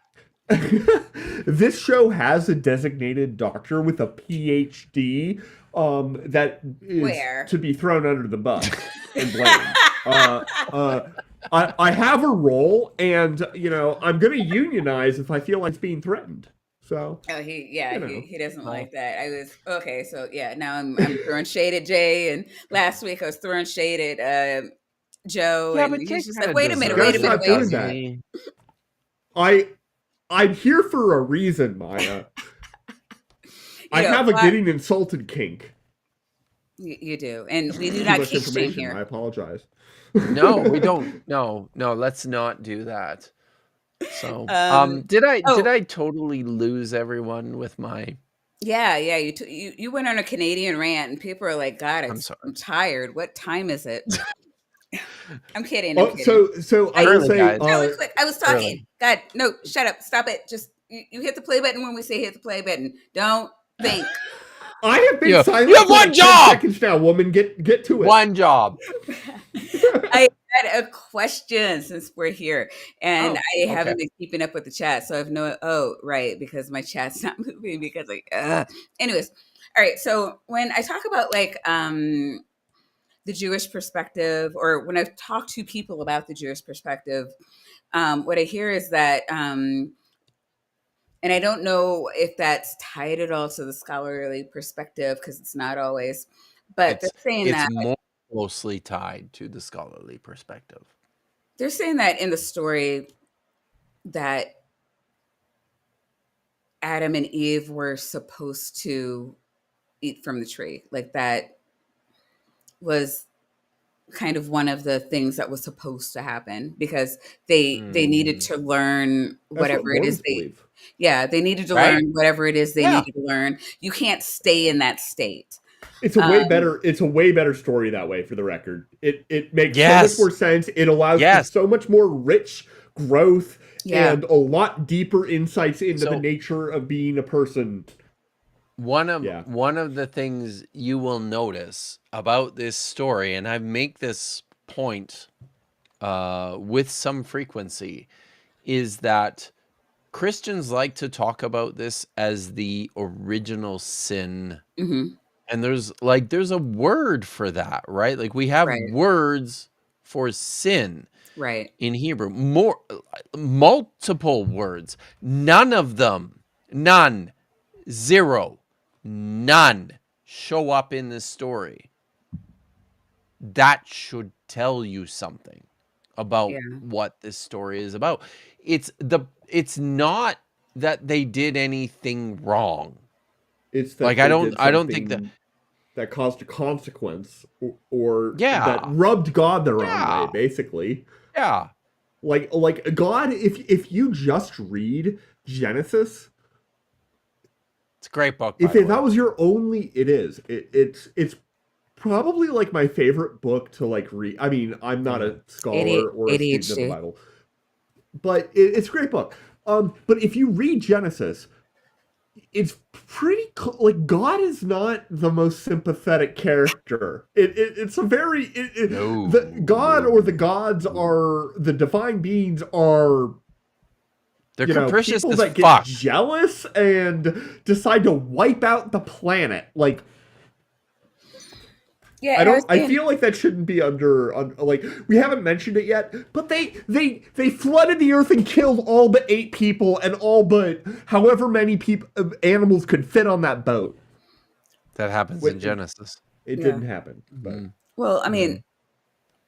This show has a designated doctor with a PhD that is to be thrown under the bus and blamed. I have a role, and I'm going to unionize if I feel like it's being threatened. So he doesn't like that. I was okay. So now I'm throwing shade at Jay, and last week I was throwing shade at Joe, and he's just like, wait a minute. I'm here for a reason, Maya. I have a getting insulted kink. You do, and we do not kink shame here. I apologize. No, we don't. No, let's not do that. So, did I totally lose everyone with my? Yeah. You went on a Canadian rant, and people are like, "God, I'm tired. What time is it?" I'm kidding. So I will say, really quick. I was talking. Really? God, no, shut up. Stop it. Just you hit the play button when we say hit the play button. Don't think. I have been silent. You have one job. Seconds now, woman. Get to it. One job. I had a question since we're here, and I haven't been keeping up with the chat, so I've because my chat's not moving because anyways, all right. So when I talk about the Jewish perspective, or when I've talked to people about the Jewish perspective, what I hear is that, and I don't know if that's tied at all to the scholarly perspective, because it's not always, but they're saying that it's more closely tied to the scholarly perspective. They're saying that in the story that Adam and Eve were supposed to eat from the tree, like that was kind of one of the things that was supposed to happen, because they needed to learn That's what whatever it is Mormons believe. they needed to Right? learn whatever it is they Yeah. needed to learn. You can't stay in that state. It's a way better. It's a way better story that way. For the record, it makes so much Yes. more sense. It allows for Yes. so much more rich growth Yeah. and a lot deeper insights into the So- nature of being a person. One of Yeah. the things you will notice about this story, and I make this point with some frequency, is that Christians like to talk about this as the original sin. Mhm. And there's a word for that, right? Like we have Right. words for sin Right. in Hebrew, multiple words. None of them, none, zero, none show up in this story. That should tell you something about Yeah. what this story is about. It's not that they did anything wrong. It's that Like, they I don't did think that. something that caused a consequence, or Yeah. that rubbed God the wrong way, Yeah. basically. Yeah. Like God, if you just read Genesis, It's a great book, by if the way. that was your only, it's probably like my favorite book to like read. I mean, I'm not a scholar or a student of the ADHD. Bible, but it's a great book. But if you read Genesis, it's pretty like God is not the most sympathetic character. It's a very No. the God or the gods are the divine beings are They're capricious people as that fuck. get jealous and decide to wipe out the planet. Like Yeah. I feel like that shouldn't be under like we haven't mentioned it yet, but they flooded the earth and killed all but 8 people and all but however many people animals could fit on that boat. That happens Wait, in Genesis. It Yeah. didn't happen. But Well, I mean,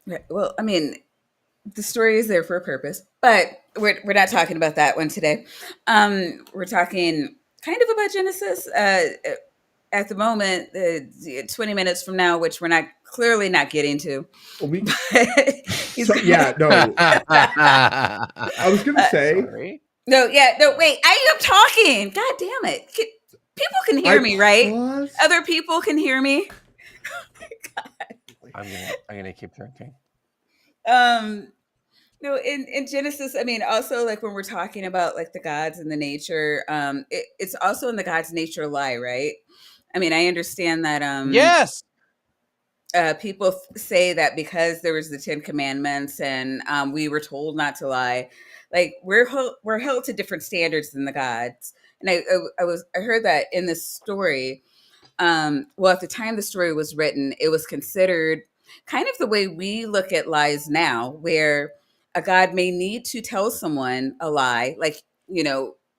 the story is there for a purpose, but we're not talking about that one today. We're talking kind of about Genesis. At the moment, 20 minutes from now, which we're clearly not getting to. we, He's so, yeah, no. I was gonna say Sorry. no, wait, I am talking. God damn it. People can hear me, right? paused. Other people can hear me. I'm gonna keep drinking. No, in Genesis, I mean, also like when we're talking about like the gods and the nature, it's also in the God's nature lie, right? I mean, I understand that Yes. people say that because there was the 10 Commandments and we were told not to lie, like we're held to different standards than the gods. And I heard that in this story. Well, at the time the story was written, it was considered kind of the way we look at lies now, where a god may need to tell someone a lie, like,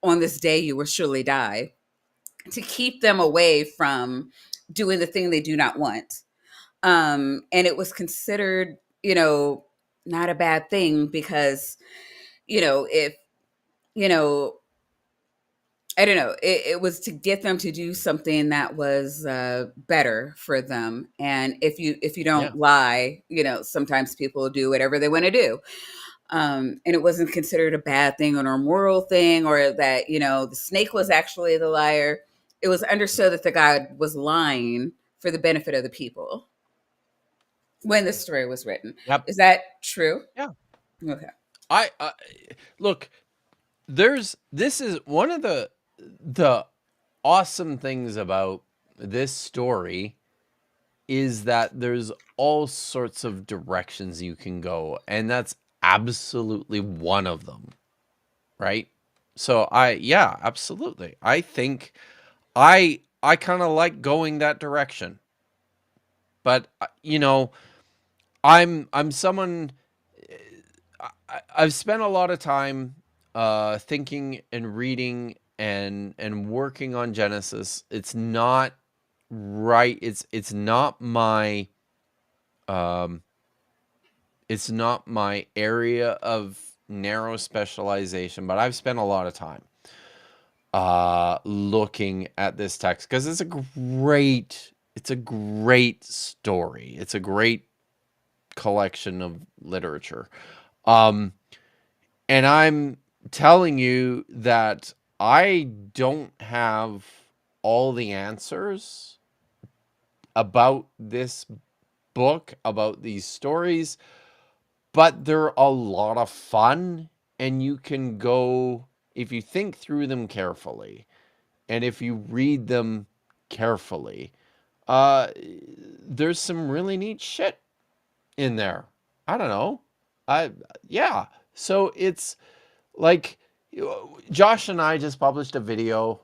on this day you will surely die, to keep them away from doing the thing they do not want. And it was considered, not a bad thing because, if, I don't know, it was to get them to do something that was better for them. And if you don't Yeah. lie, sometimes people do whatever they want to do. And it wasn't considered a bad thing or a moral thing, or that, the snake was actually the liar. It was understood that the God was lying for the benefit of the people when the story was written. Yep. Is that true? Yeah. Okay. I look. This is one of the awesome things about this story is that there's all sorts of directions you can go, and that's absolutely one of them, right? So absolutely. I think I kind of like going that direction, but I'm someone. I've spent a lot of time thinking and reading and working on Genesis. It's not right. It's not my area of narrow specialization, but I've spent a lot of time looking at this text because it's a great story. It's a great collection of literature. And I'm telling you that I don't have all the answers about this book, about these stories, but they're a lot of fun, and you can go, if you think through them carefully, and if you read them carefully, there's some really neat shit in there. I don't know. Yeah. So it's like, Josh and I just published a video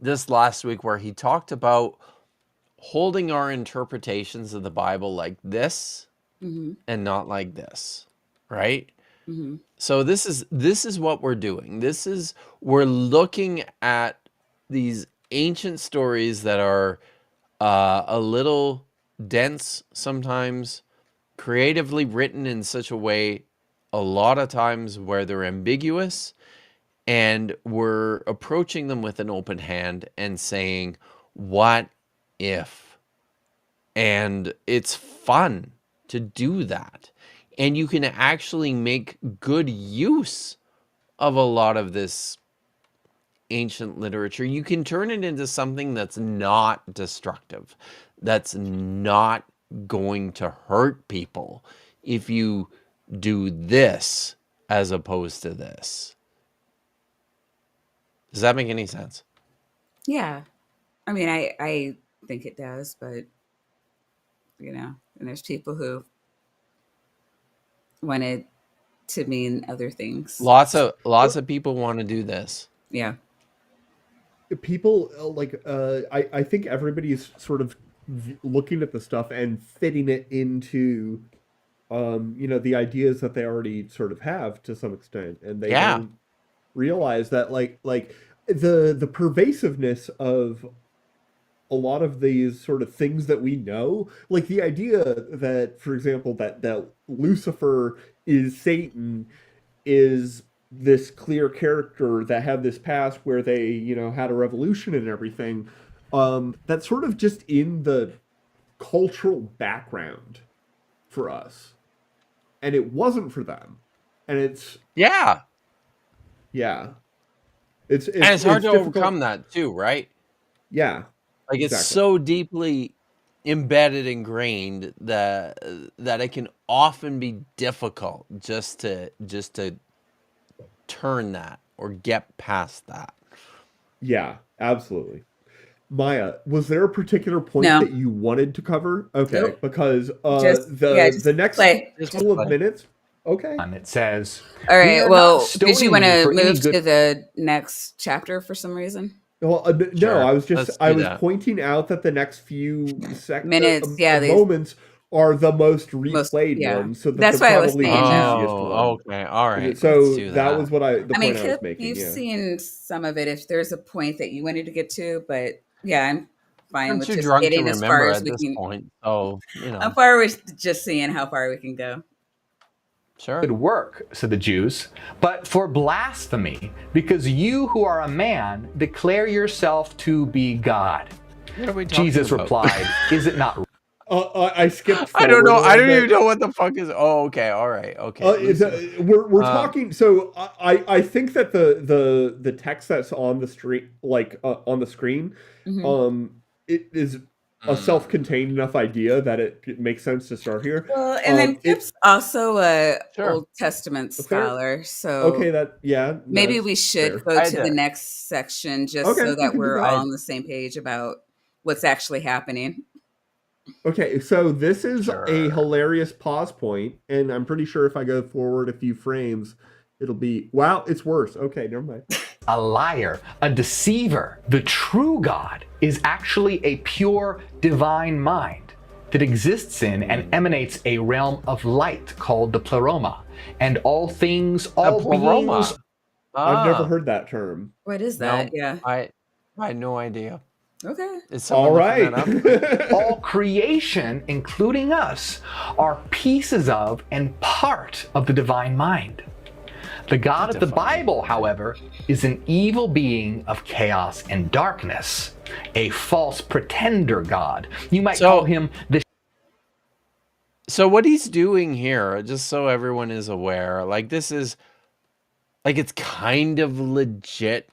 this last week where he talked about holding our interpretations of the Bible like this and not like this, right? So this is what we're doing. We're looking at these ancient stories that are a little dense sometimes, creatively written in such a way, a lot of times where they're ambiguous, and we're approaching them with an open hand and saying, what if? And it's fun to do that. And you can actually make good use of a lot of this ancient literature. You can turn it into something that's not destructive, that's not going to hurt people if you do this as opposed to this. Does that make any sense? Yeah. I mean, I think it does, but, and there's people who want it to mean other things. Lots of people want to do this. Yeah. People I think everybody's sort of looking at the stuff and fitting it into the ideas that they already sort of have to some extent, and they don't realize that like the pervasiveness of a lot of these sort of things that we know, like the idea that, for example, that Lucifer is Satan, is this clear character that had this past where they, had a revolution and everything. That's sort of just in the cultural background for us. And it wasn't for them. And it's... Yeah. It's hard to overcome that too, right? Yeah. Like, exactly. It's so deeply embedded, ingrained that it can often be difficult just to turn that or get past that. Yeah, absolutely. Maya, was there a particular point that you wanted to cover? Okay, nope. Because the next couple of minutes. Okay. And it says, all right, well, did you want to move to the next chapter for some reason? Well, no, I was pointing out that the next few minutes, moments are the most replayed ones, so that's why I was saying. Okay, all right. So that was what the point I was making. You've seen some of it. If there's a point that you wanted to get to, but I'm fine with just getting as far as we can. Point, so how far we're just seeing how far we can go. Sure. Good work, said the Jews, but for blasphemy, because you who are a man declare yourself to be God. What are we talking Jesus about? replied, is it not? I skipped. I don't know. I don't even know what the fuck is. Oh, okay. All right. Okay. We're talking. So I think that the text that's on the street, on the screen, it is a self-contained enough idea that it makes sense to start here. Well, and then Kip's also a Old Testament scholar, so maybe we should go to the next section just so that we're all on the same page about what's actually happening. Okay, so this is a hilarious pause point, and I'm pretty sure if I go forward a few frames, it'll be, wow, it's worse. Okay, never mind. A liar, a deceiver. The true God is actually a pure divine mind that exists in and emanates a realm of light called the pleroma. And all things, all beings... I've never heard that term. What is that? No, I had no idea. Okay. All right. All creation, including us, are pieces of and part of the divine mind. The God of the Bible, however, is an evil being of chaos and darkness, a false pretender God. You might call him the... So what he's doing here, just so everyone is aware, like this is like it's kind of legit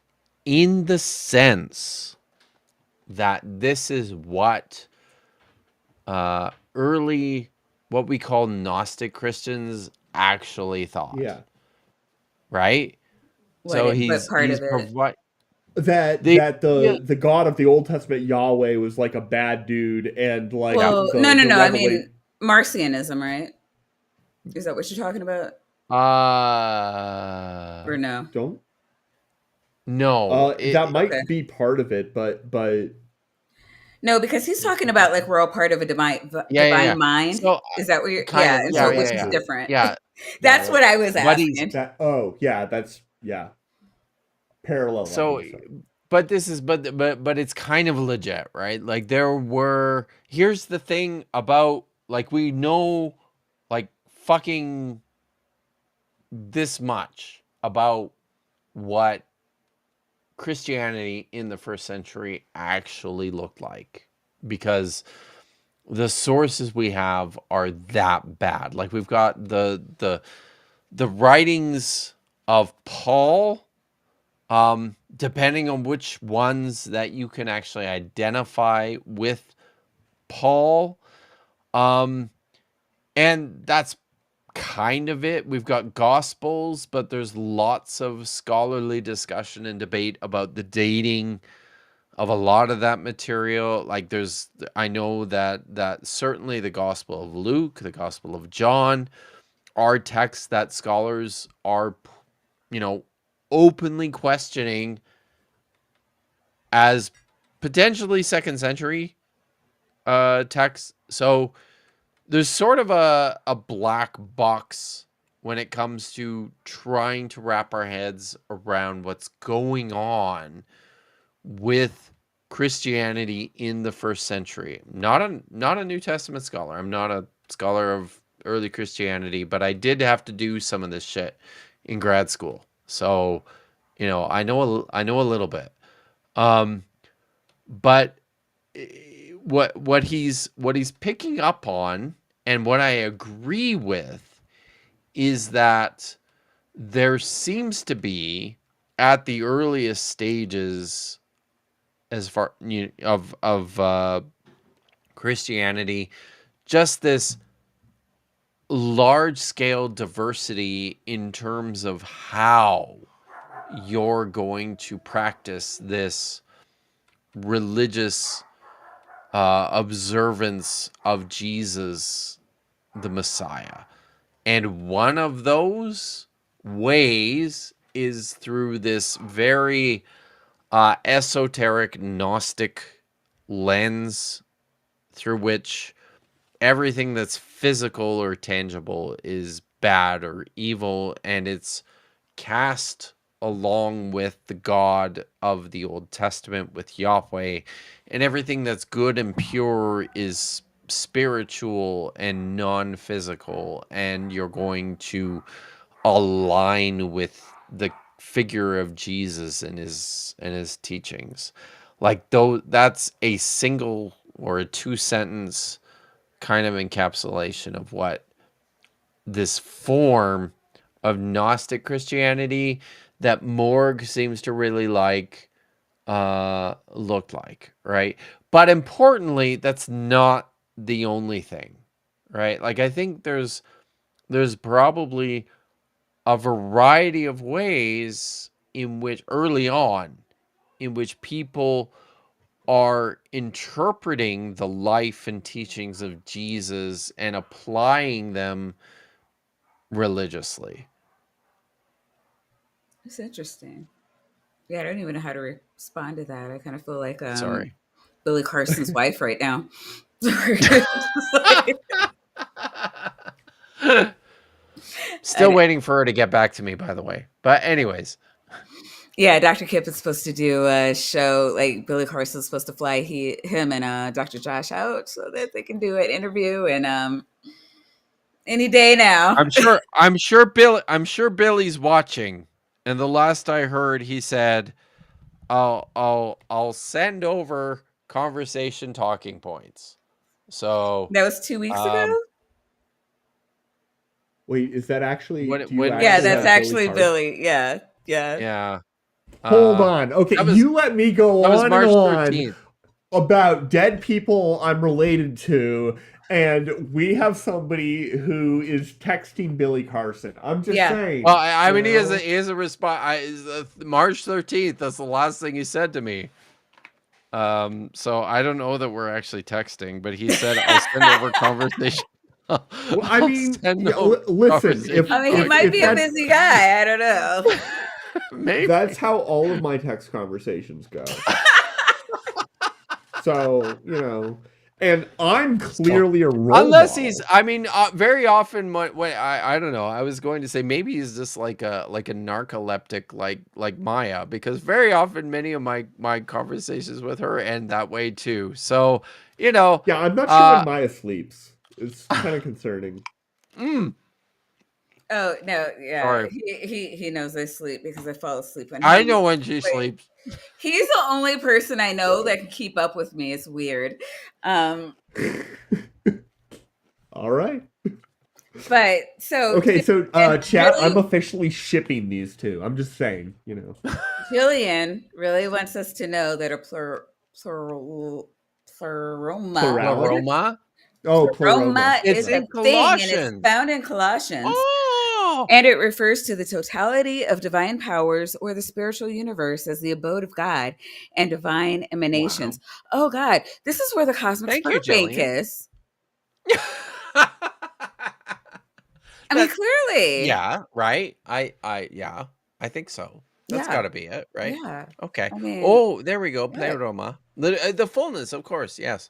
in the sense that this is what early what we call Gnostic Christians actually thought. Yeah. Right? So What part he's of it? provide That the yeah, the God of the Old Testament Yahweh was like a bad dude, and like yeah. Well, no, no, the no. I revelation. mean Marcionism, right? Is that what you're talking about, or no? Don't No, that Okay. might be part of it, but No, because he's talking about like we're all part of a yeah. divine mind. So Is that what you're? kind Yeah, of and no, so that's which is true. different. yeah. That's what I was What he's asking. That yeah, that's so parallelism. So but this is but it's kind of legit, right? Like here's the thing about like we know like fucking this much about what Christianity in the first century actually looked like because the sources we have are that bad. Like we've got the writings of Paul, depending on which ones that you can actually identify with Paul, and that's kind of it. We've got Gospels, but there's lots of scholarly discussion and debate about the dating of a lot of that material. Like I know that certainly the Gospel of Luke, the Gospel of John are texts that scholars are, openly questioning as potentially second century texts. So there's sort of a black box when it comes to trying to wrap our heads around what's going on with Christianity in the first century. Not a New Testament scholar. I'm not a scholar of early Christianity, but I did have to do some of this shit in grad school. So, I know a little bit. But what he's picking up on and what I agree with is that there seems to be at the earliest stages as far of Christianity, just this large scale diversity in terms of how you're going to practice this religious observance of Jesus, the Messiah. And one of those ways is through this very esoteric Gnostic lens through which everything that's physical or tangible is bad or evil, and it's cast along with the God of the Old Testament, with Yahweh, and everything that's good and pure is spiritual and non-physical, and you're going to align with the figure of Jesus and his teachings. Like though that's a single or a two sentence kind of encapsulation of what this form of Gnostic Christianity that Morgue seems to really like looked like, right? But importantly, that's not the only thing, right? Like I think there's probably a variety of ways in which early on in which people are interpreting the life and teachings of Jesus and applying them religiously. It's interesting. Yeah, I don't even know how to respond to that. I kind of feel like Sorry. Billy Carson's wife right now. Like, Still waiting for her to get back to me, by the way. But anyways. yeah, Dr. Kip is supposed to do a show. Like Billy Carson's supposed to fly him and Dr. Josh out so that they can do an interview and any day now. I'm sure Billy's watching. And the last I heard, he said, I'll send over conversation talking points. So That was 2 weeks um ago. Wait, is that actually? What- do you when- Yeah, actually that's have actually Carson? Billy. Yeah. Yeah. Hold on. Okay, that was- you let me go That was on March and on 13th. about dead people I'm related to, and we have somebody who is texting Billy Carson. I'm just saying. Well, I mean, he know? is a response. March 13th. That's the last thing he said to me. So I don't know that we're actually texting, but he said I'll send over conversation. Well, I mean, listen. He might be a busy guy. I don't know. Maybe That's how all of my text conversations go. So, and I'm clearly a role unless model. he's. I mean, very often. I don't know. I was going to say maybe he's just like a narcoleptic, like Maya, because very often many of my conversations with her end that way too. So Yeah, I'm not sure when Maya sleeps. It's kind of concerning. Oh no, yeah. Sorry. He knows I sleep because I fall asleep when I know when she sleeps. He's the only person I know that can keep up with me. It's weird. All right. But so Okay, so chat, really, I'm officially shipping these two. I'm just saying, Jillian really wants us to know that a pleroma Aroma. Oh, Pleroma pleroma. is It's a in thing, and it's Colossians. found in Colossians. Oh, And it refers to the totality of divine powers or the spiritual universe as the abode of God and divine emanations. Oh God, this is where the cosmic Thank you, sperm bank Jillian. is. I mean, clearly. Yeah, right. Yeah, I think so. That's Yeah. got to be it, right? Yeah. Okay. I mean, Oh, there we go. yeah. Pleroma. The fullness, of course. Yes.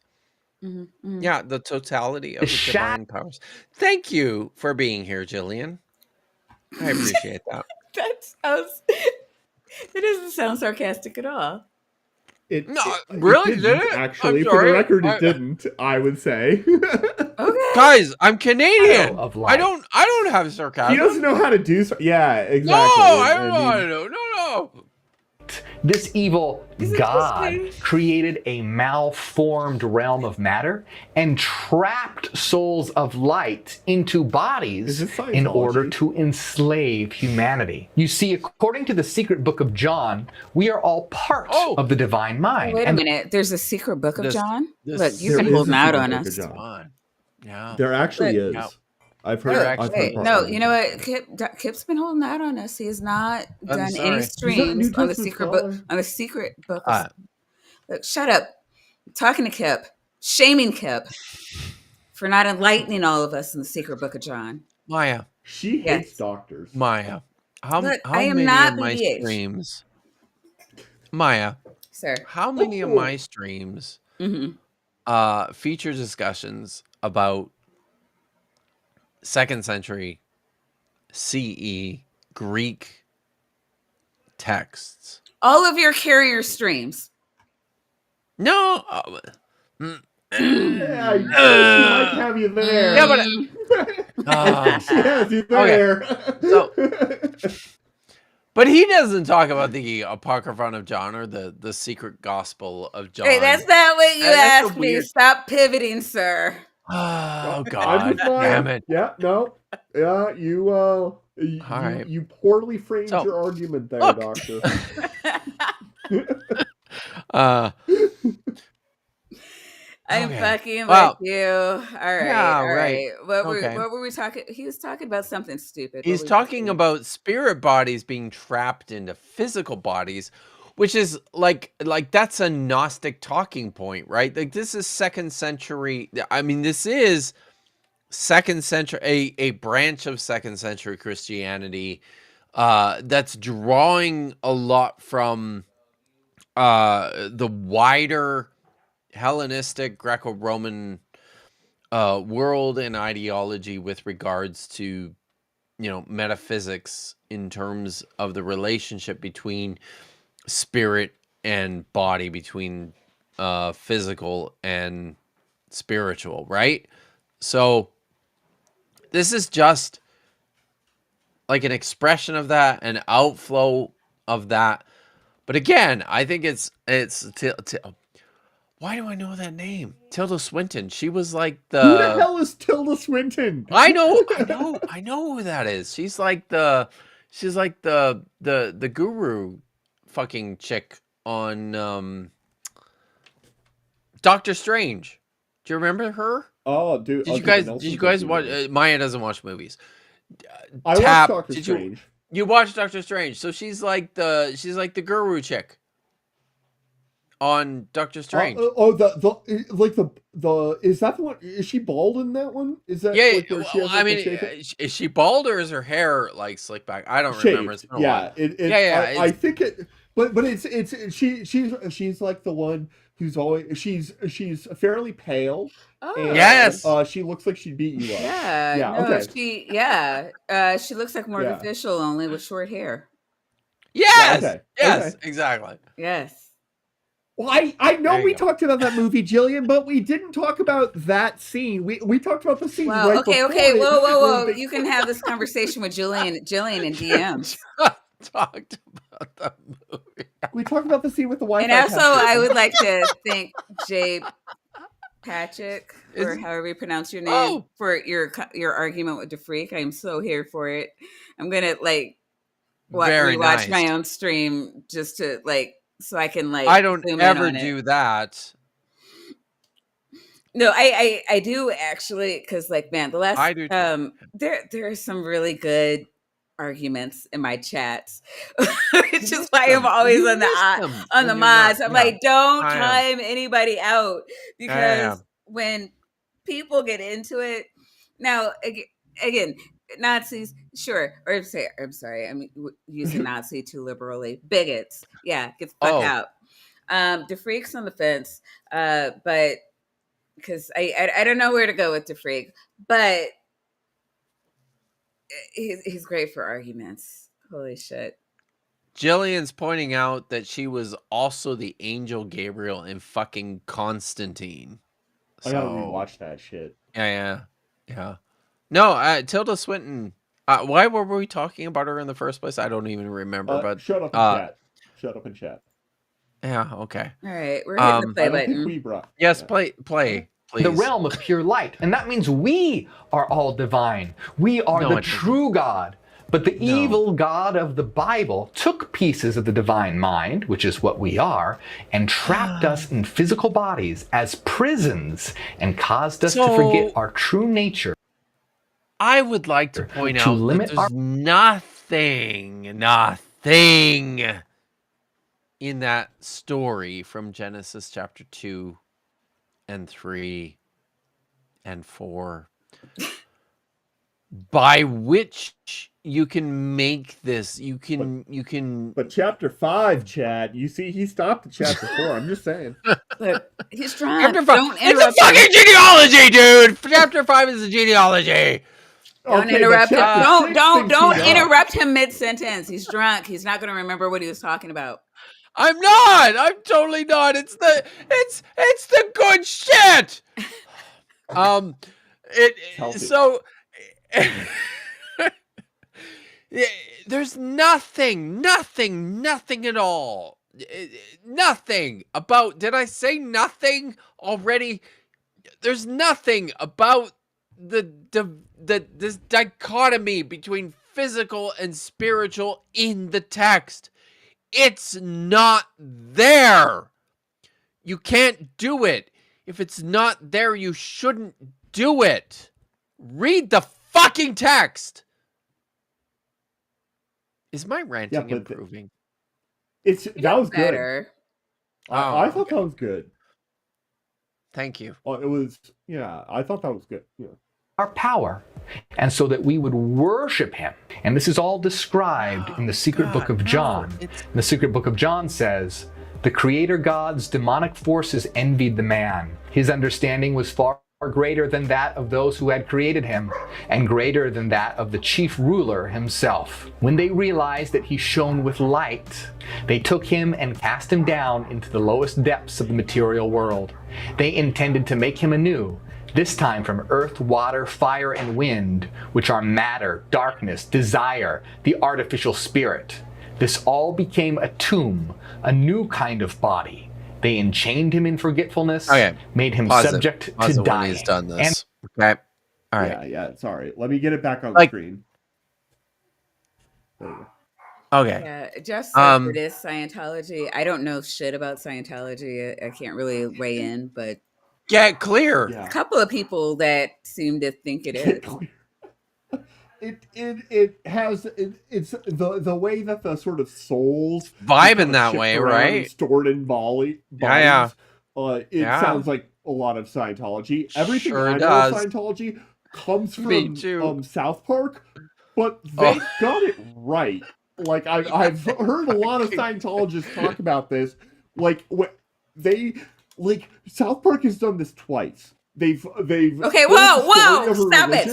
Mhm. Yeah, the totality of the The divine powers. Thank you for being here, Jillian. I appreciate that. That doesn't sound sarcastic at all. No, really? It Did didn't, it? actually. I'm For the sorry. record, it didn't, I would say. Okay. Guys, I'm Canadian. Of I life. don't have sarcasm. He doesn't know how to do so. Yeah, exactly. No, I don't know mean, how to do. No. This evil Is it God interesting? created a malformed realm of matter and trapped souls of light into Is bodies this Scientology? in order to enslave humanity. You see, according to the secret book of John, we are all part of the divine mind. Wait a minute. There's a secret book of John? Look, you've There been is holding a out secret on book of us. John. Fun. Yeah. There actually is. Yeah. I've There heard. actually I've Wait, heard no, part of you it. know what? Kip's been holding out on us. He has not I'm done sorry. any He's not a streams New on the Testament secret scholar. book. On the secret book. Of, Uh, look, shut up. I'm talking to Kip, shaming Kip for not enlightening all of us in the secret book of John. Maya. She Yes. hates doctors. Maya. How Look, I am many not of my BBH. streams? Maya, Sir. how many of my streams Mm-hmm. feature discussions about 2nd century CE Greek texts? All of your carrier streams. No. Yeah, she might have you there. Yeah, but She has you there. So- but he doesn't talk about the Apocryphon of John or the secret gospel of John. Hey, that's not what you That's a asked me. weird- Stop pivoting, sir. Oh I'm God, just lying. damn it! Yeah, no. Yeah, right. you poorly framed So, your argument there, look. Doctor. I'm Okay. fucking Well, with you. All right. yeah, all right. right. Okay. What were we talking? He was talking about something stupid. He's talking about spirit bodies being trapped into physical bodies, which is like that's a Gnostic talking point, right? Like this is 2nd century. I mean, this is 2nd century, a branch of 2nd century Christianity that's drawing a lot from the wider Hellenistic Greco-Roman world and ideology with regards to metaphysics in terms of the relationship between spirit and body, between physical and spiritual, right? So this is just like an expression of that, an outflow of that. But again, I think it's Why do I know that name? Tilda Swinton. She was like Who the hell is Tilda Swinton? I know who that is. She's like the guru fucking chick on Doctor Strange. Do you remember her? Oh, dude. Did you guys watch Maya doesn't watch movies. I watched Doctor Strange. You watched Doctor Strange. So she's like the guru chick on Doctor Strange. Is that the one? Is she bald in that one? Is that is she bald or is her hair like slicked back? I don't remember. It's been a while. I think it, but she's like the one who's always she's fairly pale. Oh and, yes. She looks like she'd beat you up. She looks like Morgue Official, only with short hair. Yes, exactly. Yes. Well, I know we talked about that movie, Jillian, but we didn't talk about that scene. We talked about the scene. Wow. Right Okay. before Whoa. You can have this conversation with Jillian and DMs. Talked about the movie. We talked about the scene with the Wi-Fi. And also, I would like to thank Jay Patrick, or however you pronounce your name, for your argument with DeFreak. I am so here for it. I'm gonna rewatch my own stream just to so I can I don't ever do that. No, I do actually, because the last I do there are some really good arguments in my chats, which is why I'm always on the mods. I'm like, don't time anybody out, because when people get into it, now again, Nazis, sure, or I'm sorry, I'm using Nazi too liberally. Bigots, get the fuck out. DeFreak's on the fence, but because I don't know where to go with DeFreak, but he's great for arguments. Holy shit. Jillian's pointing out that she was also the angel Gabriel in fucking Constantine. I gotta rewatch that shit. Yeah. No, Tilda Swinton. Why were we talking about her in the first place? I don't even remember. But shut up and chat. Shut up and chat. Yeah. Okay. All right, we're hitting the play button. Yes, play. Please. The realm of pure light, and that means we are all divine. We are the true God. But the evil God of the Bible took pieces of the divine mind, which is what we are, and trapped us in physical bodies as prisons and caused us to forget our true nature. I would like to point out that there's nothing in that story from Genesis chapter 2 and 3 and 4 by which you can make this. You can. But chapter 5, Chad. You see, he stopped at chapter 4. I'm just saying. Look, he's trying. Chapter 5. It's a fucking genealogy, dude. Chapter 5 is a genealogy. Don't interrupt him. Don't interrupt him mid-sentence. He's drunk. He's not going to remember what he was talking about. I'm not. I'm totally not. It's the good shit. There's nothing at all. Nothing about. Did I say nothing already? There's nothing about this dichotomy between physical and spiritual in the text. It's not there. You can't do it. If it's not there, you shouldn't do it. Read the fucking text. Is my ranting improving? That was better. Good. I thought that was good. Thank you. It was, I thought that was good. Yeah. Our power, and so that we would worship him. And this is all described in the secret book of John. The secret book of John says, the creator God's demonic forces envied the man. His understanding was far greater than that of those who had created him, and greater than that of the chief ruler himself. When they realized that he shone with light, they took him and cast him down into the lowest depths of the material world. They intended to make him anew, this time from earth, water, fire, and wind, which are matter, darkness, desire, the artificial spirit. This all became a tomb, a new kind of body, They enchained him in forgetfulness, Okay. made him Pause subject it. Pause to it when dying. he's done this. Okay. All right. Yeah. Sorry. Let me get it back on Like- screen. There you go. Okay. Yeah, Just said it is Scientology. I don't know shit about Scientology. I can't really weigh in, but Get clear. a couple of people that seem to think it is. It has it's the way that the sort of souls Vibing that way, shift around right? and stored in bodies. Yeah. It sounds like a lot of Scientology. Everything Sure I know does. of Scientology comes Me from too. South Park, but they got it right. Like I've heard a lot of Scientologists talk about this. Like South Park has done this twice. They've Okay, told the whoa! story of a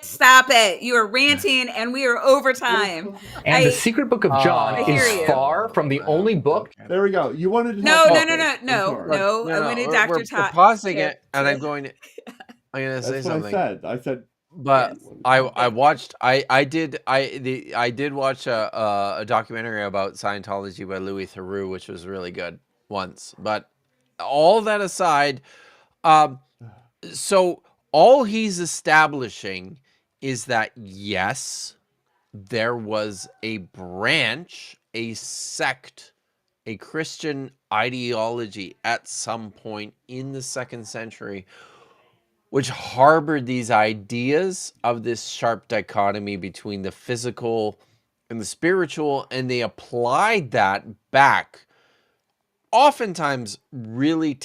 Stop it! You are ranting, and we are over time. And the Secret Book of John I hear is you. far from the only book. There we go. You wanted to No. talk about this. I'm sorry. I wanted Dr. We're Todd. pausing it, and I'm going to say That's what something. I said. But Yes. I watched I did watch a documentary about Scientology by Louis Theroux, which was really good once. But all that aside, so all he's establishing is that yes, there was a branch, a sect, a Christian ideology at some point in the 2nd century which harbored these ideas of this sharp dichotomy between the physical and the spiritual, and they applied that back oftentimes really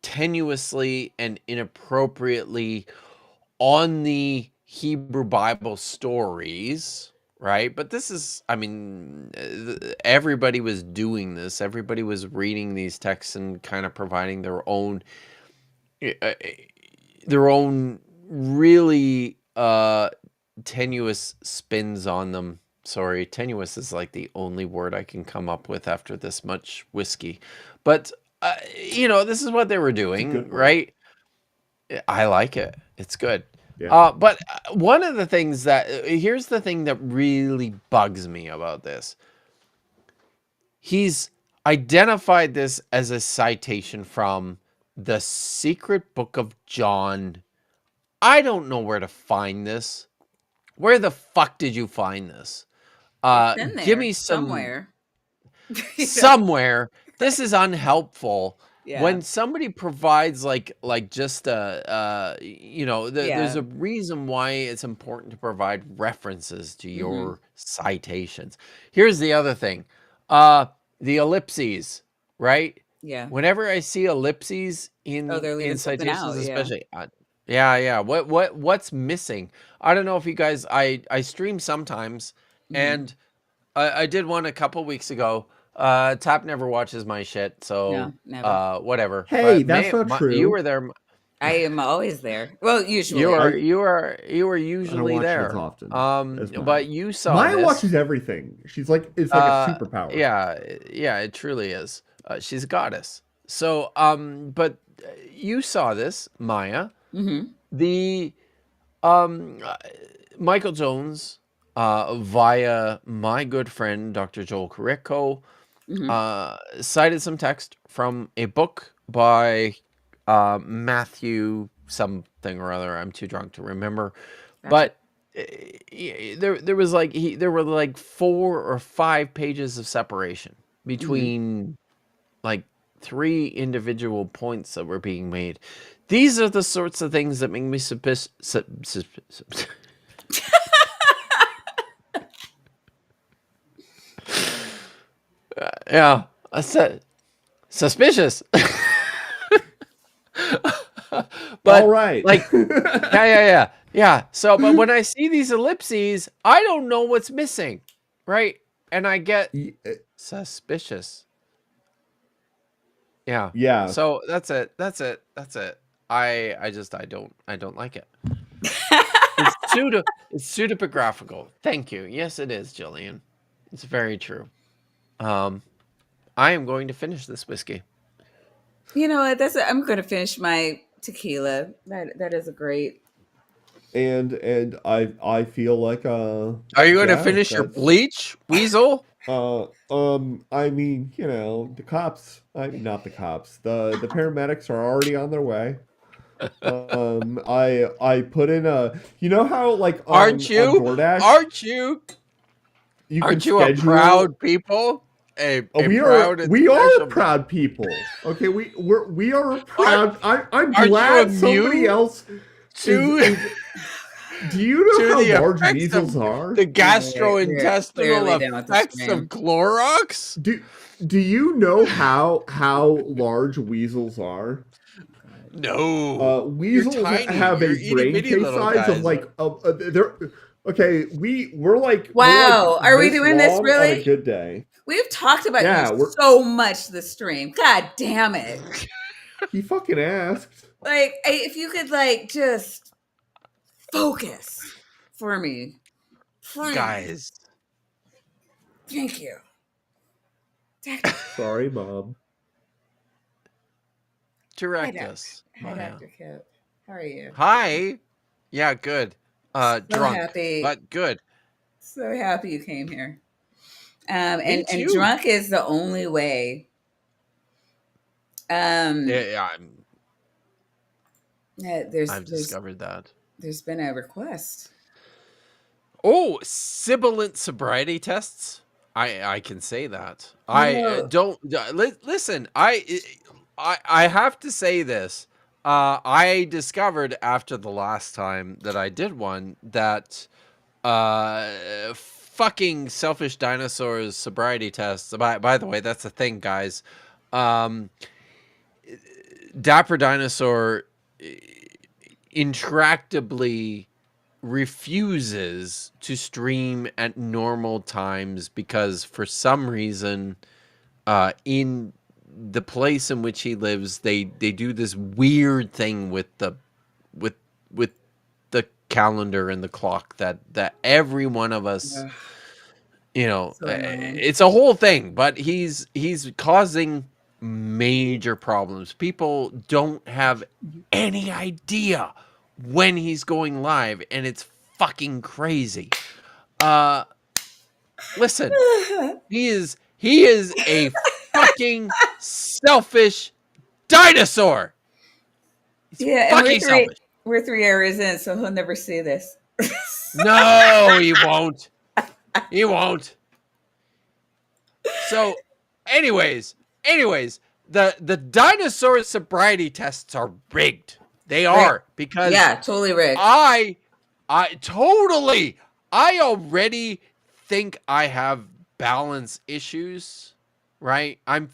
tenuously and inappropriately on the Hebrew Bible stories, right? But this is, I mean, everybody was doing this. Everybody was reading these texts and kind of providing their own really tenuous spins on them. Sorry, tenuous is like the only word I can come up with after this much whiskey. But, this is what they were doing, right? I like it. It's good. Yeah. But one of the things here's the thing that really bugs me about this. He's identified this as a citation from the Secret Book of John. I don't know where to find this. Where the fuck did you find this? Give me somewhere. Somewhere. This is unhelpful. Yeah. When somebody provides like just there's a reason why it's important to provide references to your citations. Here's the other thing. The ellipses, right? Yeah. Whenever I see ellipses in citations, especially, what's missing? I don't know if you guys. I stream sometimes, and I did one a couple weeks ago. Tap never watches my shit, so No, never. whatever. Hey, that's not true. You were there. I am always there. Well, usually You are usually there. As often. But you saw Maya this. watches everything. It's like a superpower. Yeah, it truly is. She's a goddess. So, but you saw this, Maya. The Michael Jones, via my good friend Dr. Joel Carrico, cited some text from a book by Matthew something or other. I'm too drunk to remember, but there was there were like 4 or 5 pages of separation between like 3 individual points that were being made. These are the sorts of things that make me yeah, I said suspicious. But all right. Yeah. So, but when I see these ellipses, I don't know what's missing, right? And I get suspicious. Yeah. Yeah. So that's it. I don't like it. It's pseudographical. Thank you. Yes, it is, Jillian. It's very true. I am going to finish this whiskey. You know what? I'm going to finish my tequila. That is a great. And I feel like Are you going to finish your bleach, Weasel? I mean, you know, the cops. I mean, not the cops. The paramedics are already on their way. I put in a. You know how like Aren't on you? DoorDash Aren't you? you can Aren't you a schedule. proud people? A We proud and are special. proud people. Okay, we are Aren't proud. I'm aren't you glad somebody immune else to is. Do you know to how the large effects weasels of are? the We're gastrointestinal clearly down with the effects of stream. Clorox? Do you know how large weasels are? No. You're Weasels tiny. have You're a itty brain bitty case little size of guys. like they're okay. We're like Wow, are we this doing this long on a really? good day. We've talked about you Yeah, we're. so much this stream. God damn it. He fucking asked. Like, if you could, like, just focus for me. Please. Guys. Thank you. Sorry, Mom. Direct Hi, us. Hi, Maya. Dr. Kip. How are you? Hi. Yeah, good. So Drunk, happy. but good. So happy you came here. Me And too. drunk is the only way. Yeah, There's I've discovered that. there's been a request. Oh, sibilant sobriety tests. I can say that. You I know, don't listen. I have to say this. I discovered after the last time that I did one that fucking selfish dinosaurs sobriety tests. By the way, that's a thing, guys. Dapper Dinosaur intractably refuses to stream at normal times because for some reason in the place in which he lives they do this weird thing with the with with the calendar and the clock that every one of us ugh, so annoying. it's a whole thing, but he's causing major problems. People don't have any idea when he's going live, and it's fucking crazy. Listen, he is a fucking selfish dinosaur. He's Yeah, and fucking selfish. we're 3 hours in, so he'll never see this. No, he won't. He won't. So, anyways, the dinosaur sobriety tests are rigged. They are because Yeah, totally rigged. I totally. I already think I have balance issues, right? I'm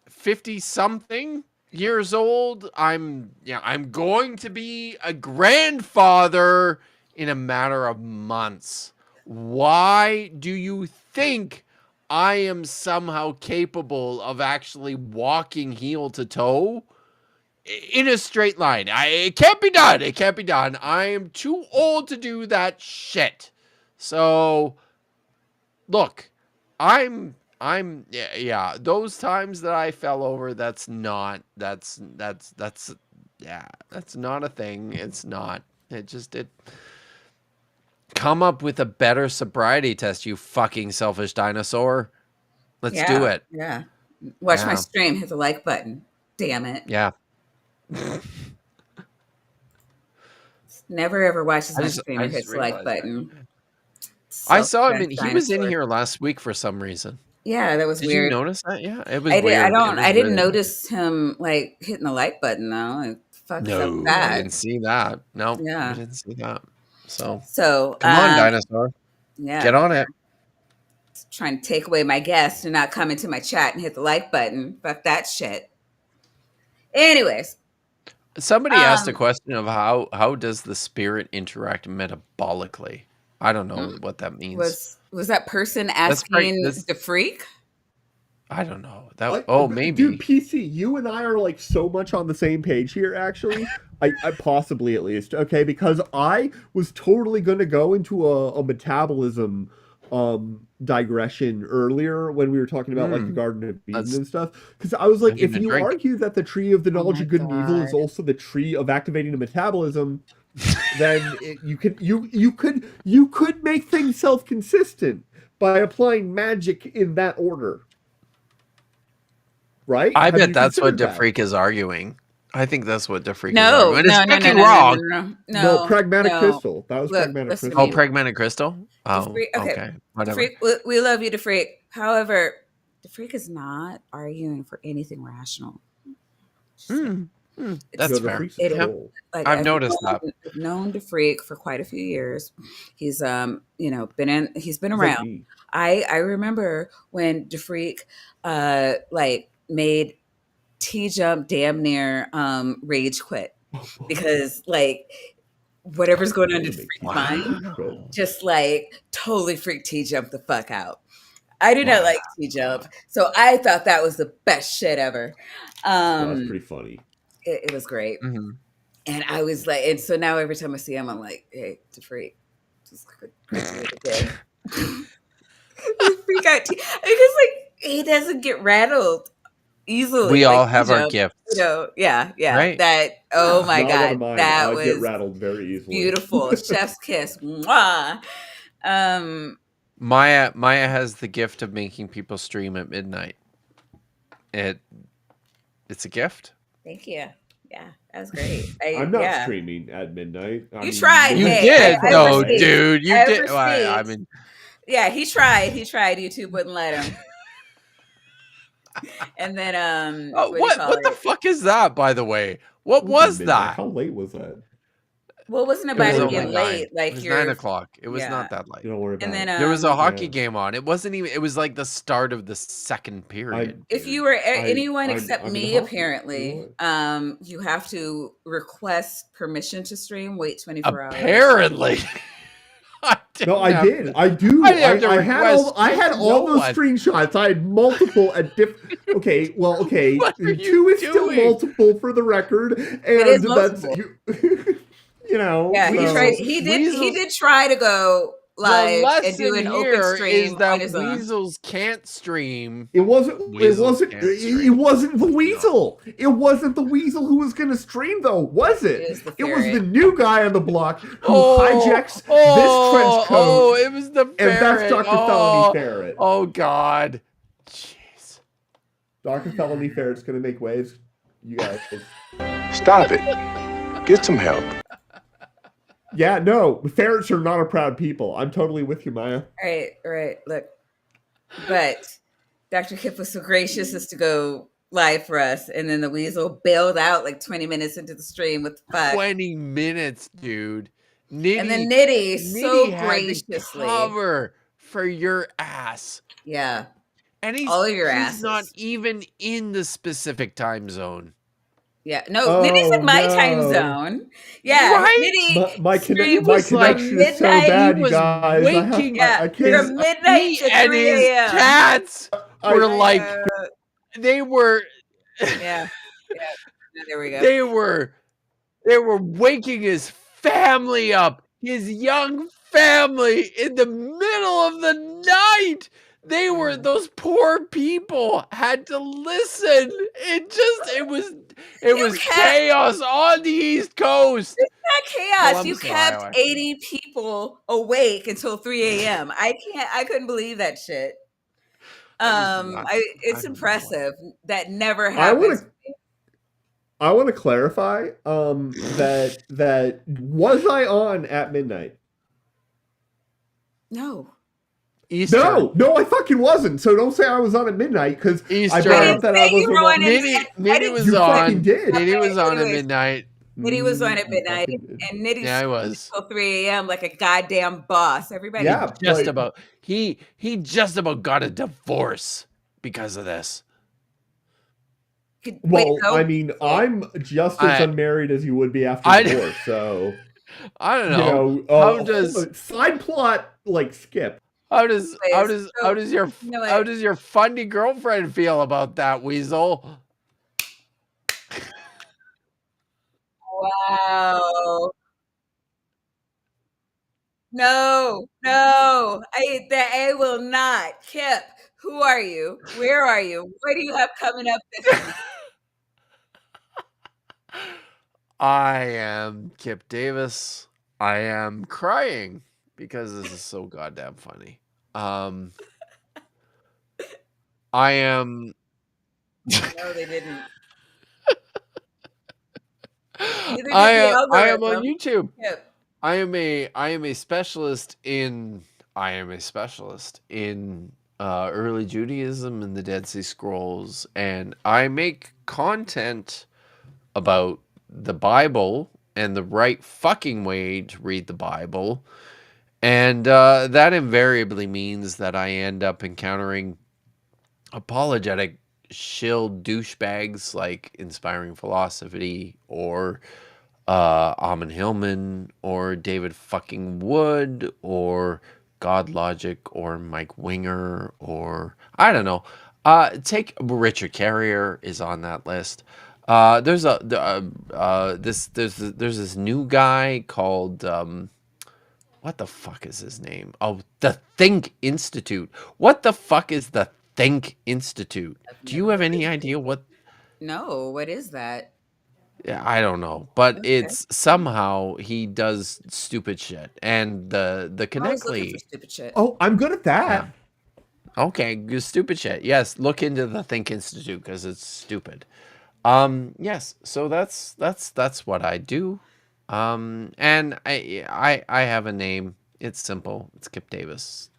50 something years old. I'm going to be a grandfather in a matter of months. Why do you think I am somehow capable of actually walking heel to toe in a straight line? It can't be done. It can't be done. I am too old to do that shit. So, look, yeah, those times that I fell over, that's not a thing. It's not. It come up with a better sobriety test, you fucking selfish dinosaur. Let's do it. Yeah. Watch my Yeah. stream, hit the like button. Damn it. Yeah. Never ever watches my stream I or just hits the like realized that. button. I saw him Self-obsessed he was in dinosaur. here last week for some reason. Yeah, that was Did weird. you notice that? Yeah, it was I did. weird. I didn't notice him like hitting the like button though. Like, fuck, so No, I bad. didn't see that. No, Yeah. I didn't see that. So, So come on, dinosaur. yeah, Get on it. trying to take away my guest and not come into my chat and hit the like button. Fuck that shit. Anyways, Somebody asked a question of how does the spirit interact metabolically? I don't know what that means. was that person That's asking that's- the freak? I don't know. That Dude, maybe. PC, you and I are like so much on the same page here. Actually, I possibly at least okay because I was totally going to go into a metabolism digression earlier when we were talking about like the Garden of Eden and stuff. Because I was like, if you argue that the tree of the knowledge of good and evil is also the tree of activating the metabolism, then you could make things self-consistent. by applying magic in that order. Right? I Have bet you that's what considered that? DeFreak is arguing. I think that's what DeFreak is No, arguing. And it's no, no, no, fucking no, no, wrong. no, No, no, pragmatic no. crystal. That was Look, pragmatic listen to crystal. Oh, me. Pragmatic Crystal? Oh, Okay. okay. Whatever. We love you, DeFreak. However, DeFreak is not arguing for anything rational. That's No, the fair. freak's a It, troll. like I've noticed that. I've known DeFreak for quite a few years. He's he's been He's like around. me. I remember when DeFreak like made T Jump damn near rage quit because like whatever's going on in DeFreak's mind just like totally freaked T Jump the fuck out. I do not like T Jump, so I thought that was the best shit ever. That's pretty funny. It was great. Mm-hmm. And I was like, and so now every time I see him, I'm like, hey, DeFreak, just quit doing it again. Freak out because like he doesn't get rattled easily. We like, all have our T-Jump, gifts. You know, yeah. Right? That oh my Not one god, of mine. that I was get rattled very easily. beautiful. Chef's kiss. Mwah. Maya has the gift of making people stream at midnight. It's a gift. Thank you. Yeah, that was great. I'm not streaming at midnight. You tried. You Hey, did, I though, received. dude. You I did. received. I mean, yeah, he tried. YouTube wouldn't let him. And then what the fuck is that, by the way? What was that? How late was that? Well, it wasn't It about was it only being late. Like it was you're 9 o'clock. It was not that late. Don't worry about And then it. There was a hockey yeah. game on. It wasn't even. It was like the start of the second period. if you were anyone I'm except in me, hockey. apparently, you have to request permission to stream. Wait 24 hours. Apparently. No, I did. I do. I didn't have to I had all no those one. screenshots. I had multiple at different. Okay, well, okay. What are you 2 is still doing? multiple for the record, and is that's multiple. you know. Yeah, he so- tried. He did try to go The live and lesson do an open here stream is on that his own. weasels can't stream. It wasn't. Weasels can't It stream. wasn't the weasel. It wasn't the weasel who was going to stream, though, was it? It was the It was ferret. the new guy on the block who hijacks this trench coat. Oh, it was the ferret. And that's Dr. Felony Ferret. Oh, God. Jeez. Dr. Felony Ferret's going to make waves. You guys. Stop it. Get some help. Yeah, no. Ferrets are not a proud people. I'm totally with you, Maya. Right. Look, but Dr. Kip was so gracious as to go live for us, and then the weasel bailed out like 20 minutes into the stream. What the fuck? 20 minutes, dude. Nitty, And then Nitty so had graciously. to cover for your ass. Yeah. And he's, All of your he's asses. not even in the specific time zone. Yeah. No, Nitty's in my time zone. Yeah. Right? Nitty. My streams connection is so midnight. bad, He you was guys. waking I From can't. midnight He to and 3 his a.m. cats were like, Uh, they were, yeah. There we go. they were waking his family up, his young family in the middle of the night. They were, those poor people had to listen. It was chaos on the East Coast. It's not chaos. You Columbus, kept Ohio. 80 people awake until 3 a.m. I couldn't believe that shit. It's impressive. That never happens. I want to clarify that was I on at midnight? No. Eastern. No, I fucking wasn't. So don't say I was on at midnight because I brought up that I was on. Nitty was You on. fucking did. Nitty was on at midnight. Nitty was on at midnight, and Nitty Yeah, I was. till 3 a.m. like a goddamn boss. Everybody, Yeah, He just about got a divorce because of this. Well, I mean, I'm just as unmarried as you would be after divorce. So I don't know. You know, how does side plot like skip? How does your funny girlfriend feel about that, Weasel? Wow. No, I will not. Kip, who are you? Where are you? What do you have coming up this week? I am Kip Davis. I am crying because this is so goddamn funny. I am. No, they didn't. Neither I did the I am on algorithm. YouTube. Yep. I am a specialist in early Judaism and the Dead Sea Scrolls, and I make content about the Bible and the right fucking way to read the Bible. And that invariably means that I end up encountering apologetic shill douchebags like Inspiring Philosophy or Amon Hillman or David fucking Wood or God Logic or Mike Winger or I don't know. Take Richard Carrier is on that list. There's this new guy called what the fuck is his name? Oh, the Think Institute. What the fuck is the Think Institute? Do you have any idea what? No, what is that? Yeah, I don't know, but Okay. it's somehow he does stupid shit, and the Always looking for Connectly. stupid shit. Oh, I'm good at that. Okay, good stupid shit. Yes, look into the Think Institute because it's stupid. Yes, so that's what I do. And I have a name. It's simple. It's Kip Davis.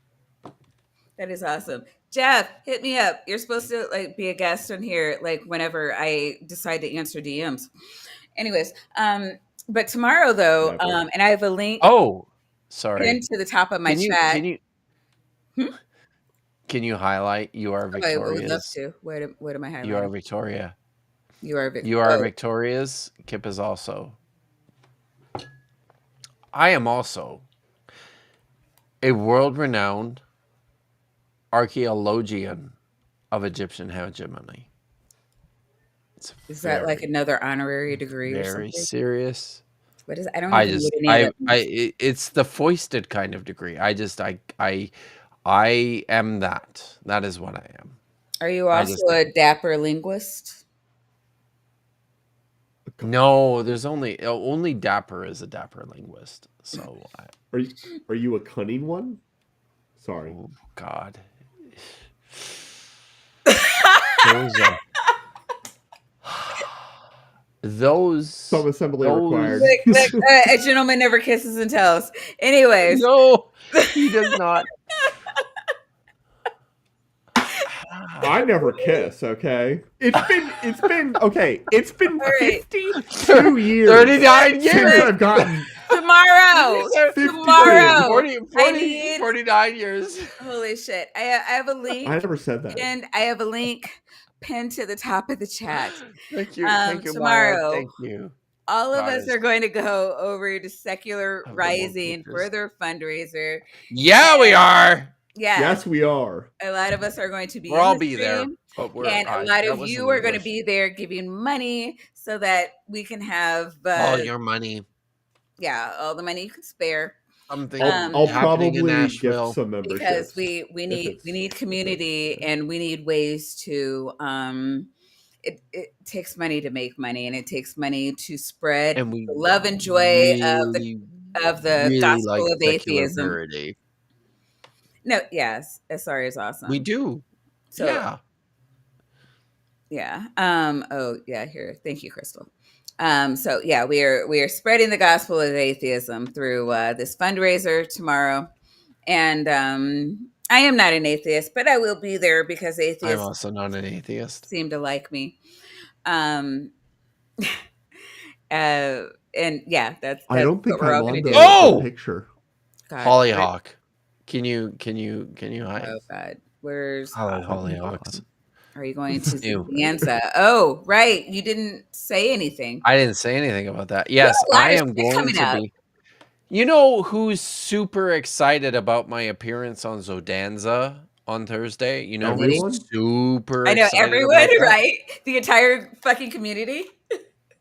That is awesome. Jeff, hit me up. You're supposed to like be a guest on here like whenever I decide to answer DMs. Anyways, but tomorrow though, Never. and I have a link Oh, sorry. pinned to the top of my Can chat. you highlight you are I would love Victoria's? to. What am I highlighting? You are Victoria. You are Victoria's. Kip is also. I am also a world-renowned archaeologian of Egyptian hegemony. Is that like another honorary degree or Very something? serious. What is it? I don't even know what any of that means. It's the foisted kind of degree. I am that. That is what I am. Are you also a dapper linguist? No, there's only dapper is a dapper linguist. So Are you a cunning one? Sorry. oh God. Those Some assembly required. Like, a gentleman never kisses and tells. Anyways. No, he does not. I never kiss, okay? It's been okay. It's been All right. 52 years. 39 years. Since I've gotten Tomorrow. 49 years. Holy shit. I have a link. I never said that. And I have a link pinned to the top of the chat. Thank you. Thank you, tomorrow. Mara. Thank you. All of us are going to go over to Secular Rising for their fundraiser. Yeah, we are. Yeah. Yes, we are. A lot of us are going to be. We'll all be there. But And a lot of you are going to be there giving money so that we can have all your money. Yeah, all the money you can spare. Something I'll probably gift Nashville. some memberships Because we need community and we need ways to it takes money to make money, and it takes money to spread the love and joy of the gospel of atheism. Purity. No, yes, SR is awesome. We do. So, yeah. Yeah. Oh, yeah. Here, thank you, Crystal. So yeah, we are spreading the gospel of atheism through this fundraiser tomorrow, and I am not an atheist, but I will be there because atheists. I'm also not an atheist. Seem to like me. And yeah, that's I don't think what we're all I'm going on to do. the picture. God, Hollyhock. Can you hide? Oh God, where's Hollyhocks? Are you going to Zanza? Oh, right. You didn't say anything. I didn't say anything about that. Yes, I am going to be. You know who's super excited about my appearance on Zodanza on Thursday? You know who's super excited? I know everyone, right? The entire fucking community.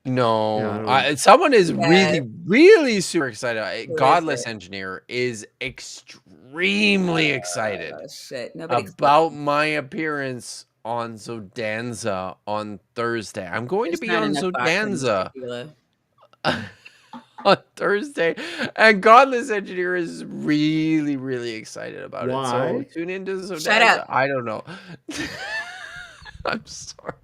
No, someone is really super excited. Godless Engineer is extremely excited about my appearance on Zodanza on Thursday. I'm going to be on Zodanza. on Thursday, and Godless Engineer is really, really excited about it. So Why? tune into Shut Sodanza. up. I don't know. I'm sorry.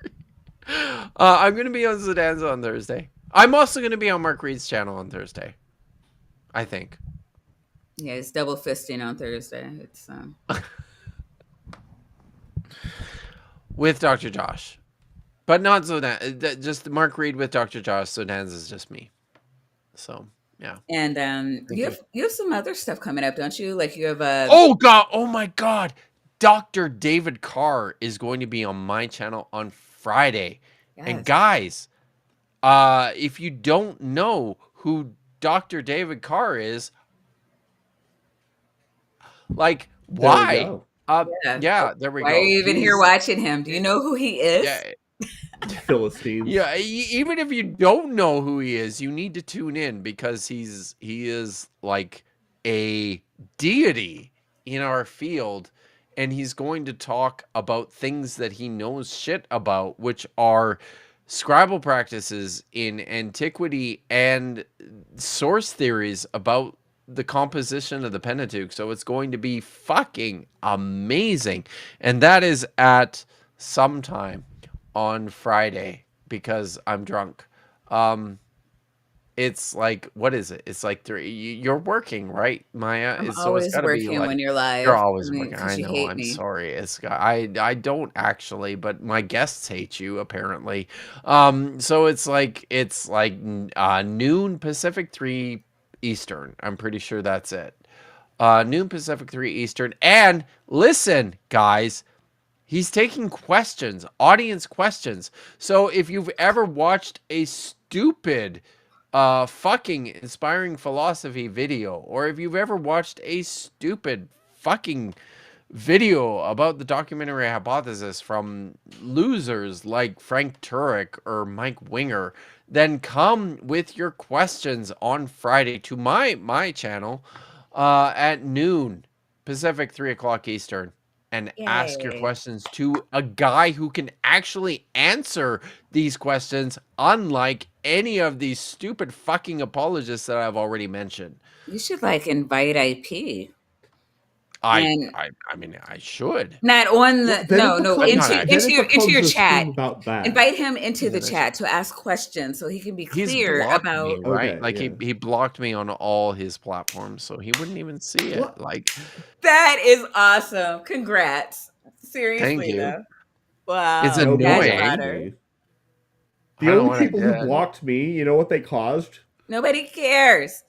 I'm gonna be on Sodanza on Thursday. I'm also gonna be on Mark Reed's channel on Thursday. I think. Yeah, it's double fisting on Thursday. It's With Dr. Josh. But not Sodanza. Just Mark Reed with Dr. Josh. Sodanza is just me. So yeah. and Thank you have some other stuff coming up, don't you? Like you have a Oh God! Oh my God! Dr. David Carr is going to be on my channel on Friday. And yes. guys, if you don't know who Dr. David Carr is, like, There we why? go. Yeah. Yeah, there we Why are go. you even here He's watching him? Do you know who he is? yeah, Philistines. yeah. Even if you don't know who he is, you need to tune in because he is like a deity in our field, and he's going to talk about things that he knows shit about, which are scribal practices in antiquity and source theories about the composition of the Pentateuch. So it's going to be fucking amazing. And that is at sometime on Friday because I'm drunk. It's like, what is it? It's like 3. You're working, right, Maya? I'm So it's always got to be working like when you're live. you're I always mean, working. because I you know. hate I'm me. sorry. I don't actually, but my guests hate you apparently. So it's like noon Pacific, 3 Eastern. I'm pretty sure that's it. Noon Pacific, 3 Eastern. And listen, guys, he's taking questions, audience questions. So if you've ever watched a stupid fucking inspiring philosophy video, or if you've ever watched a stupid fucking video about the documentary hypothesis from losers like Frank Turek or Mike Winger, then come with your questions on Friday to my channel at noon Pacific, 3 o'clock Eastern, and ask your Yay. questions to a guy who can actually answer these questions, unlike any of these stupid fucking apologists that I've already mentioned. You should like invite IP I and I I mean, I should. not on Well, the then it I'm not becomes then actually. it into becomes your a chat. stream about that. Invite him into the Isn't it? chat to ask questions so he can be He's clear blocked me, about. right? Okay, Like yeah. he blocked me on all his platforms, so he wouldn't even see it. What? Like, That is awesome. Congrats. thank Seriously you. though. It's Wow. Nobody Daddy blocked annoying. daughter. me. I The don't know only what I people who did. blocked me, you know what they caused? Nobody cares.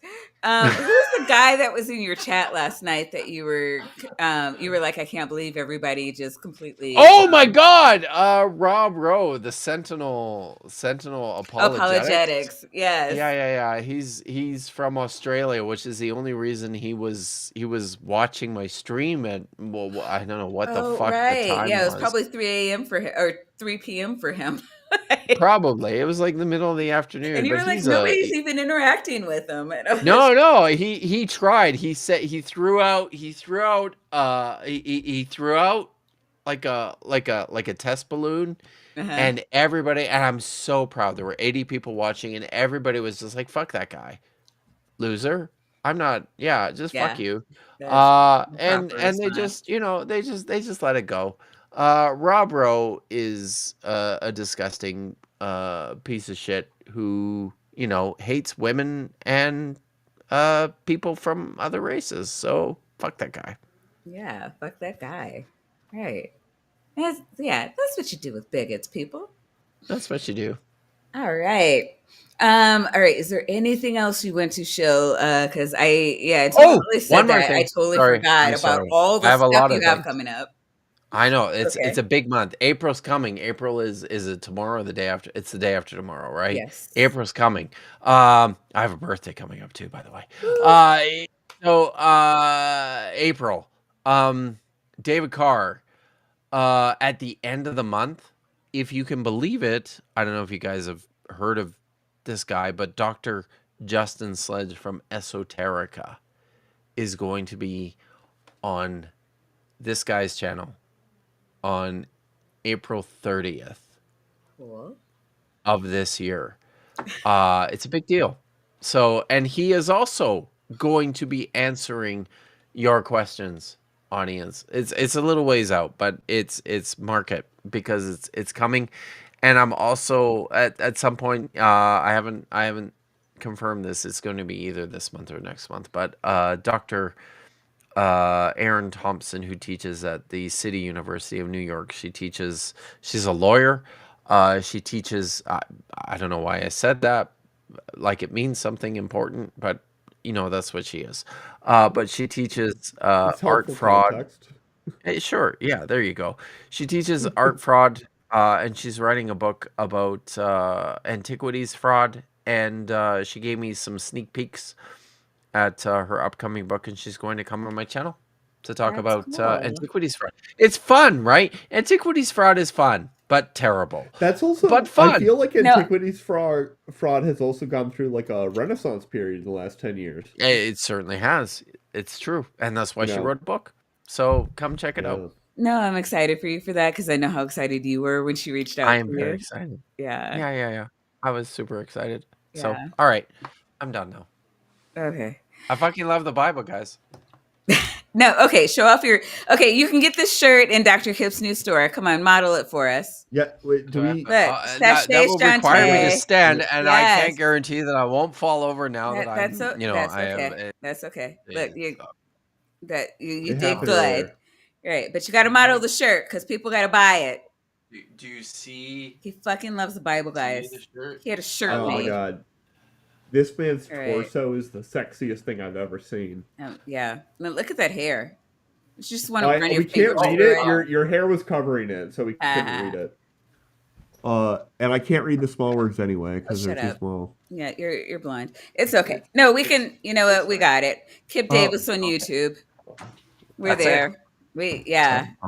Who's the guy that was in your chat last night that you were like, I can't believe everybody just completely Oh my God! Rob Rowe, the Sentinel Apologetics. apologetics. Yes. Yeah. He's from Australia, which is the only reason he was watching my stream at, well, I don't know what the Oh, fuck the right. time Yeah, it was was. probably 3 a.m. for him or 3 p.m. for him. Probably it was like the middle of the afternoon, And you but wlike, he's nobody's even interacting with him. And I was, no, he tried. He said he threw out like a test balloon, uh-huh. and everybody, and I'm so proud. There were 80 people watching, and everybody was just like, "Fuck that guy, loser." I'm not. Yeah, just fuck Yeah, you. that's And proper they response. just, they just let it go. Rob Rowe is a disgusting piece of shit who, hates women and people from other races. So fuck that guy. Yeah, fuck that guy. Right. That's what you do with bigots, people. That's what you do. All right. All right. Is there anything else you want to show? Because until Oh, Lily said one more that, I thing. totally Sorry, forgot I'm about sorry. all I the have a stuff lot you of have things. coming up. I know it's Okay. a big month. April's coming. April is it tomorrow or the day after? It's the day after tomorrow, right? Yes. April's coming. I have a birthday coming up too, by the way. April. David Carr. At the end of the month, if you can believe it, I don't know if you guys have heard of this guy, but Dr. Justin Sledge from Esoterica is going to be on this guy's channel on April 30th Cool. of this year. It's a big deal. So, and he is also going to be answering your questions, audience. It's a little ways out, but it's mark it because it's coming. And I'm also at some point, I haven't confirmed this. It's going to be either this month or next month. But Dr. Erin Thompson, who teaches at the City University of New York, she's a lawyer. She teaches. I don't know why I said that, like it means something important, but that's what she is. But she teaches It's art helpful fraud. context. Sure, yeah, there you go. She teaches art fraud, and she's writing a book about antiquities fraud. And she gave me some sneak peeks at her upcoming book, and she's going to come on my channel to talk That's about cool. antiquities fraud. It's fun, right? Antiquities fraud is fun, but terrible. That's also, But fun. I feel like No. antiquities fraud has also gone through like a renaissance period in the last 10 years. It certainly has. It's true, and that's why she Yeah. wrote a book. So come check it out. No, I'm excited for you for that because I know how excited you were when she reached out I am to very you. excited. Yeah. Yeah. I was super excited. So, Yeah. all right, I'm done now. Okay. I fucking love the Bible, guys. No, okay, show off your. Okay, you can get this shirt in Dr. Kip's new store. Come on, model it for us. Yeah, wait, do we? Look, that will Sashay require me to Shante. stand, and I Yes. can't guarantee that I won't fall over now that I'm, That's I okay. have. That's okay. Look, you It did happened good. earlier. Right, but you got to model the shirt because people got to buy it. Do you see? He fucking loves the Bible, guys. the shirt? He had a shirt Oh my made. god. This man's All right. torso is the sexiest thing I've ever seen. Yeah. No, look at that hair. You just want to run your We can't finger read through it. Your hair was covering it, so we couldn't read it. And I can't read the small words anyway because they're shut too up. small. Yeah, you're blind. It's okay. No, we can. You know what? We got it. Kip Davis on YouTube. We're That's there. it.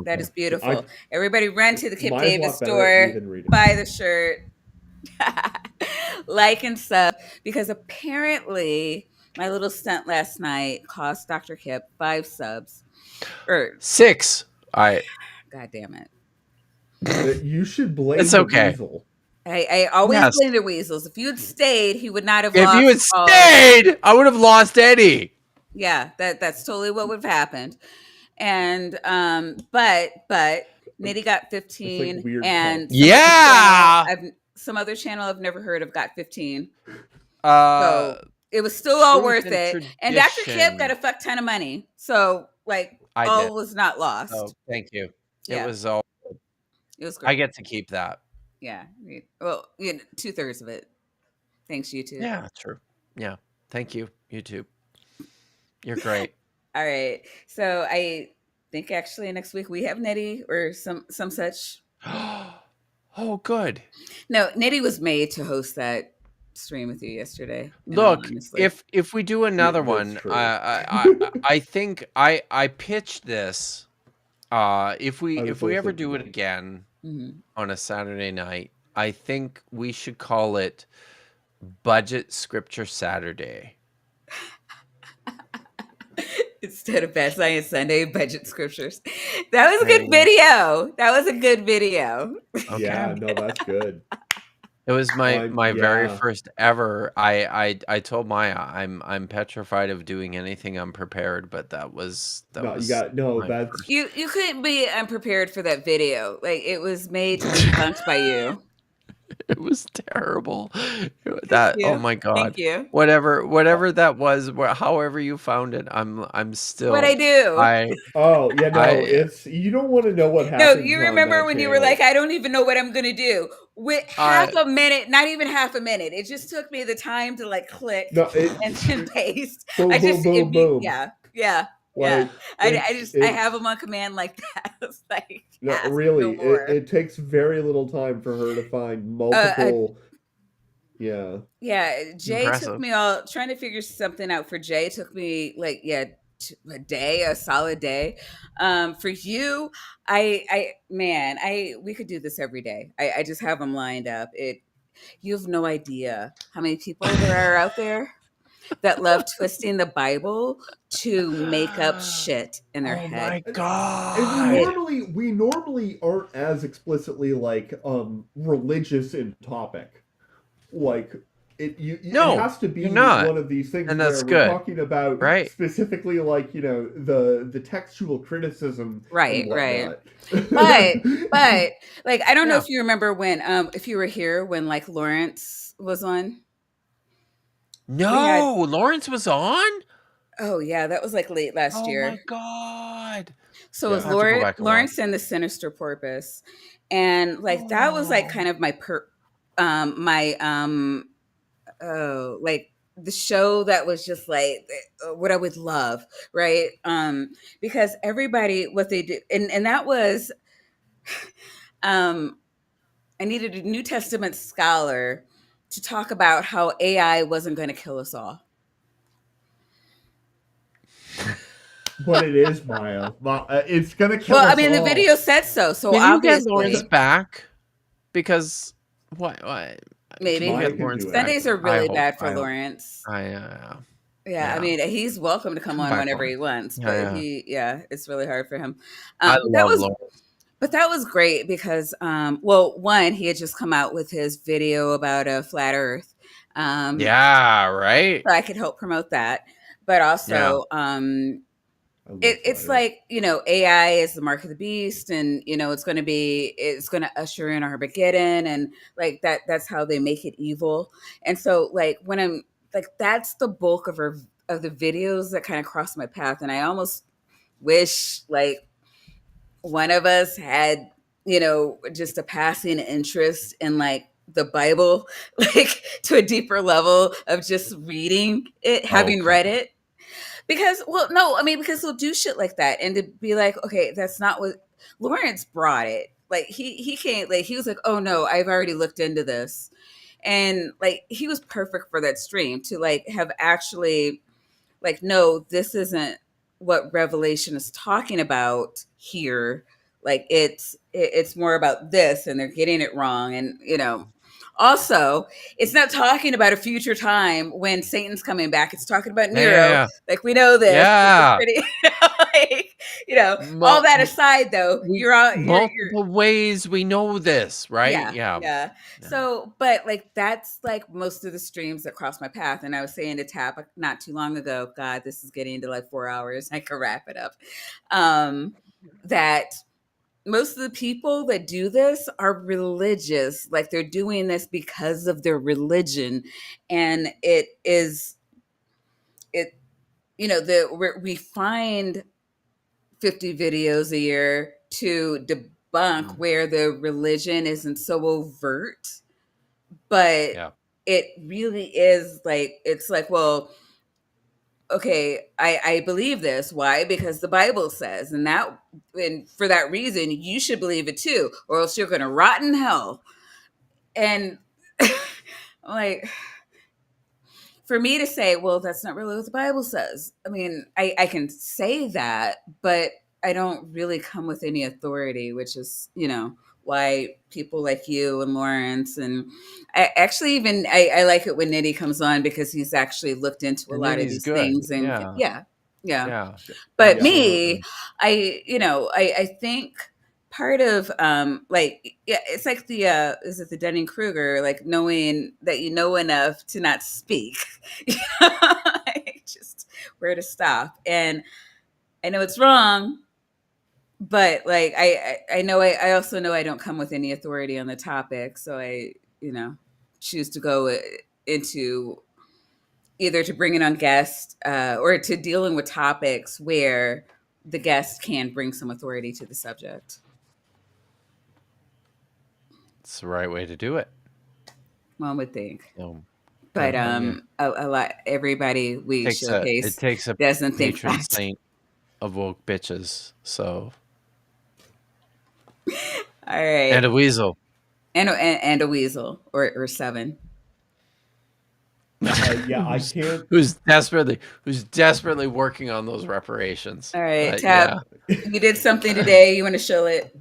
That is beautiful. Everybody run to the Kip Mine's a Davis lot better at me store, than reading. buy the shirt, like and sub, because apparently my little stunt last night cost Dr. Kip 5 subs. Or 6. God damn it. You should blame It's the okay. weasel. I always Yes. blame the weasels. If you had stayed, he would not have If lost. you had stayed, I would have lost Eddie. Yeah, that's totally what would have happened. And but Nitty got 15, It's like weird and pump. some other channel I've never heard of got 15. Uh, So it was still all truth worth and it. And Dr. Kip tradition. got a fuck ton of money. So like I all did. was not lost. Oh, thank you. Yeah. It was all. It was great. I get to keep that. Yeah. Well, 2/3 of it. Thanks, YouTube. Yeah, true. Yeah, thank you, YouTube. You're great. All right. So I think actually next week we have Nitty or some such. Oh, good. No, Nitty was made to host that stream with you yesterday. Look, honestly. if we do another that's one, true. I think I pitched this. If we was ever also do it thinking. again Mhm. on a Saturday night, I think we should call it Budget Scripture Saturday. Instead of Bad Science Sunday, budget scriptures. That was a good video. That was a good video. Okay. Yeah, no, that's good. It was my very yeah. first ever. I told Maya I'm petrified of doing anything unprepared, but that was No, was you got no. my That's first. You couldn't be unprepared for that video. Like it was made to be punked by you. It was terrible. That you. oh my god. Thank you. Whatever that was, however you found it, I'm still. What I do. oh yeah, no, it's you don't want to know what happened. No, you remember when you were like, I don't even know what I'm gonna do. With half a minute, not even half a minute. It just took me the time to like click and then paste. Boom, boom. Yeah. Like, I have them on command like that. It's like no, ask really, no more. it takes very little time for her to find multiple. Yeah. Jay Impressive. took me trying to figure something out for Jay took me like a solid day. For you, we could do this every day. I just have them lined up. You have no idea how many people there are out there that love twisting the Bible to make up shit in their head. Oh my god! And we normally aren't as explicitly like religious in topic. Like it No, has to be you're not. one of these things And where that's we're good. talking about Right. specifically, like, the textual criticism Right, and right. whatnot. But like, I don't know Yeah. if you remember when, if you were here when like Lawrence was on. We had, No, Lawrence was on? oh yeah, that was like late last Oh year. my God. So it Yeah. was I have to go back and watch. Lawrence and the Sinister Porpoise, and like that was like kind of my oh, like the show that was just like what I would love, right? Because everybody what they did, and that was um I needed a New Testament scholar to talk about how AI wasn't going to kill us all. But it is, Maya. It's gonna kill Well, I us mean, the all. video said so. So Can you get Lawrence obviously, back? Because what? maybe. Can you Maya get can Lawrence do it. back? Sundays are I really hope. bad for I hope. Lawrence. Yeah. Yeah, I mean, he's welcome to come Come on back, whenever Lawrence. he wants, Yeah, but yeah. it's really hard for him. I But that love was, Lawrence. but that was great because, well, one, he had just come out with his video about a flat Earth, Yeah, right. so I could help promote that. But also, I love it's fire. like, AI is the mark of the beast, and it's going to usher in Armageddon, and like that's how they make it evil. And so like when I'm like, that's the bulk of the videos that kind of cross my path, and I almost wish like one of us had just a passing interest in like the Bible, like to a deeper level of just reading it, having read it. Because, well, no, I mean, because they'll do shit like that, and to be like, okay, that's not what Lawrence brought it. Like he can't, like, he was like, oh no, I've already looked into this, and like he was perfect for that stream to like have actually like, no, this isn't what Revelation is talking about here. Like it's more about this, and they're getting it wrong, and also, it's not talking about a future time when Satan's coming back. It's talking about Nero. Yeah. Like, we know this. Yeah. It's pretty, all that aside, though, you're multiple ways we know this, right? yeah. So, but like, that's like most of the streams that cross my path. And I was saying to Tap not too long ago, God, this is getting into like 4 hours. I could wrap it up. That most of the people that do this are religious. Like, they're doing this because of their religion. And we find 50 videos a year to debunk where the religion isn't so overt, but it really is like, it's like, well, okay, I believe this. Why? Because the Bible says, and for that reason, you should believe it too, or else you're going to rot in hell. And I'm like, for me to say, well, that's not really what the Bible says. I mean, I can say that, but I don't really come with any authority, which is, why people like you and Lawrence, and I actually I like it when Nitty comes on, because he's actually looked into a lot of these things, and yeah. But me, I think part of it's like the is it the Dunning-Kruger, like knowing that you know enough to not speak, like just where to stop. And I know it's wrong, but like I know I also know I don't come with any authority on the topic, so I choose to go into either to bring it on guests or to dealing with topics where the guest can bring some authority to the subject. It's the right way to do it. One would think. But a lot, everybody we showcase, it takes a doesn't think patron that. saint of woke bitches. So all right, and a weasel, and a weasel, or 7. I can't. Who's desperately working on those reparations. All right, Tab, you did something today. You want to show it?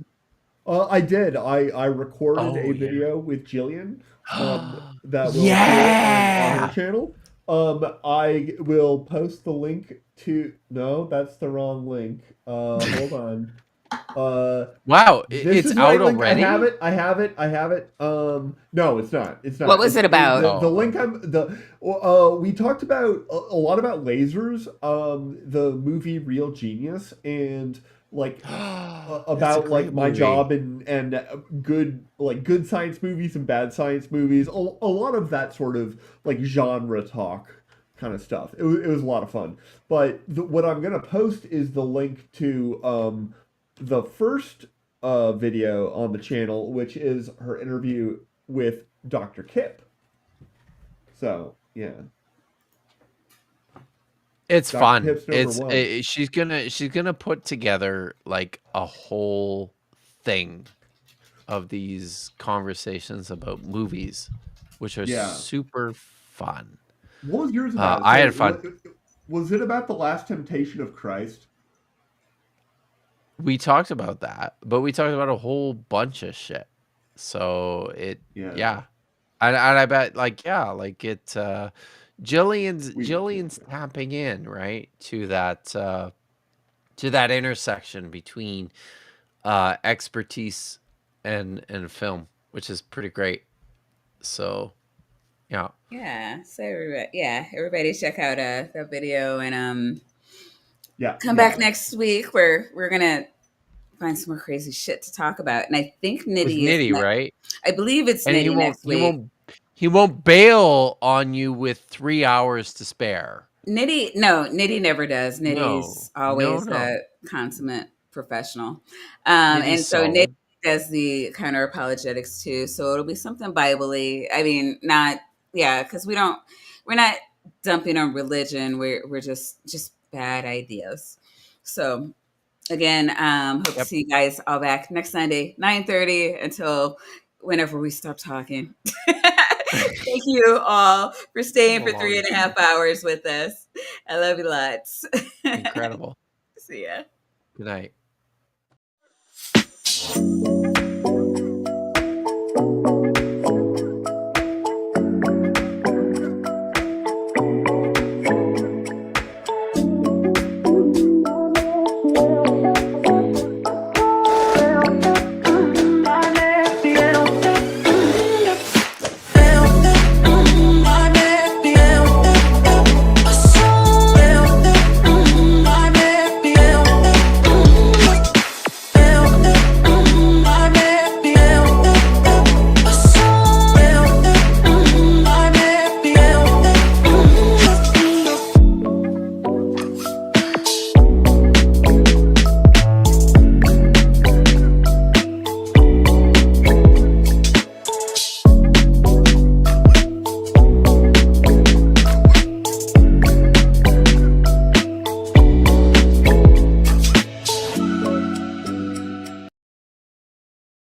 I did. I recorded a video with Jillian that will appear on her channel. I will post the link to. No, that's the wrong link. Hold on. Wow, This it's is my out link. already. I have it. No, it's not. It's not. What was it about? The link we talked about a lot about lasers, the movie Real Genius, and like about like my job and good science movies and bad science movies. A lot of that sort of like genre talk kind of stuff. It was a lot of fun. But what I'm gonna post is the link to the first video on the channel, which is her interview with Dr. Kip. So yeah, It's Dr. fun. Kip's number one. She's gonna put together like a whole thing of these conversations about movies, which are super fun. What was yours about? I had fun. Was it about the Last Temptation of Christ? We talked about that, but we talked about a whole bunch of shit. So and I bet Jillian's tapping in, right, to that intersection between expertise and film, which is pretty great. So yeah. So everybody check out that video and come back next week where we're gonna find some more crazy shit to talk about. And I think Nitty is right? I believe it's Nitty next week. He won't bail on you with 3 hours to spare. Nitty never does. Nitty's always a consummate professional. And so Nitty does the counter apologetics too. So it'll be something Bible-y. I mean, because we're not dumping on religion. We're just bad ideas. So again, hope to see you guys all back next Sunday, 9:30 until whenever we stop talking. Thank you all for staying for 3.5 hours with us. I love you lots. Incredible. See ya. Good night.